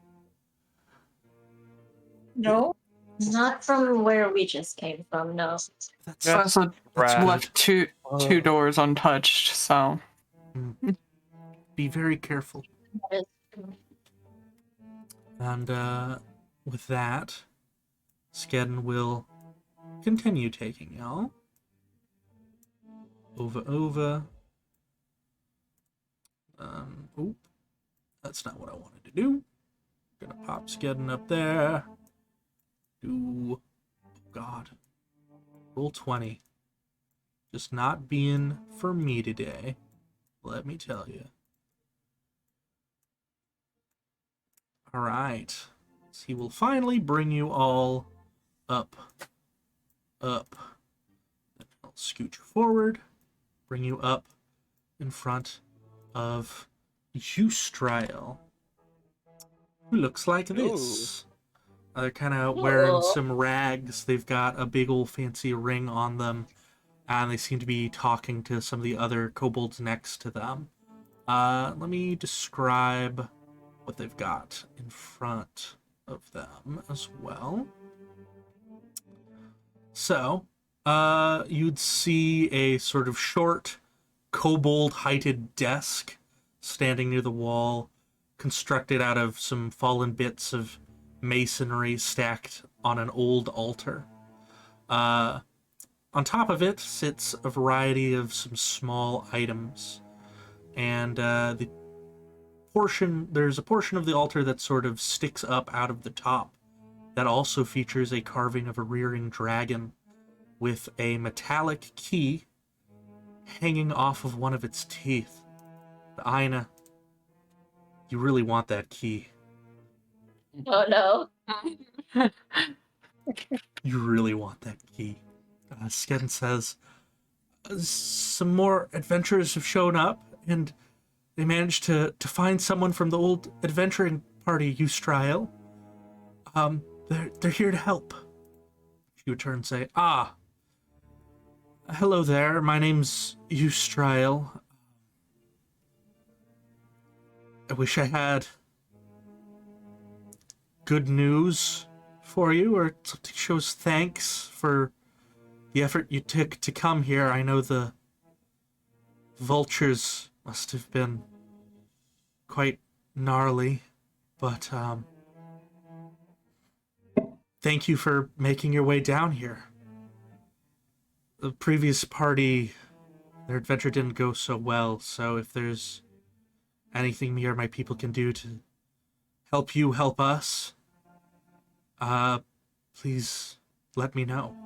No. Not from where we just came from, no. That's Yeah. Also, Right. left two doors untouched, so be very careful. That is- And with that, Skedden will continue taking y'all over. Oop, that's not what I wanted to do. Gonna pop Skedden up there. Oh God, roll 20. Just not being for me today. Let me tell you. All right. So he will finally bring you all up. Then I'll scoot you forward, bring you up in front of Eustriel, who looks like this. They're kind of wearing Ooh. some rags. They've got a big old fancy ring on them, and they seem to be talking to some of the other kobolds next to them. Let me describe what they've got in front of them as well. So, you'd see a sort of short, kobold-heighted desk standing near the wall, constructed out of some fallen bits of masonry stacked on an old altar. On top of it sits a variety of some small items, and there's a portion of the altar that sort of sticks up out of the top that also features a carving of a rearing dragon with a metallic key hanging off of one of its teeth. Aina, you really want that key. Oh no. You really want that key. Skedden says, some more adventurers have shown up, and they managed to find someone from the old adventuring party, Ustrael. They're here to help. She would turn and say, "Ah, hello there. My name's Ustrael. I wish I had good news for you, or something shows thanks for the effort you took to come here. I know the vultures must have been quite gnarly, but thank you for making your way down here. The previous party, their adventure didn't go so well, so if there's anything me or my people can do to help you help us, please let me know."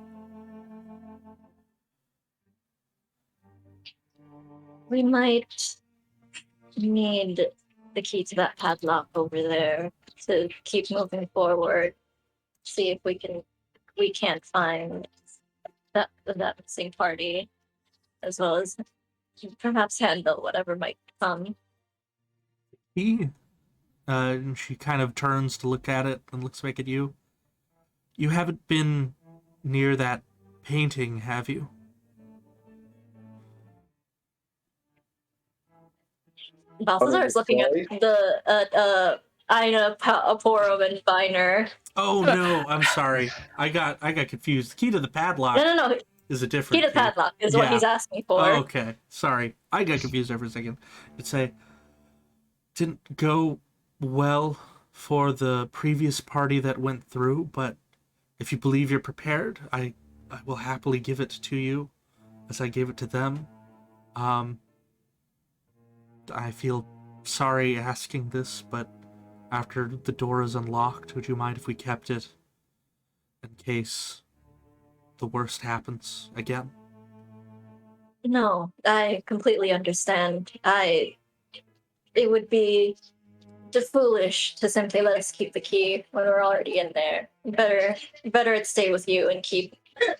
We might need the key to that padlock over there to keep moving forward. See if we can't find that missing party, as well as perhaps handle whatever might come. And she kind of turns to look at it and looks back at you. You haven't been near that painting, have you? Balthazar is looking at the Ina, Aporum, and Viner. Oh no, I'm sorry. I got confused. The key to the padlock No. is a different Key to the padlock is what Yeah. he's asking for. Oh, okay. Sorry. I got confused there for a second. I'd say didn't go well for the previous party that went through, but if you believe you're prepared, I will happily give it to you as I gave it to them. I feel sorry asking this, but after the door is unlocked, would you mind if we kept it in case the worst happens again? No, I completely understand. It would be just foolish to simply let us keep the key when we're already in there. Better it stay with you and keep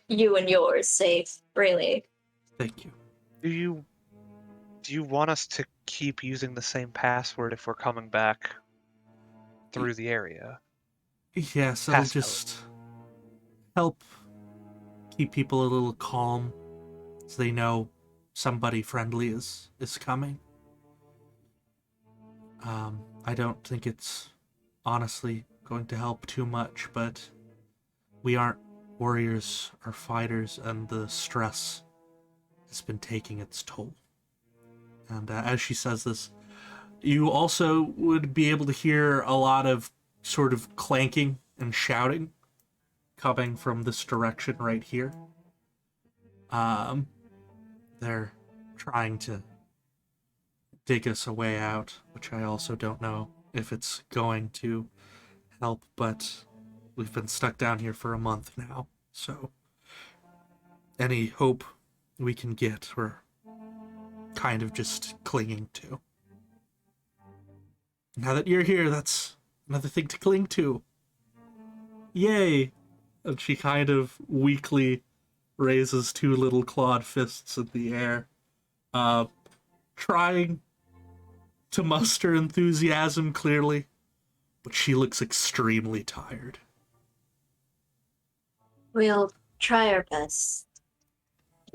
you and yours safe, really. Thank you. Do you want us to keep using the same password if we're coming back through the area? Yes, it'll Passcode. just help keep people a little calm so they know somebody friendly is coming. I don't think it's honestly going to help too much, but we aren't warriors or fighters, and the stress has been taking its toll. And as she says this, you also would be able to hear a lot of sort of clanking and shouting coming from this direction right here. They're trying to dig us a way out, which I also don't know if it's going to help, but we've been stuck down here for a month now, so any hope we can get, we're kind of just clinging to. Now that you're here, that's another thing to cling to. Yay! And she kind of weakly raises two little clawed fists in the air, trying to muster enthusiasm clearly, but she looks extremely tired. We'll try our best.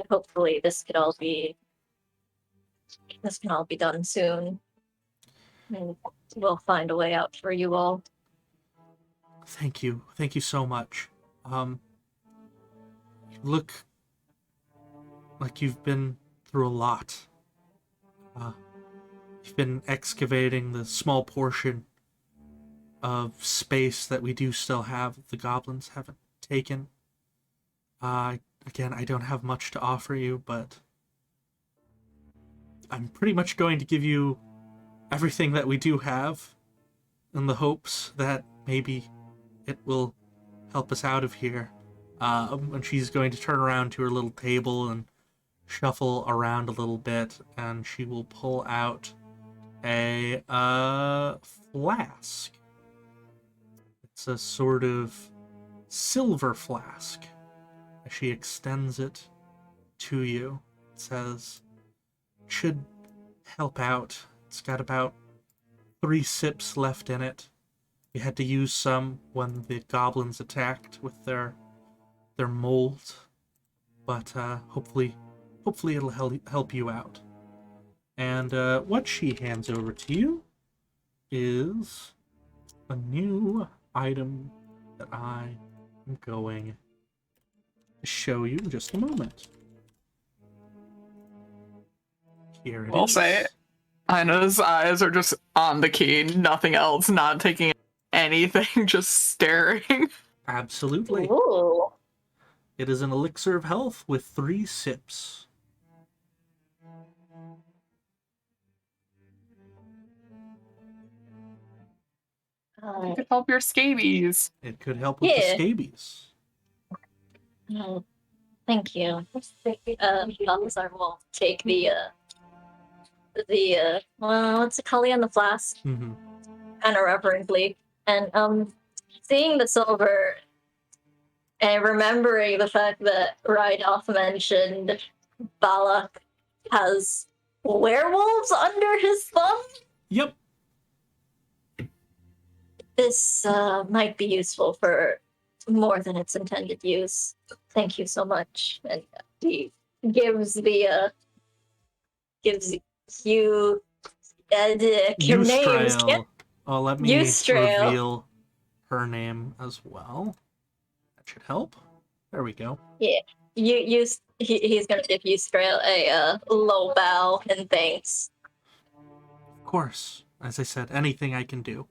Hopefully this can all be done soon. And we'll find a way out for you all. Thank you so much. You look like you've been through a lot. You've been excavating the small portion of space that we do still have, the goblins haven't taken. Again, I don't have much to offer you, but I'm pretty much going to give you everything that we do have in the hopes that maybe it will help us out of here. And she's going to turn around to her little table and shuffle around a little bit, and she will pull out a flask. It's a sort of silver flask. She extends it to you. says, should help out. It's got about 3 sips left in it. We had to use some when the goblins attacked with their mold, but hopefully it'll help you out. And what she hands over to you is a new item that I am going to show you in just a moment. Here it is. I'll say it. Ina's eyes are just on the key, nothing else, not taking anything, just staring. Absolutely. Ooh. It is an elixir of health with 3 sips. It could help your scabies. It could help with Yeah. the scabies. Thank you. Balthazar will take the what's it called on the flask? Mm-hmm. Kind of reverently, and seeing the silver and remembering the fact that Rydolph mentioned Balak has werewolves under his thumb, Yep. this might be useful for more than its intended use. Thank you so much. And he gives you your names. Eustrail. Oh, let me Eustrail. reveal her name as well. That should help. There we go. He's gonna give Eustrail a low bow and thanks. Of course. As I said, anything I can do.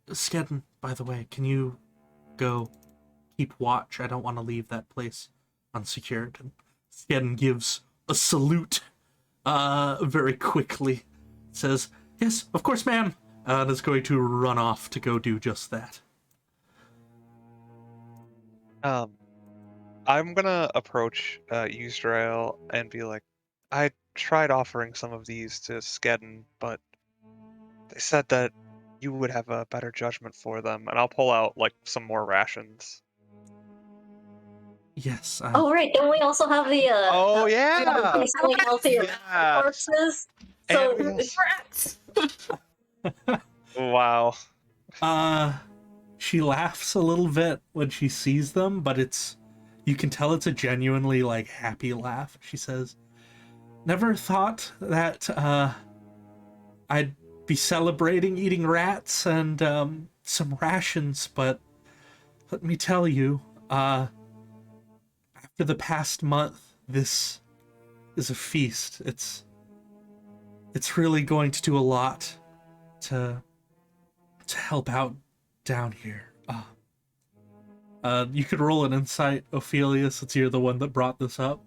Skedden, by the way, can you go keep watch? I don't want to leave that place unsecured. And Skedden gives a salute very quickly. Says, yes, of course, ma'am. And is going to run off to go do just that. I'm gonna approach Yusdrael and be like, I tried offering some of these to Skedden, but they said that you would have a better judgment for them, and I'll pull out like some more rations. Yes. Oh right, don't we also have the Oh yeah, decently healthier yeah. corpses? So And we Rats! Wow. She laughs a little bit when she sees them, but you can tell it's a genuinely like happy laugh. She says, never thought that I'd be celebrating eating rats and some rations, but let me tell you, after the past month, this is a feast. It's really going to do a lot to help out down here. You could roll an insight, Ophelia, since you're the one that brought this up.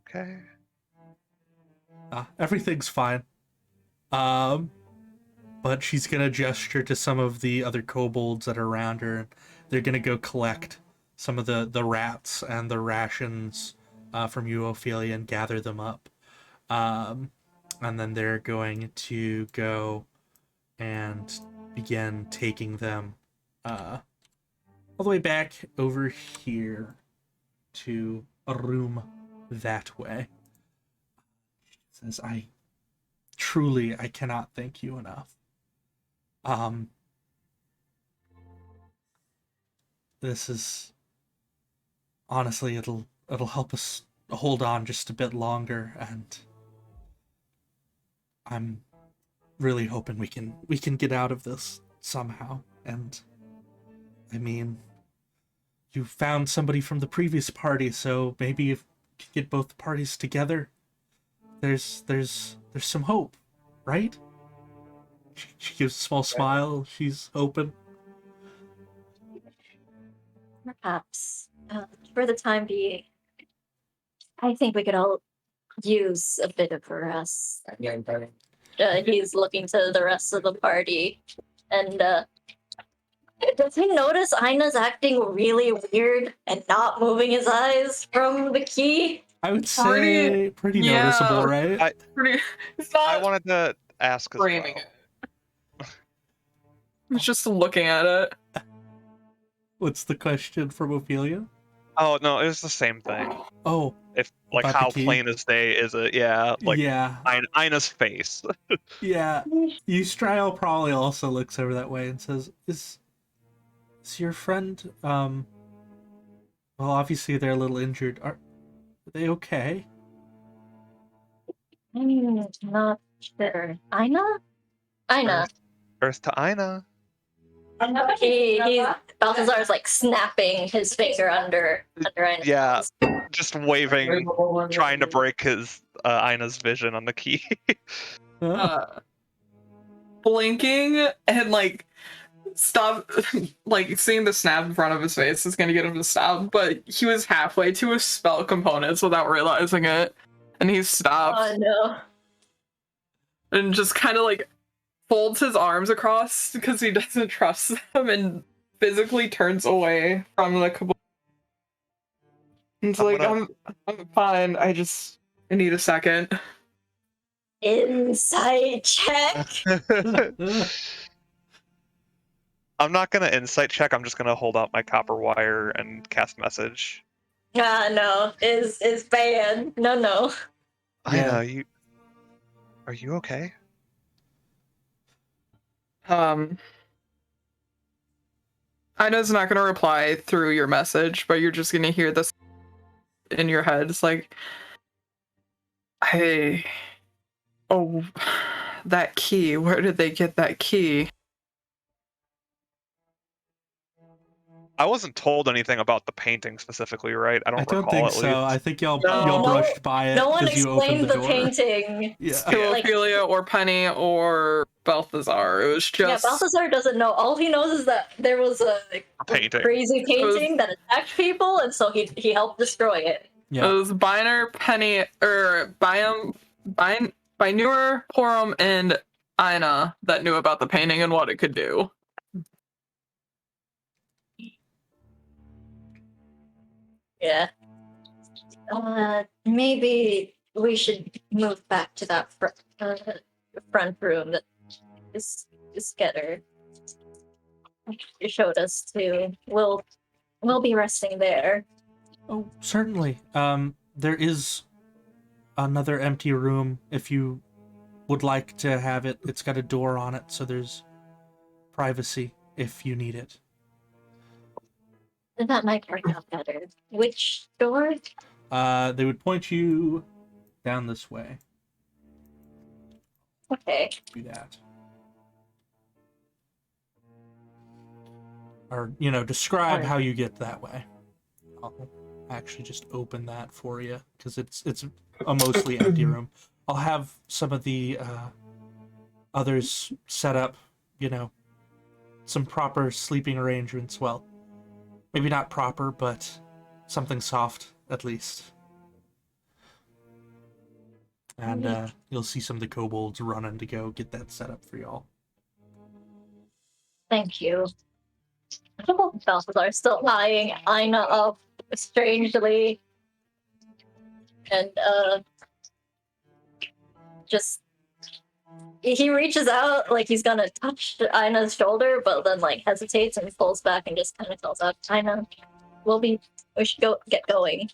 Okay. Everything's fine. But she's gonna gesture to some of the other kobolds that are around her, and they're gonna go collect some of the rats and the rations from you, Ophelia, and gather them up. And then they're going to go and begin taking them all the way back over here to a room that way. She says, I cannot thank you enough. This is honestly, it'll help us hold on just a bit longer, and I'm really hoping we can get out of this somehow. And I mean, you found somebody from the previous party, so maybe if we can get both parties together, there's some hope, right? She gives a small smile. She's open. perhaps for the time being, I think we could all use a bit of a rest. He's looking to the rest of the party, and does he notice Ina's acting really weird and not moving his eyes from the key? I would say pretty noticeable, right? It's not I wanted to ask as well. framing it. It's just looking at it. What's the question from Ophelia? Oh no, it was the same thing. Oh, If like About the how key? plain as day is it? Yeah, like yeah, Ina's face. yeah. Eustrail probably also looks over that way and says, "Is your friend Well, obviously they're a little injured. Are they okay?" Not sure. Ina? Ina. Earth to Ina. Balthazar's like snapping his finger under Ina. Yeah, just waving, trying to break his Ina's vision on the key. Blinking and like stop, like seeing the snap in front of his face is gonna get him to stop, but he was halfway to his spell components without realizing it, and he stopped Oh no. and just kind of like folds his arms across because he doesn't trust them and physically turns away from the caboose. It's like, I'm fine. I need a second. Insight check. I'm not gonna insight check. I'm just gonna hold out my copper wire and cast message. No, is banned. No. Yeah. Ina, are you okay? Ina's not gonna reply through your message, but you're just gonna hear this in your head. It's like, hey, oh, that key. Where did they get that key? I wasn't told anything about the painting specifically, right? I don't I recall don't think at so. I least. think y'all No. brushed by it No one because you opened explained the the door. painting. Yeah. To Like- Ophelia or Penny or Balthazar. It was just Yeah, Balthazar doesn't know. All he knows is that there was a Painting. crazy painting that attacked people, and so he helped destroy it. Yeah. It was Biner, Penny, or Binur, Porum, and Ina that knew about the painting and what it could do. Yeah. Maybe we should move back to that front room that is Getter showed us to. We'll be resting there. Oh, certainly. There is another empty room if you would like to have it. It's got a door on it, so there's privacy if you need it. That might work out better. Which door? They would point you down this way. Okay. Do that. Or, describe how you get that way. I'll actually just open that for you, because it's a mostly empty room. I'll have some of the others set up, some proper sleeping arrangements. Well, maybe not proper, but something soft, at least. And you'll see some of the kobolds running to go get that set up for y'all. Thank you. Balthazar still eyeing Ina up strangely. And just he reaches out like he's gonna touch Ina's shoulder, but then like hesitates and pulls back and just kind of tells out, Ina, we should get going.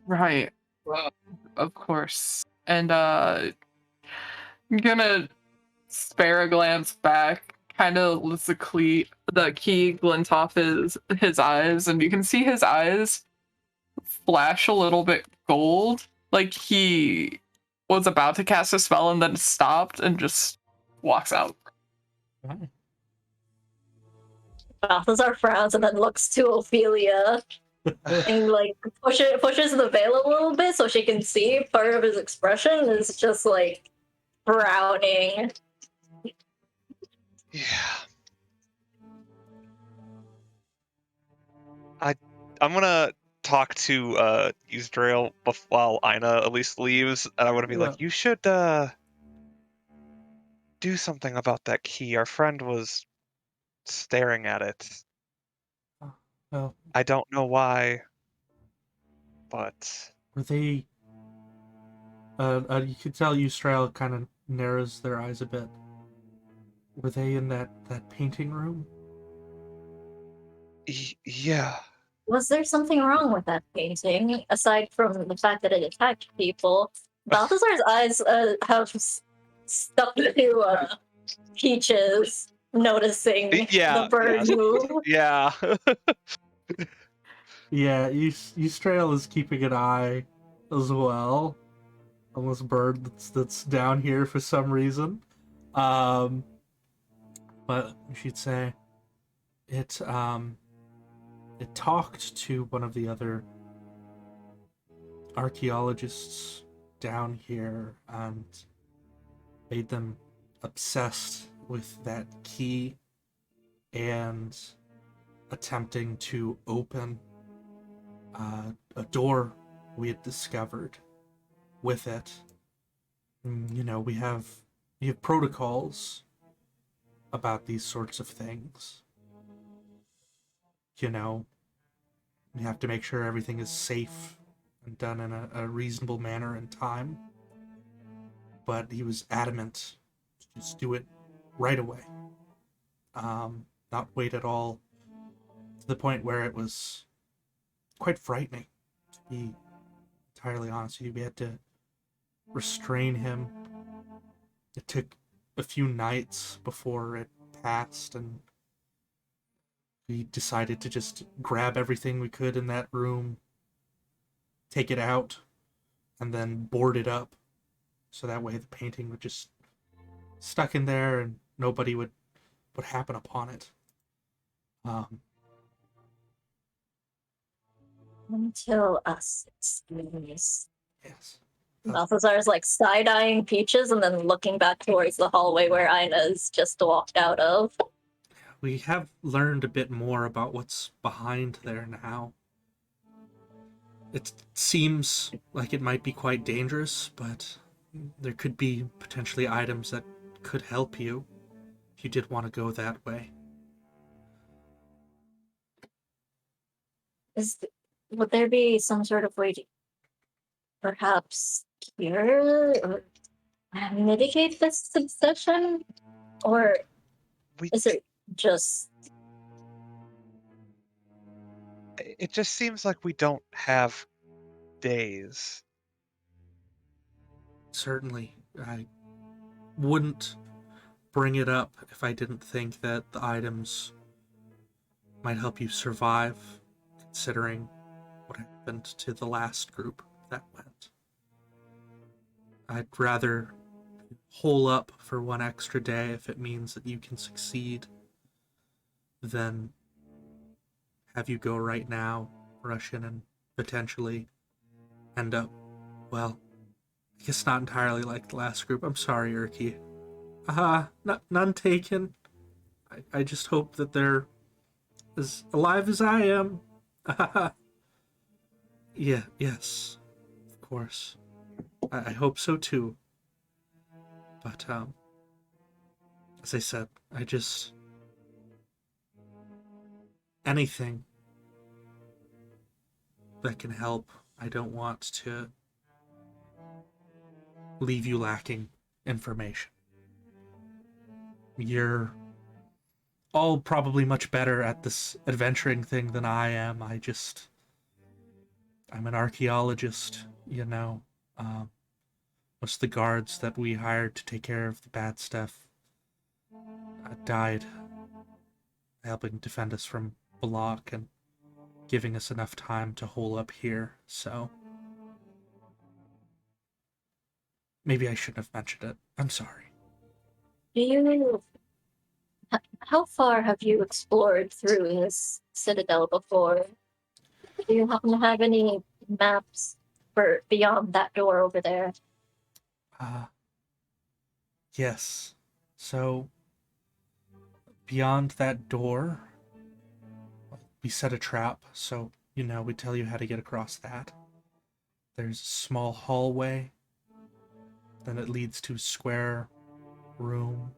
Right. Well, of course. And I'm gonna spare a glance back, kind of lets the key glint off his eyes, and you can see his eyes flash a little bit gold, like he was about to cast a spell and then stopped and just walks out. Balthazar frowns and then looks to Ophelia and like pushes the veil a little bit so she can see. Part of his expression is just like frowning. Yeah. I'm gonna talk to Yusdrael while Ina at least leaves, and I want to be like, you should do something about that key. Our friend was staring at it. Well, I don't know why, but were they... you could tell Eustrail kind of narrows their eyes a bit. Were they in that painting room? Yeah. Was there something wrong with that painting, aside from the fact that it attacked people? Balthazar's eyes have stuck to Peaches, noticing the bird Yes. move. Yeah. Yeah, Eustrail is keeping an eye as well on this bird that's down here for some reason. But she'd say it talked to one of the other archaeologists down here and made them obsessed with that key and attempting to open a door we had discovered with it. You know, we have protocols about these sorts of things. You know, we have to make sure everything is safe and done in a reasonable manner and time. But he was adamant to just do it right away. Not wait at all, to the point where it was quite frightening, to be entirely honest with you. We had to restrain him. It took a few nights before it passed, and we decided to just grab everything we could in that room, take it out, and then board it up, so that way the painting would just stuck in there and nobody would happen upon it. Until us, excuse. Yes. Balthazar's like side-eyeing Peaches and then looking back towards the hallway where Ina's just walked out of. We have learned a bit more about what's behind there now. It seems like it might be quite dangerous, but there could be potentially items that could help you if you did want to go that way. Would there be some sort of way to perhaps cure or mitigate this obsession? Or is it just... It just seems like we don't have days. Certainly, I wouldn't bring it up if I didn't think that the items might help you survive, considering what happened to the last group that went. I'd rather hole up for one extra day if it means that you can succeed than have you go right now, rush in, and potentially end up, well, I guess not entirely like the last group. I'm sorry, Urki. None taken. I just hope that they're as alive as I am. Yeah, yes, of course. I hope so too. But, as I said, anything that can help. I don't want to leave you lacking information. You're all probably much better at this adventuring thing than I am. I'm an archaeologist, you know. Most of the guards that we hired to take care of the bad stuff died helping defend us from Balak and giving us enough time to hole up here, so maybe I shouldn't have mentioned it. I'm sorry. How far have you explored through this citadel before? Do you happen to have any maps for beyond that door over there? Yes. So, beyond that door, we set a trap, so, you know, we tell you how to get across that. There's a small hallway, then it leads to a square room.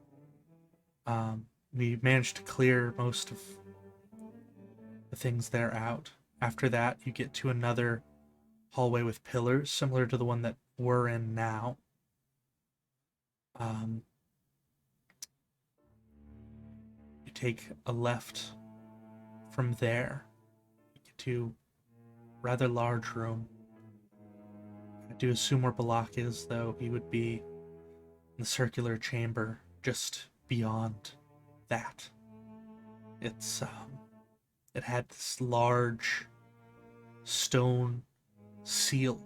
We managed to clear most of the things there out. After that, you get to another hallway with pillars, similar to the one that we're in now. You take a left from there, we get to a rather large room. I do assume where Balak is, though. He would be in the circular chamber just beyond that. It had this large stone seal.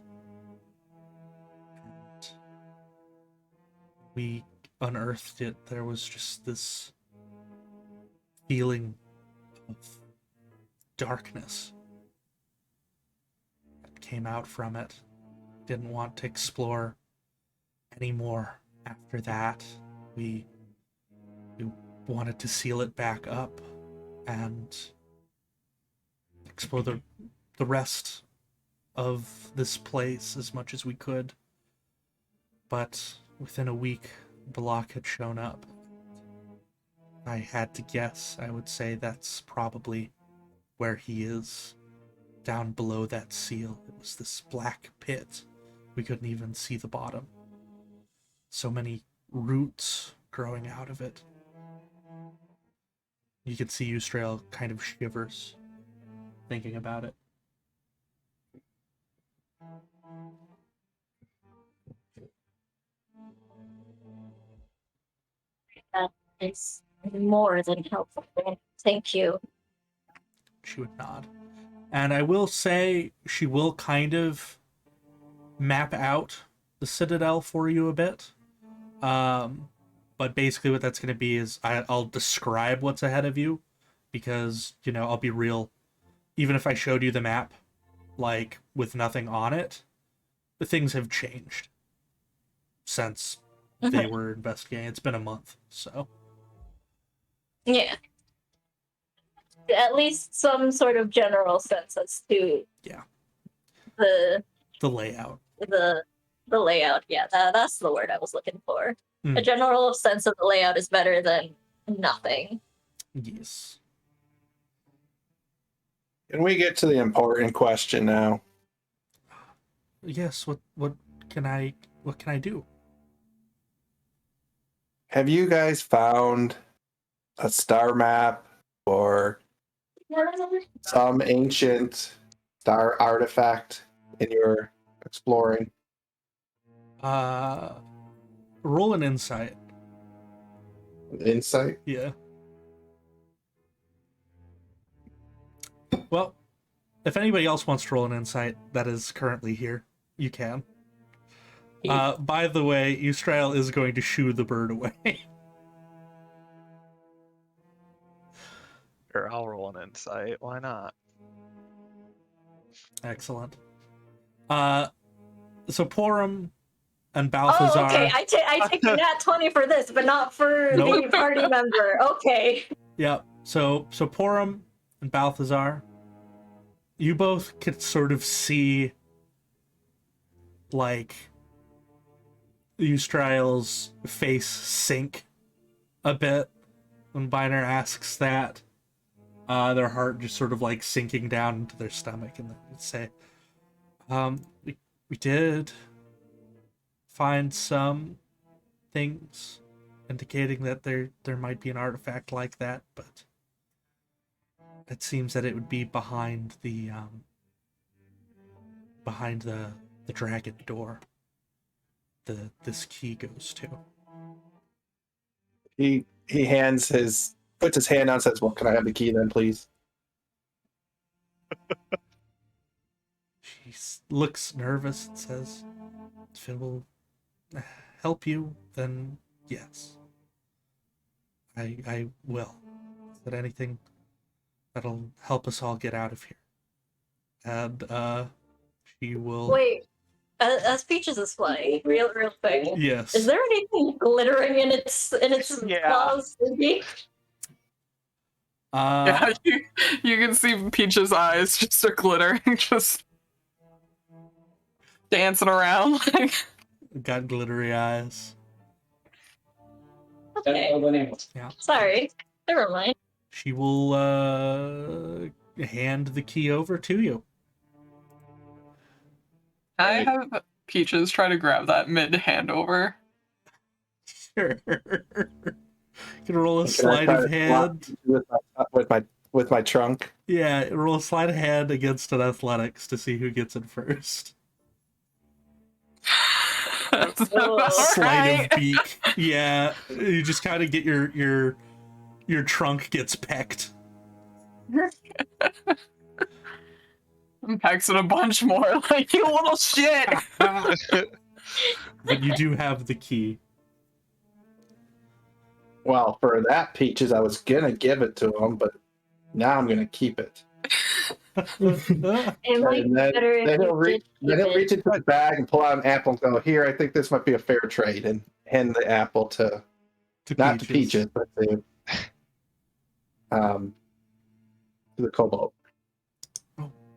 And we unearthed it. There was just this feeling of darkness that came out from it. Didn't want to explore anymore after that. We wanted to seal it back up and explore the rest of this place as much as we could. But within a week, Balak had shown up. I had to guess. I would say that's probably where he is, down below that seal. It was this black pit. We couldn't even see the bottom. So many roots growing out of it. You could see Eustrail kind of shivers thinking about it. That is more than helpful. Thank you. She would nod. And I will say she will kind of map out the Citadel for you a bit. But basically what that's going to be is I'll describe what's ahead of you because, I'll be real. Even if I showed you the map, like, with nothing on it, the things have changed since they were investigating. It's been a month, so. Yeah. At least some sort of general sense as to the layout. The layout. Yeah, that's the word I was looking for. Mm. A general sense of the layout is better than nothing. Yes. Can we get to the important question now? Yes, what can I do? Have you guys found a star map or some ancient star artifact in your exploring? Roll an insight. Insight? Yeah. Well, if anybody else wants to roll an insight that is currently here, you can. By the way, Eustrail is going to shoo the bird away. Sure, I'll roll an insight. Why not? Excellent. So Porum and Balthazar. Oh, okay. I take the nat 20 for this, but not for Nope. the party member. Okay. Yeah. So Porum and Balthazar, you both could sort of see, like, Eustrail's face sink a bit when Biner asks that. Their heart just sort of like sinking down into their stomach, and they'd say, we did find some things indicating that there might be an artifact like that, but it seems that it would be behind the dragon door this key goes to. He puts his hand out and says, well, can I have the key then, please? She looks nervous and says, if it will help you, then yes. I will. Is there anything that'll help us all get out of here? And she will... Wait. As Peaches is flying, real quick. Yes. Is there anything glittering in its claws? Yeah, you can see Peach's eyes just are glittering, just dancing around. Like, got glittery eyes. Okay. Yeah. Sorry. Never mind. She will hand the key over to you. I have Peaches try to grab that mid-handover. Sure. Can roll a sleight of hand. With with my trunk. Yeah, roll sleight of hand against an athletics to see who gets it first. That's Oh. about Sleight right. of beak. Yeah, you just kind of get your trunk gets pecked. I'm texting a bunch more, like, you little shit. But you do have the key. Well, for that Peaches, I was gonna give it to him, but now I'm gonna keep it. It might And be better if then you he'll, did then he'll keep reach it. into the bag and pull out an apple and go, "Here, I think this might be a fair trade," and hand the apple to not to Peaches, but to the kobold.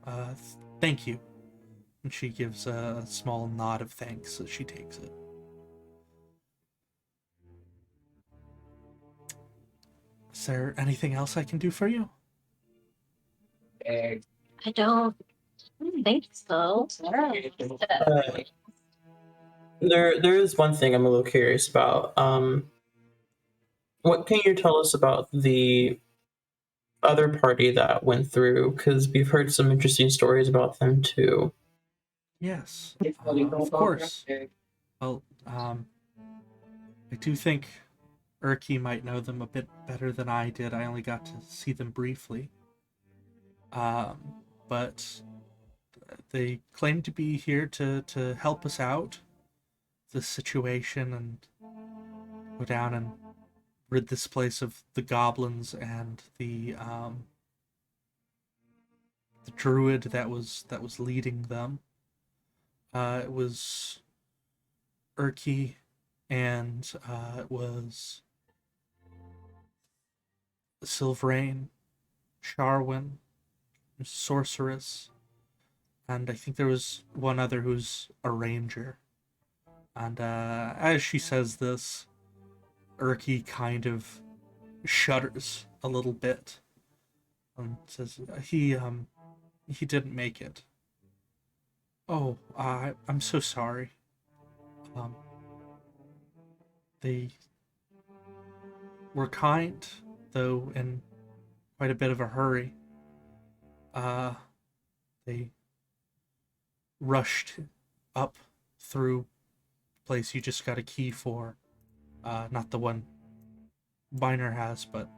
Uh, thank you. And she gives a small nod of thanks as she takes it. Is there anything else I can do for you? I don't think so. There is one thing I'm a little curious about. What can you tell us about the other party that went through? Because we've heard some interesting stories about them too. Yes, of course. Well, I do think Urki might know them a bit better than I did. I only got to see them briefly. But they claim to be here to help us out the situation and go down and rid this place of the goblins and the druid that was leading them. It was Urki, and it was Silverain, Sharwin, Sorceress, and I think there was one other who's a ranger. And as she says this, Urki kind of shudders a little bit and says, he didn't make it. Oh, I'm so sorry. They were kind, though in quite a bit of a hurry. They rushed up through the place you just got a key for. Not the one Viner has, but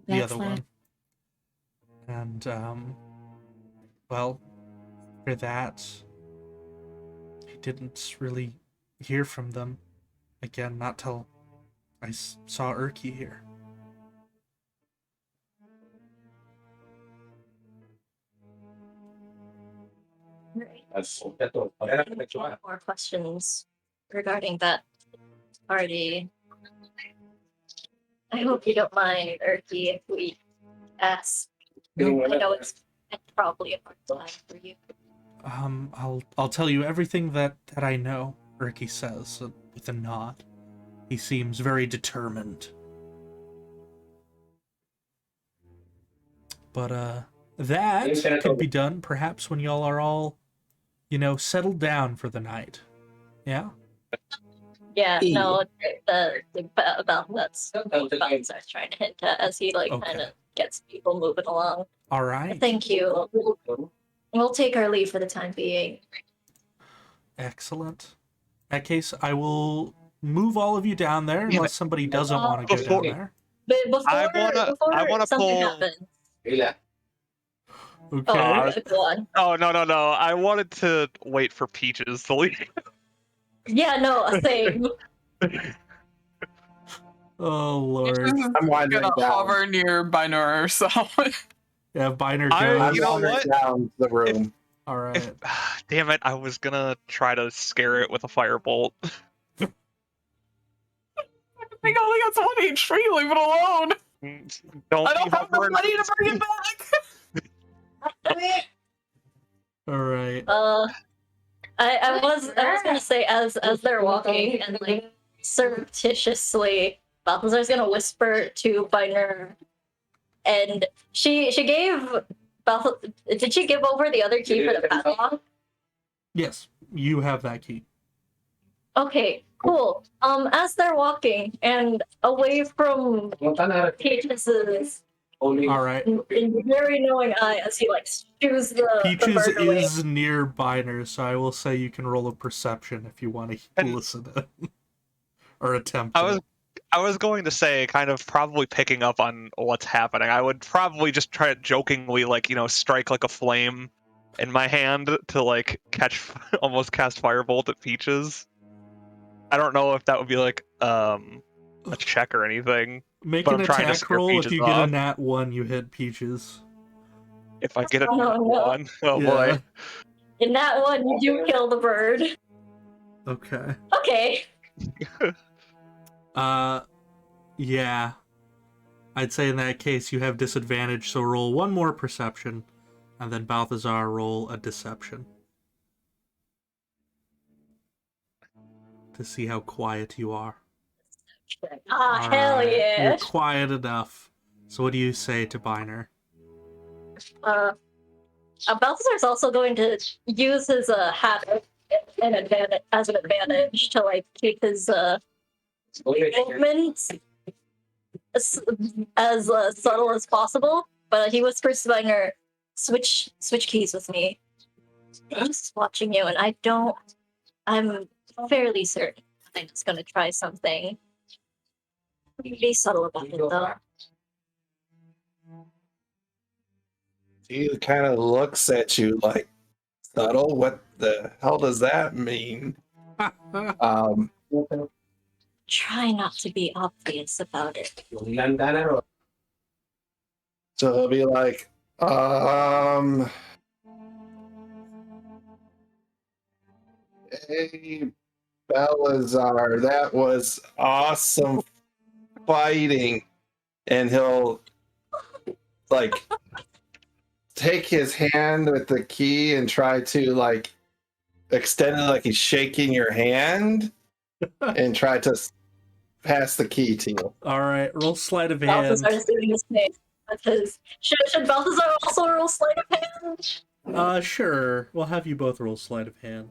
the other one. And, well, after that, he didn't really hear from them again, not till I saw Urki here. Right. More questions regarding that party. I hope you don't mind, Urki, if we ask. I know it's probably a hard time for you. I'll tell you everything that I know, Urki says, with a nod. He seems very determined. But, that could be done perhaps when y'all are all, settled down for the night. Yeah? Yeah, no, about that's what Balthazar's trying to hint at as he kind of gets people moving along. All right. Thank you. We'll take our leave for the time being. Excellent. In that case, I will move all of you down there unless somebody doesn't want to go down there. But before I wanna something pull- happens. Okay. Go on. Oh, no. I wanted to wait for Peaches to leave. Yeah, no, same. Oh, Lord. I'm winding gonna down. hover near Binor, so Yeah, Biner I- goes. I'm You know wandering what? down the room. All right. Damn it, I was gonna try to scare it with a firebolt. I think I only got 1 HP, leave it alone. Don't I be don't have the hovering. money to bring it back. All right. I was gonna say as they're walking and surreptitiously, Balthazar's gonna whisper to Biner, and she gave did she give over the other key for the padlock? Yes, you have that key. Okay, cool. As they're walking and away from Peach's All right. In very knowing eye as he like chews the Peaches bird away. is near Biner, so I will say you can roll a perception if you want to And- listen to it. Or attempt I it. was going to say, kind of probably picking up on what's happening. I would probably just try to jokingly, like, strike like a flame in my hand to like almost cast firebolt at Peaches. I don't know if that would be like a check or anything. Make but an I'm trying to attack scare roll. If Peaches you get a off. nat 1, you hit Peaches. If I get a Oh, no. one, oh Yeah. boy. In that one, you do kill the bird. Okay. Okay. Yeah. I'd say in that case you have disadvantage, so roll one more perception, and then Balthazar roll a deception. To see how quiet you are. Ah, All hell right, yeah. You're quiet enough. So what do you say to Biner? Balthazar's also going to use his hat as an advantage to like keep his movements as subtle as possible. But he whispers to Biner, switch keys with me. I'm just watching you, and I'm fairly certain I'm just gonna try something. Be subtle about it, though. He kind of looks at you like, subtle? What the hell does that mean? Try not to be obvious about it. So he'll be like, hey, Balthazar, that was awesome fighting. And he'll like take his hand with the key and try to like extend it like he's shaking your hand and try to pass the key to you. All right, roll sleight of hand. Balthazar is doing this thing. Should Balthazar also roll sleight of hand? Sure. We'll have you both roll sleight of hand.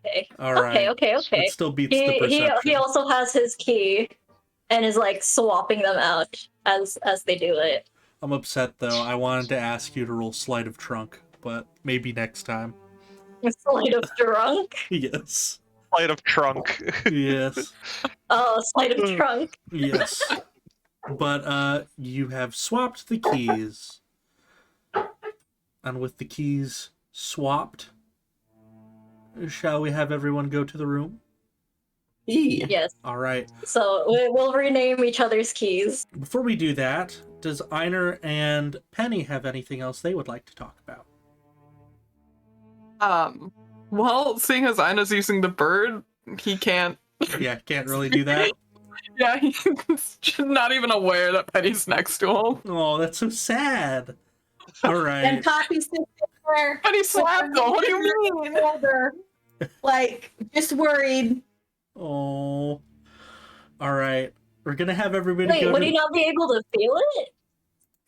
Okay. All right. Okay. It still beats the He perception. also has his key and is like swapping them out as they do it. I'm upset though. I wanted to ask you to roll sleight of trunk, but maybe next time. Sleight of drunk. Yes. Sleight of trunk. Yes. Oh, sleight of trunk. Yes. But you have swapped the keys. And with the keys swapped, shall we have everyone go to the room? Yes. All right. So we'll rename each other's keys. Before we do that, does Einar and Penny have anything else they would like to talk about? Well, seeing as Ina's using the bird, he can't. Yeah, can't really do that. Yeah, he's just not even aware that Penny's next to him. Oh, that's so sad. All And right. Poppy sits there, Penny slapped him. What do you mean? shoulder, like just worried. Oh. All right. We're gonna have everybody Wait, go. would to... he not be able to feel it?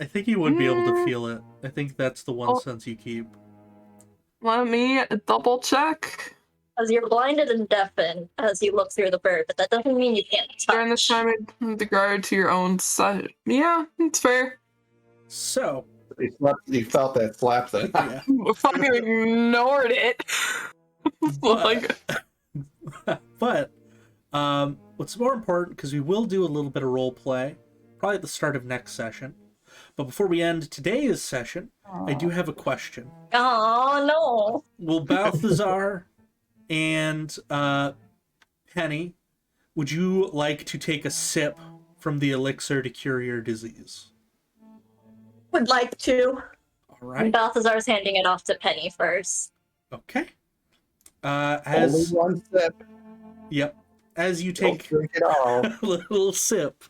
I think he would be able to Mm. feel it. I think that's the one Oh. sense you keep. Let me double check. As you're blinded and deafened as you look through the bird, but that doesn't mean you can't touch. During this time, with regard to your own side. Yeah, it's fair. So, You felt that slap then. yeah. Fucking ignored it. Like, But what's more important, because we will do a little bit of role play, probably at the start of next session. But before we end today's session, I do have a question. Oh no! Will Balthazar and Penny, would you like to take a sip from the elixir to cure your disease? Would like to. All right. Balthazar's handing it off to Penny first. Okay. Only As one sip. Yep. As you Don't take drink it all. a little sip,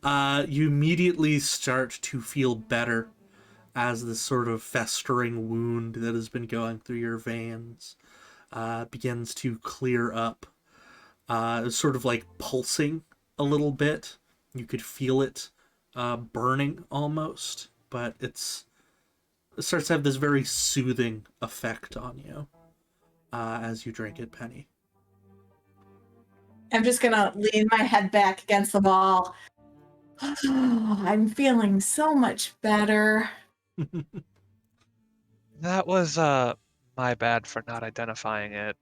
you immediately start to feel better as this sort of festering wound that has been going through your veins begins to clear up. It's sort of like pulsing a little bit. You could feel it burning almost, but it starts to have this very soothing effect on you as you drink it, Penny. I'm just gonna lean my head back against the wall I'm feeling so much better. That was my bad for not identifying it.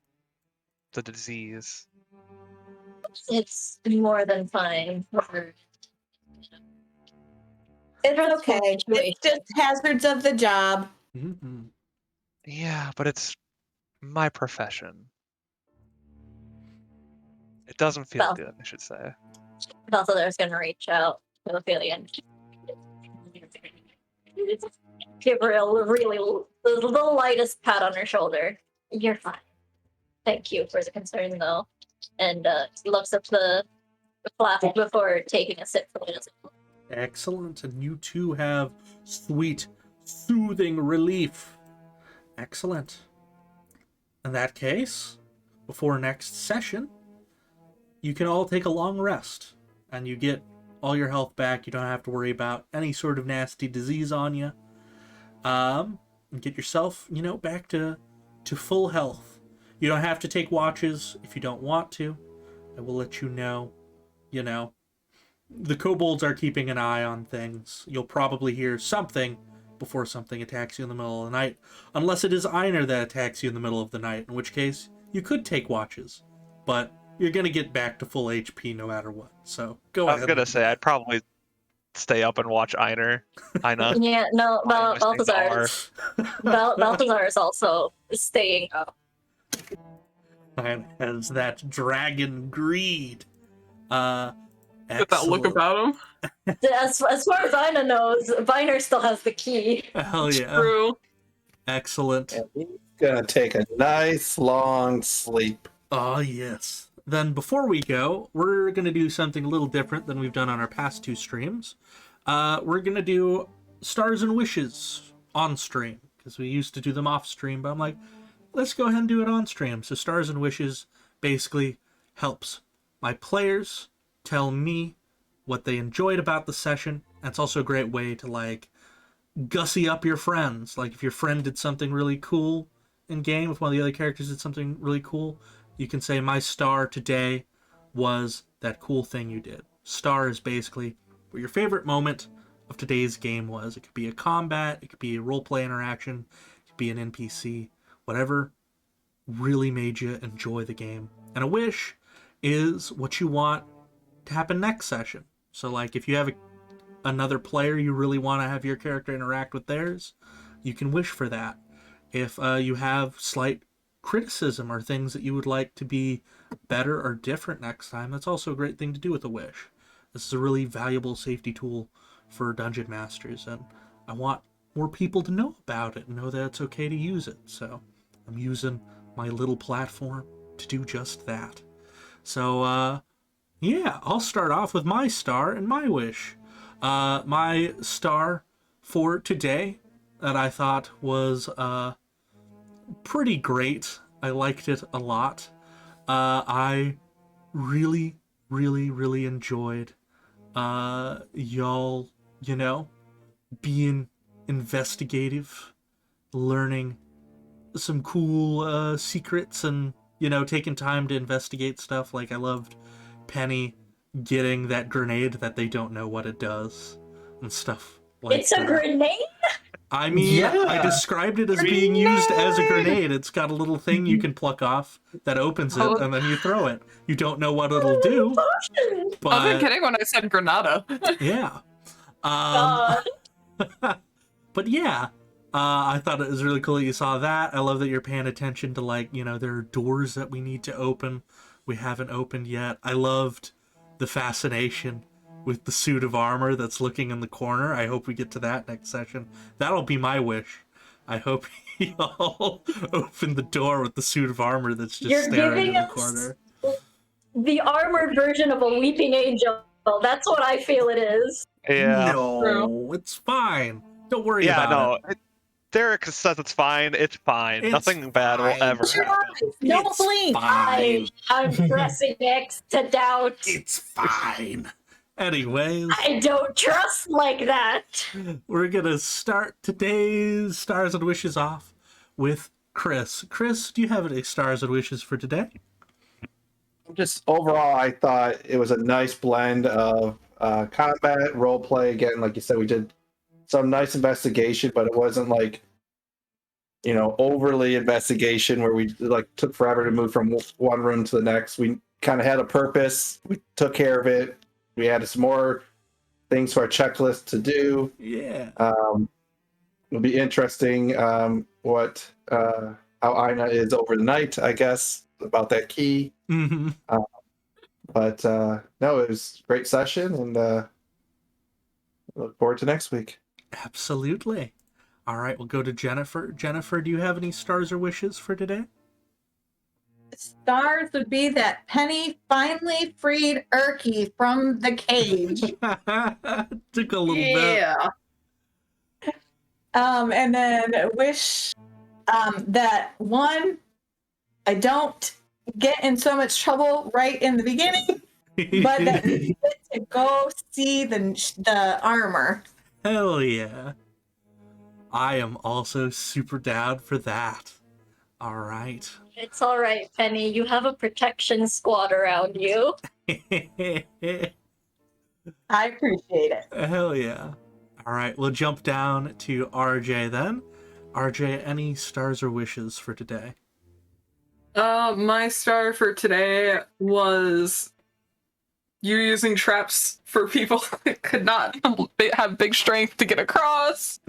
The disease. It's more than fine. It's okay. It's just hazards of the job. Mhm. Yeah, but it's my profession. It doesn't feel Well. good, I should say. Balthazar's gonna reach out to Ophelia and give her a really the lightest pat on her shoulder. You're fine. Thank you for the concern, though. And he looks up the flask before taking a sip from it. Excellent. And you too have sweet, soothing relief. Excellent. In that case, before next session, you can all take a long rest. And you get all your health back. You don't have to worry about any sort of nasty disease on you. And get yourself, back to full health. You don't have to take watches if you don't want to. I will let you know. The kobolds are keeping an eye on things. You'll probably hear something before something attacks you in the middle of the night. Unless it is Einar that attacks you in the middle of the night, in which case you could take watches. But you're going to get back to full HP no matter what. So go ahead. I was gonna say, I'd probably stay up and watch Einar. Yeah, no, Balthazar. Balthazar is also staying up. And has that dragon greed. Get that look about him. As far as Ina knows, Viner still has the key. Hell yeah. True. Excellent. And he's gonna take a nice long sleep. Oh, yes. Then before we go, we're going to do something a little different than we've done on our past two streams. We're going to do Stars and Wishes on stream, because we used to do them off stream, but I'm like, let's go ahead and do it on stream. So Stars and Wishes basically helps my players tell me what they enjoyed about the session. And it's also a great way to, gussy up your friends. Like, if your friend did something really cool in game, if one of the other characters did something really cool, you can say, my star today was that cool thing you did. Star is basically what your favorite moment of today's game was. It could be a combat, it could be a roleplay interaction, it could be an NPC, whatever really made you enjoy the game. And a wish is what you want to happen next session. So, if you have another player you really want to have your character interact with theirs, you can wish for that. If you have slight criticism or things that you would like to be better or different next time, that's also a great thing to do with a wish. This is a really valuable safety tool for dungeon masters, and I want more people to know about it and know that it's okay to use it. So I'm using my little platform to do just that. So yeah, I'll start off with my star and my wish. My star for today that I thought was pretty great. I liked it a lot. I really, really, really enjoyed y'all, being investigative, learning some cool secrets, and, taking time to investigate stuff. I loved Penny getting that grenade that they don't know what it does and stuff like It's a grenade? I mean, Yeah. I described it as being used as a grenade. It's got a little thing you can pluck off that opens it, and then you throw it. You don't know what it'll do, I wasn't but kidding when I said Granada. yeah. God. But yeah, I thought it was really cool that you saw that. I love that you're paying attention to, there are doors that we need to open. We haven't opened yet. I loved the fascination with the suit of armor that's looking in the corner. I hope we get to that next session. That'll be my wish. I hope y'all open the door with the suit of armor that's just You're staring in giving the us corner. the armored version of a weeping angel. That's what I feel it is. Yeah. No, it's fine. Don't worry Yeah, about no. it. Derek says it's fine. It's fine. It's Nothing bad will fine. ever happen. Don't It's blink. fine. I'm pressing X to doubt. It's fine. Anyways, I don't trust like that. we're gonna start today's Stars and Wishes off with Chris. Chris, do you have any Stars and Wishes for today? Just overall, I thought it was a nice blend of combat, role play. Again, like you said, we did some nice investigation, but it wasn't like, overly investigation where we like took forever to move from one room to the next. We kind of had a purpose. We took care of it. We added some more things to our checklist to do. Yeah. It'll be interesting what how Ina is over the night, I guess, about that key. Mm-hmm. But no, it was a great session, and look forward to next week. Absolutely. All right, we'll go to Jennifer. Jennifer, do you have any stars or wishes for today? Stars would be that Penny finally freed Erky from the cage. Took a little bit. And then wish that one, I don't get in so much trouble right in the beginning, but that we get to go see the armor. Hell yeah. I am also super down for that. All right. It's all right, Penny. You have a protection squad around you. I appreciate it. Hell yeah. All right, we'll jump down to RJ then. RJ, any stars or wishes for today? My star for today was you using traps for people that could not have big strength to get across.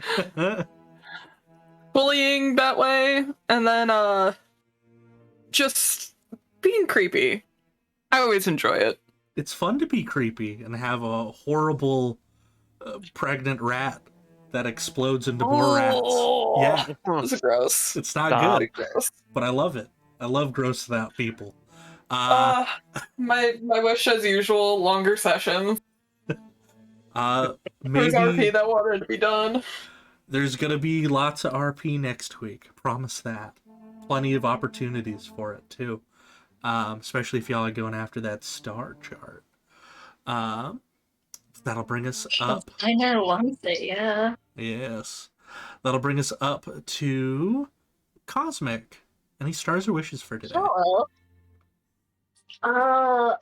Bullying that way, and then just being creepy. I always enjoy it. It's fun to be creepy and have a horrible pregnant rat that explodes into more rats. Yeah, It's gross. it's not Stop. good, Gross. but I love it. I love grossed out people. My wish as usual, longer sessions. There's RP Maybe that wanted to be done. there's gonna be lots of RP next week. Promise that. Plenty of opportunities for it too. Especially if y'all are going after that star chart. That'll bring us up. I know one thing, yeah. Yes. That'll bring us up to Cosmic. Any stars or wishes for today? Hello.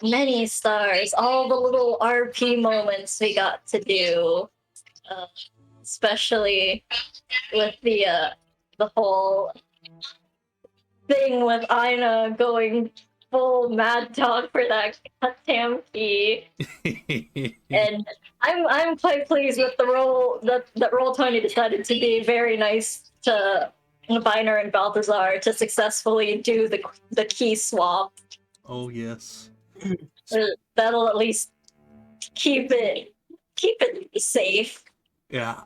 Many stars. All the little RP moments we got to do. Especially with the whole thing with Ina going full mad dog for that goddamn key. And I'm quite pleased with the role that Roll20 decided to be very nice to Viner and Balthazar to successfully do the key swap. Oh yes. That'll at least keep it safe. Yeah.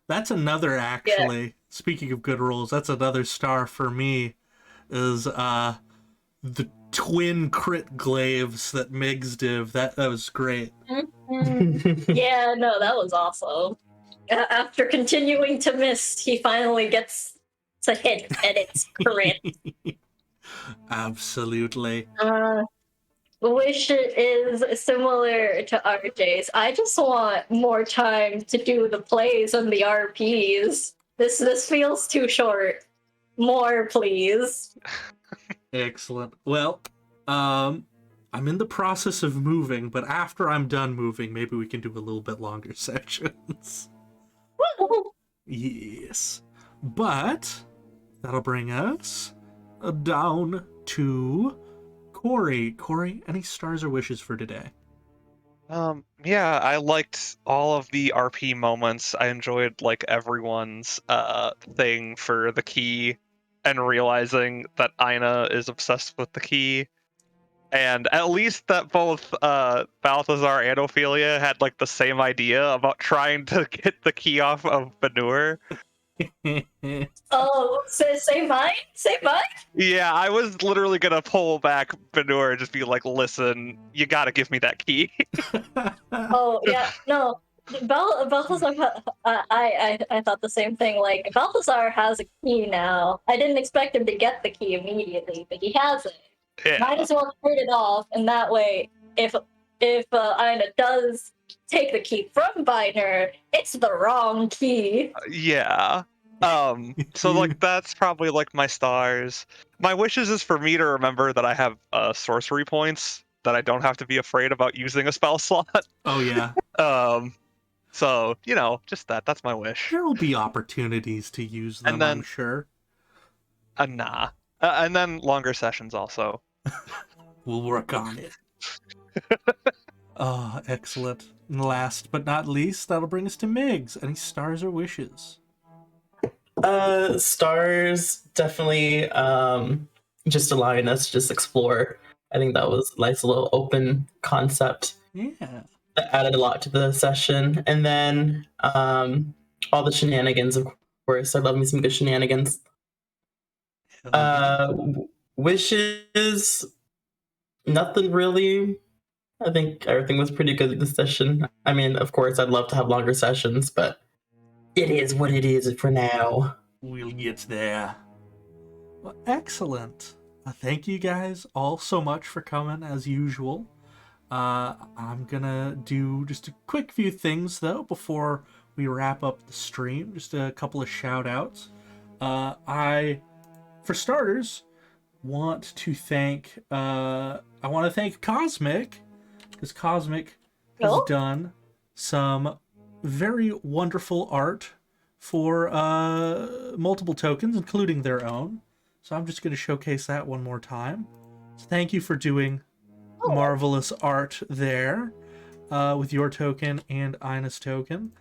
That's another actually. Speaking of good rolls, that's another star for me. Is the twin crit glaives that Migs did. That was great. Yeah, no, that was awesome. After continuing to miss, he finally gets to hit, and it's crit. Absolutely. Wish it is similar to RJ's. I just want more time to do the plays and the RPs. This feels too short. More, please. Excellent. Well, I'm in the process of moving, but after I'm done moving, maybe we can do a little bit longer sessions. Yes. But that'll bring us down to Corey. Corey, any stars or wishes for today? Yeah, I liked all of the RP moments. I enjoyed like everyone's thing for the key and realizing that Ina is obsessed with the key. And at least that both Balthazar and Ophelia had like the same idea about trying to get the key off of Benur. Oh, say mine? Say mine? Yeah, I was literally gonna pull back Benur and just be like, listen, you gotta give me that key. Oh, yeah, no. Balthazar, I thought the same thing. Like, Balthazar has a key now. I didn't expect him to get the key immediately, but he has it. Yeah. Might as well trade it off, and that way, if Ina does take the key from Viner, it's the wrong key. Yeah. So like that's probably like my stars. My wishes is for me to remember that I have sorcery points that I don't have to be afraid about using a spell slot. Oh yeah, So just that's my wish. there will be opportunities to use them, And then I'm sure. nah, and then longer sessions also. We'll work on it. Oh, excellent. And last but not least, that'll bring us to Migs. Any stars or wishes? Stars definitely just allowing us to just explore. I think that was a nice little open concept Yeah. that added a lot to the session. And then all the shenanigans, of course. I love me some good shenanigans. Wishes, nothing really. I think everything was pretty good this session. I mean, of course, I'd love to have longer sessions, but it is what it is for now. We'll get there. Well, excellent. Thank you guys all so much for coming as usual. I'm gonna do just a quick few things though before we wrap up the stream. Just a couple of shout outs. For starters, want to thank Cosmic, because Cosmic has Cool. done some very wonderful art for multiple tokens, including their own. So I'm just going to showcase that one more time. So thank you for doing marvelous art there with your token and Ina's token.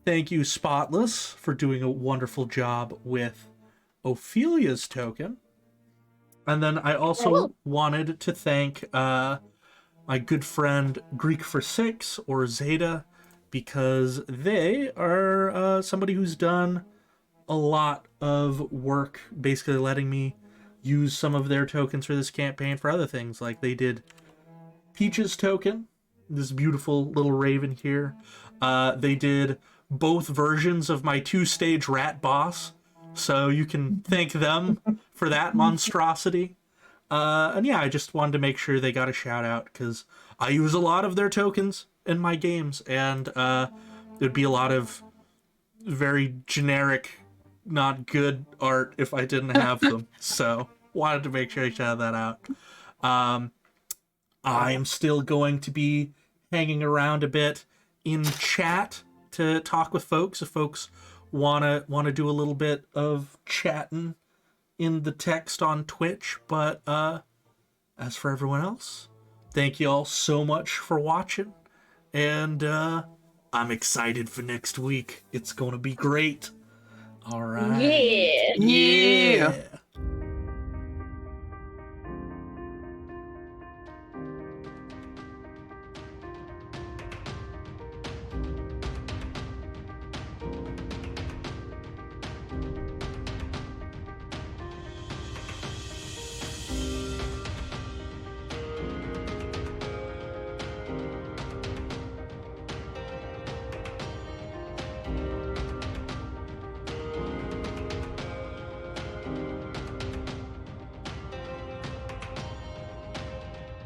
Thank you, Spotless, for doing a wonderful job with Ophelia's token. And then I also wanted to thank my good friend Greek for Six, or Zeta, because they are somebody who's done a lot of work basically letting me use some of their tokens for this campaign for other things. Like they did Peach's token, this beautiful little raven here. They did both versions of my 2-stage rat boss, so you can thank them for that monstrosity. And yeah, I just wanted to make sure they got a shout out because I use a lot of their tokens in my games, and there'd be a lot of very generic, not good art if I didn't have them. So wanted to make sure I shout that out. I am still going to be hanging around a bit in chat to talk with folks if folks wanna do a little bit of chatting in the text on Twitch. But as for everyone else, thank you all so much for watching, and I'm excited for next week. It's gonna be great. All right. Yeah. Yeah.